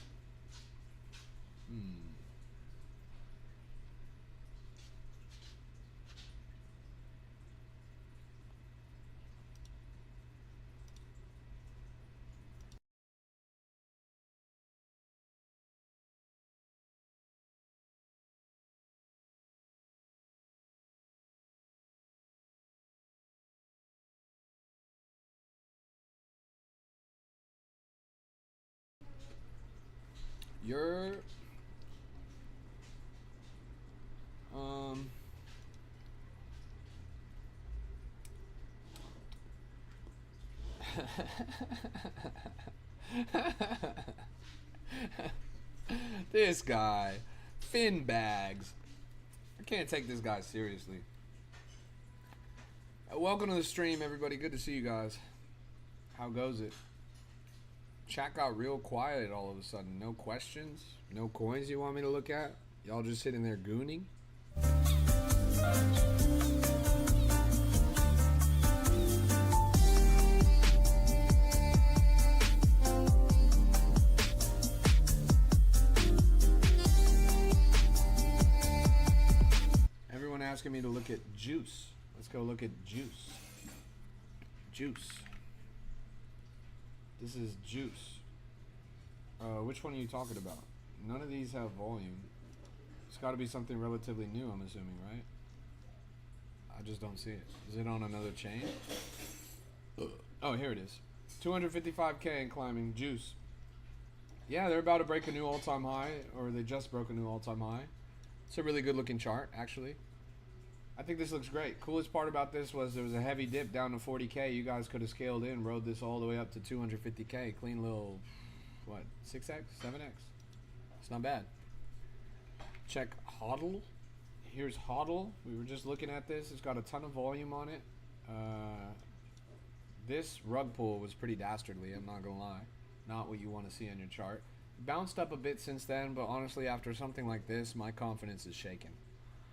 You're this guy, fin bags. I can't take this guy seriously. Welcome to the stream, everybody. Good to see you guys. How goes it? Chat got real quiet all of a sudden. No questions, no coins you want me to look at? Y'all just sitting there gooning? Everyone asking me to look at juice. Let's go look at juice. Juice. This is juice. Which one are you talking about? None of these have volume. It's got to be something relatively new, I'm assuming, right? I just don't see it. Is it on another chain? Oh, here it is. 255K and climbing. Juice. Yeah, they're about to break a new all-time high, or they just broke a new all-time high. It's a really good-looking chart, actually. I think this looks great. Coolest part about this was there was a heavy dip down to 40K. You guys could have scaled in, rode this all the way up to 250K. Clean little, what, 6X, 7X? It's not bad. Check HODL. Here's HODL. We were just looking at this. It's got a ton of volume on it. This rug pull was pretty dastardly, I'm not gonna lie. Not what you want to see on your chart. Bounced up a bit since then, but honestly, after something like this, my confidence is shaken.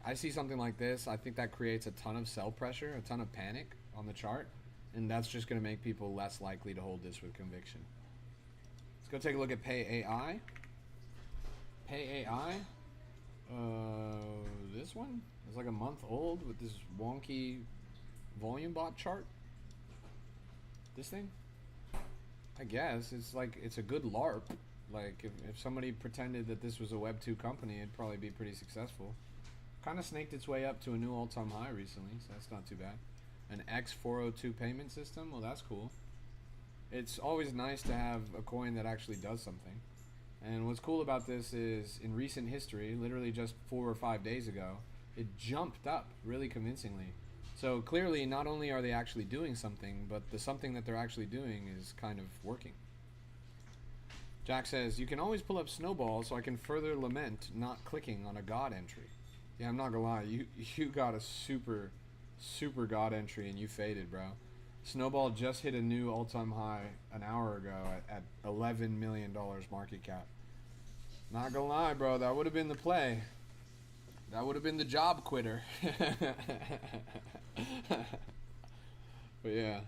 I see something like this, I think that creates a ton of sell pressure, a ton of panic on the chart, and that's just going to make people less likely to hold this with conviction. Let's go take a look at Pay AI. Pay AI. This one is like a month old with this wonky volume bot chart. This thing? I guess it's like, it's a good LARP. Like if somebody pretended that this was a Web 2 company, it'd probably be pretty successful. Kind of snaked its way up to a new all-time high recently, so that's not too bad. An X402 payment system, well that's cool. It's always nice to have a coin that actually does something. And what's cool about this is, in recent history, literally just 4 or 5 days ago, it jumped up really convincingly. So clearly, not only are they actually doing something, but the something that they're actually doing is kind of working. Jack says, you can always pull up Snowball so I can further lament not clicking on a God entry. Yeah, I'm not gonna lie, you got a super God entry and you faded, bro. Snowball just hit a new all-time high an hour ago at $11 million market cap. Not gonna lie, bro, that would have been the play. That would have been the job quitter. But yeah,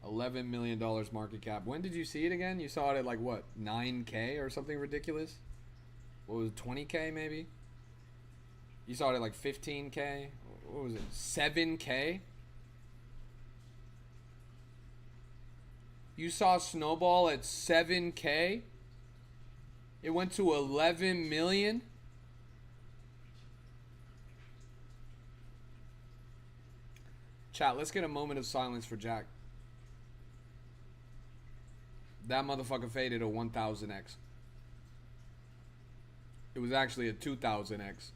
$11 million market cap. When did you see it again? You saw it at like what, 9K or something ridiculous? What was it, 20K maybe? You saw it at like 15K? What was it, 7K? You saw Snowball at 7K? It went to 11 million? Chat, let's get a moment of silence for Jack. That motherfucker faded a 1000x. It was actually a 2000x.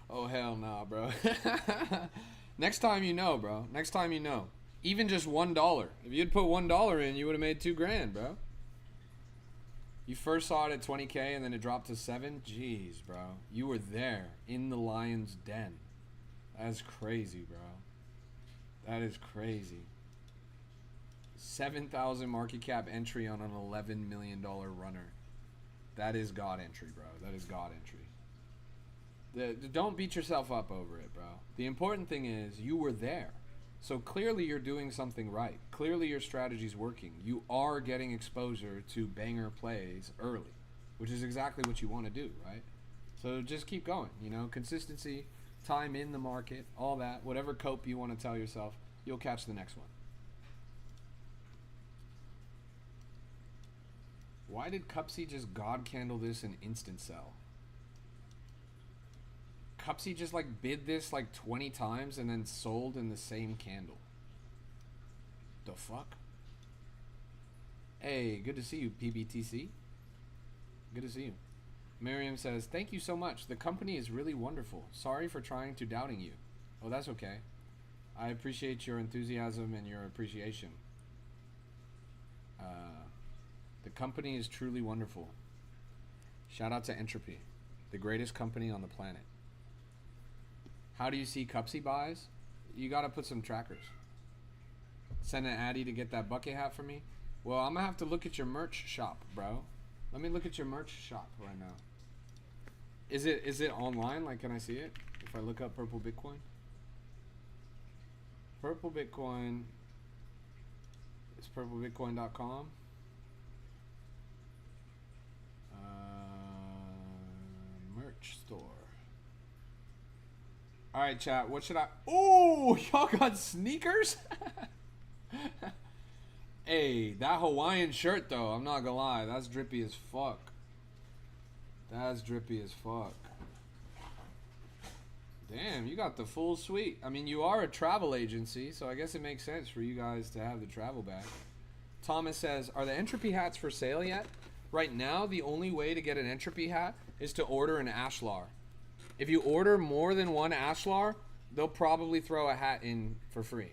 Oh, hell nah, bro. Next time you know, bro. Next time you know. Even just $1. If you'd put $1 in, you would have made $2,000, bro. You first saw it at 20K and then it dropped to 7? Jeez, bro. You were there in the lion's den. That's crazy, bro. That is crazy. 7,000 market cap entry on an $11 million runner. That is God entry, bro. That is God entry. Don't beat yourself up over it, bro. The important thing is you were there. So clearly you're doing something right. Clearly your strategy's working. You are getting exposure to banger plays early, which is exactly what you want to do, right? So just keep going, you know, consistency, time in the market, all that, whatever cope you want to tell yourself, you'll catch the next one. Why did Cupsy just God candle this and instant sell? Cupsy just like bid this like 20 times and then sold in the same candle. The fuck? Hey, good to see you, PBTC. Good to see you. Miriam says, thank you so much. The company is really wonderful. Sorry for trying to doubting you. Oh, that's okay. I appreciate your enthusiasm and your appreciation. The company is truly wonderful. Shout out to Entropy, the greatest company on the planet. How do you see Cupsy buys? You gotta put some trackers. Send an Addy to get that bucket hat for me? Well, I'm gonna have to look at your merch shop, bro. Let me look at your merch shop right now. Is it online? Like, can I see it? If I look up Purple Bitcoin? Purple Bitcoin. It's purplebitcoin.com. Merch store. Alright, chat, what should I... Oh, y'all got sneakers? Hey, that Hawaiian shirt, though, I'm not gonna lie, that's drippy as fuck. That's drippy as fuck. Damn, you got the full suite. I mean, you are a travel agency, so I guess it makes sense for you guys to have the travel bag. Thomas says, are the Entropy hats for sale yet? Right now, the only way to get an Entropy hat is to order an Ashlar. If you order more than one Ashlar, they'll probably throw a hat in for free.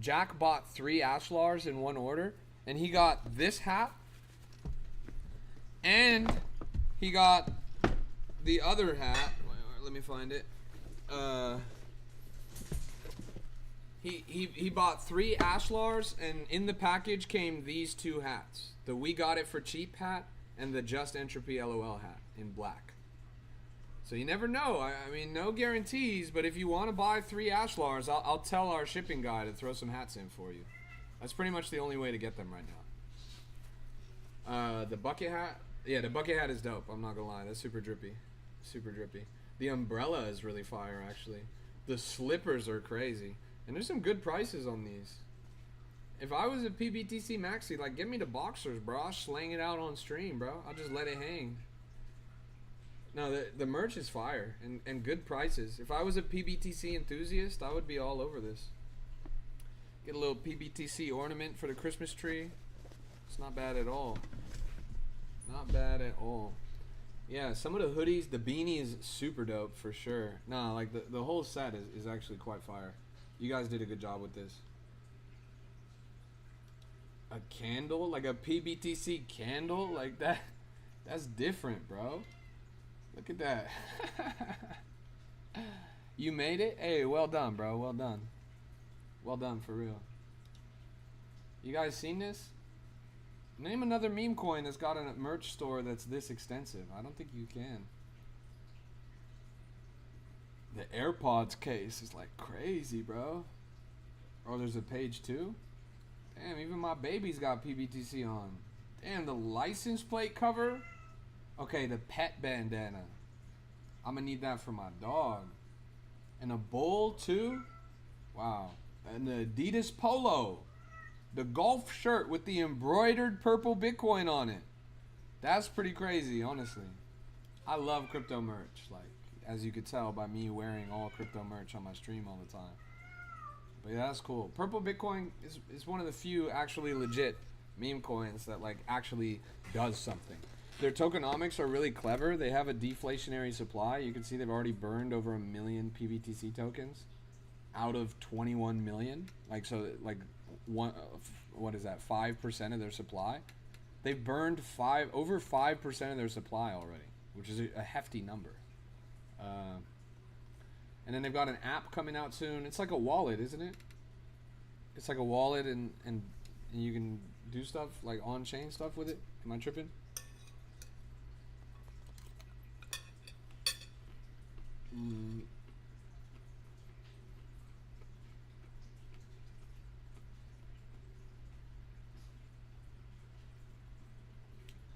Jack bought 3 Ashlars in one order, and he got this hat And he got the other hat. Let me find it. He bought 3 Ashlars, and in the package came these 2 hats. The We Got It for Cheap hat and the Just Entropy LOL hat in black. So you never know. I mean, no guarantees, but if you want to buy 3 Ashlars, I'll tell our shipping guy to throw some hats in for you. That's pretty much the only way to get them right now. The bucket hat. Yeah, the bucket hat is dope. I'm not gonna lie. That's super drippy. Super drippy. The umbrella is really fire, actually. The slippers are crazy. And there's some good prices on these. If I was a PBTC Maxi, like, get me the boxers, bro. I'll slang it out on stream, bro. I'll just let it hang. No, the merch is fire and good prices. If I was a PBTC enthusiast, I would be all over this. Get a little PBTC ornament for the Christmas tree. It's not bad at all. Not bad at all. Yeah, some of the hoodies, the beanie is super dope for sure. Nah, like the whole set is actually quite fire. You guys did a good job with this. A candle? Like a PBTC candle? Like that? That's different, bro. Look at that. You made it? Hey, well done, bro. Well done. Well done, for real. You guys seen this? Name another meme coin that's got a merch store that's this extensive. I don't think you can. The AirPods case is like crazy, bro. Oh, there's a page 2? Damn, even my baby's got PBTC on. Damn, the license plate cover? Okay, the pet bandana. I'm gonna need that for my dog. And a bowl too? Wow. And the Adidas polo. The golf shirt with the embroidered purple Bitcoin on it. That's pretty crazy, honestly. I love crypto merch, like, as you could tell by me wearing all crypto merch on my stream all the time. But yeah, that's cool. Purple Bitcoin is one of the few actually legit meme coins that like actually does something. Their tokenomics are really clever. They have a deflationary supply. You can see they've already burned over 1 million PBTC tokens out of 21 million. Like, so like what is that, 5% of their supply? They've burned over 5% of their supply already, which is a hefty number. And then they've got an app coming out soon. It's like a wallet, isn't it? It's like a wallet, and you can do stuff like on-chain stuff with it. Am I tripping?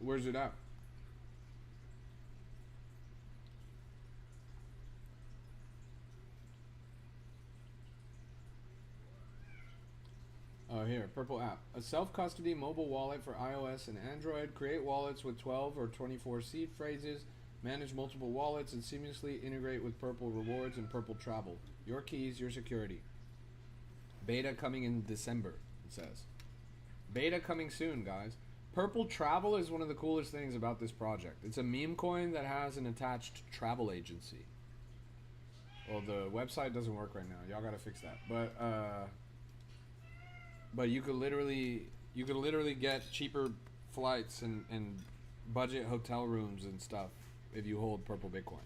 Where's it at? Oh, here, Purple app. A self-custody mobile wallet for iOS and Android. Create wallets with 12 or 24 seed phrases. Manage multiple wallets and seamlessly integrate with Purple Rewards and Purple Travel. Your keys, your security. Beta coming in December, it says. Beta coming soon, guys. Purple Travel is one of the coolest things about this project. It's a meme coin that has an attached travel agency. Well, the website doesn't work right now. Y'all gotta fix that. But you could literally get cheaper flights and budget hotel rooms and stuff if you hold Purple Bitcoin.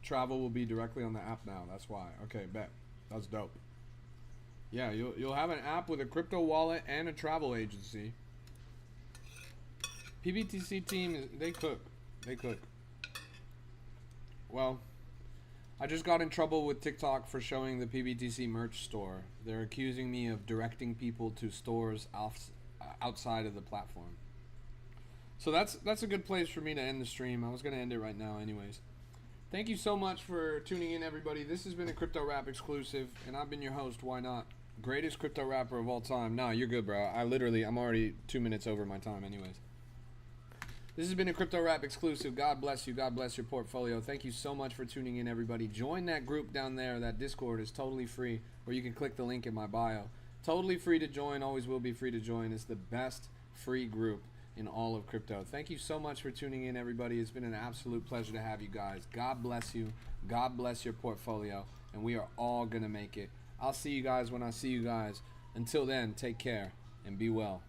Travel will be directly on the app now. That's why. Okay, bet. That's dope. Yeah, you'll have an app with a crypto wallet and a travel agency. PBTC team, they cook. They cook. Well, I just got in trouble with TikTok for showing the PBTC merch store. They're accusing me of directing people to stores outside of the platform. So that's a good place for me to end the stream. I was going to end it right now anyways. Thank you so much for tuning in, everybody. This has been a Crypto Rap exclusive, and I've been your host, Why Not? Greatest crypto rapper of all time. Nah, you're good, bro. I'm already 2 minutes over my time anyways. This has been a Crypto Rap exclusive. God bless you. God bless your portfolio. Thank you so much for tuning in, everybody. Join that group down there. That Discord is totally free, or you can click the link in my bio. Totally free to join. Always will be free to join. It's the best free group in all of crypto. Thank you so much for tuning in, everybody. It's been an absolute pleasure to have you guys. God bless you. God bless your portfolio. And we are all going to make it. I'll see you guys when I see you guys. Until then, take care and be well.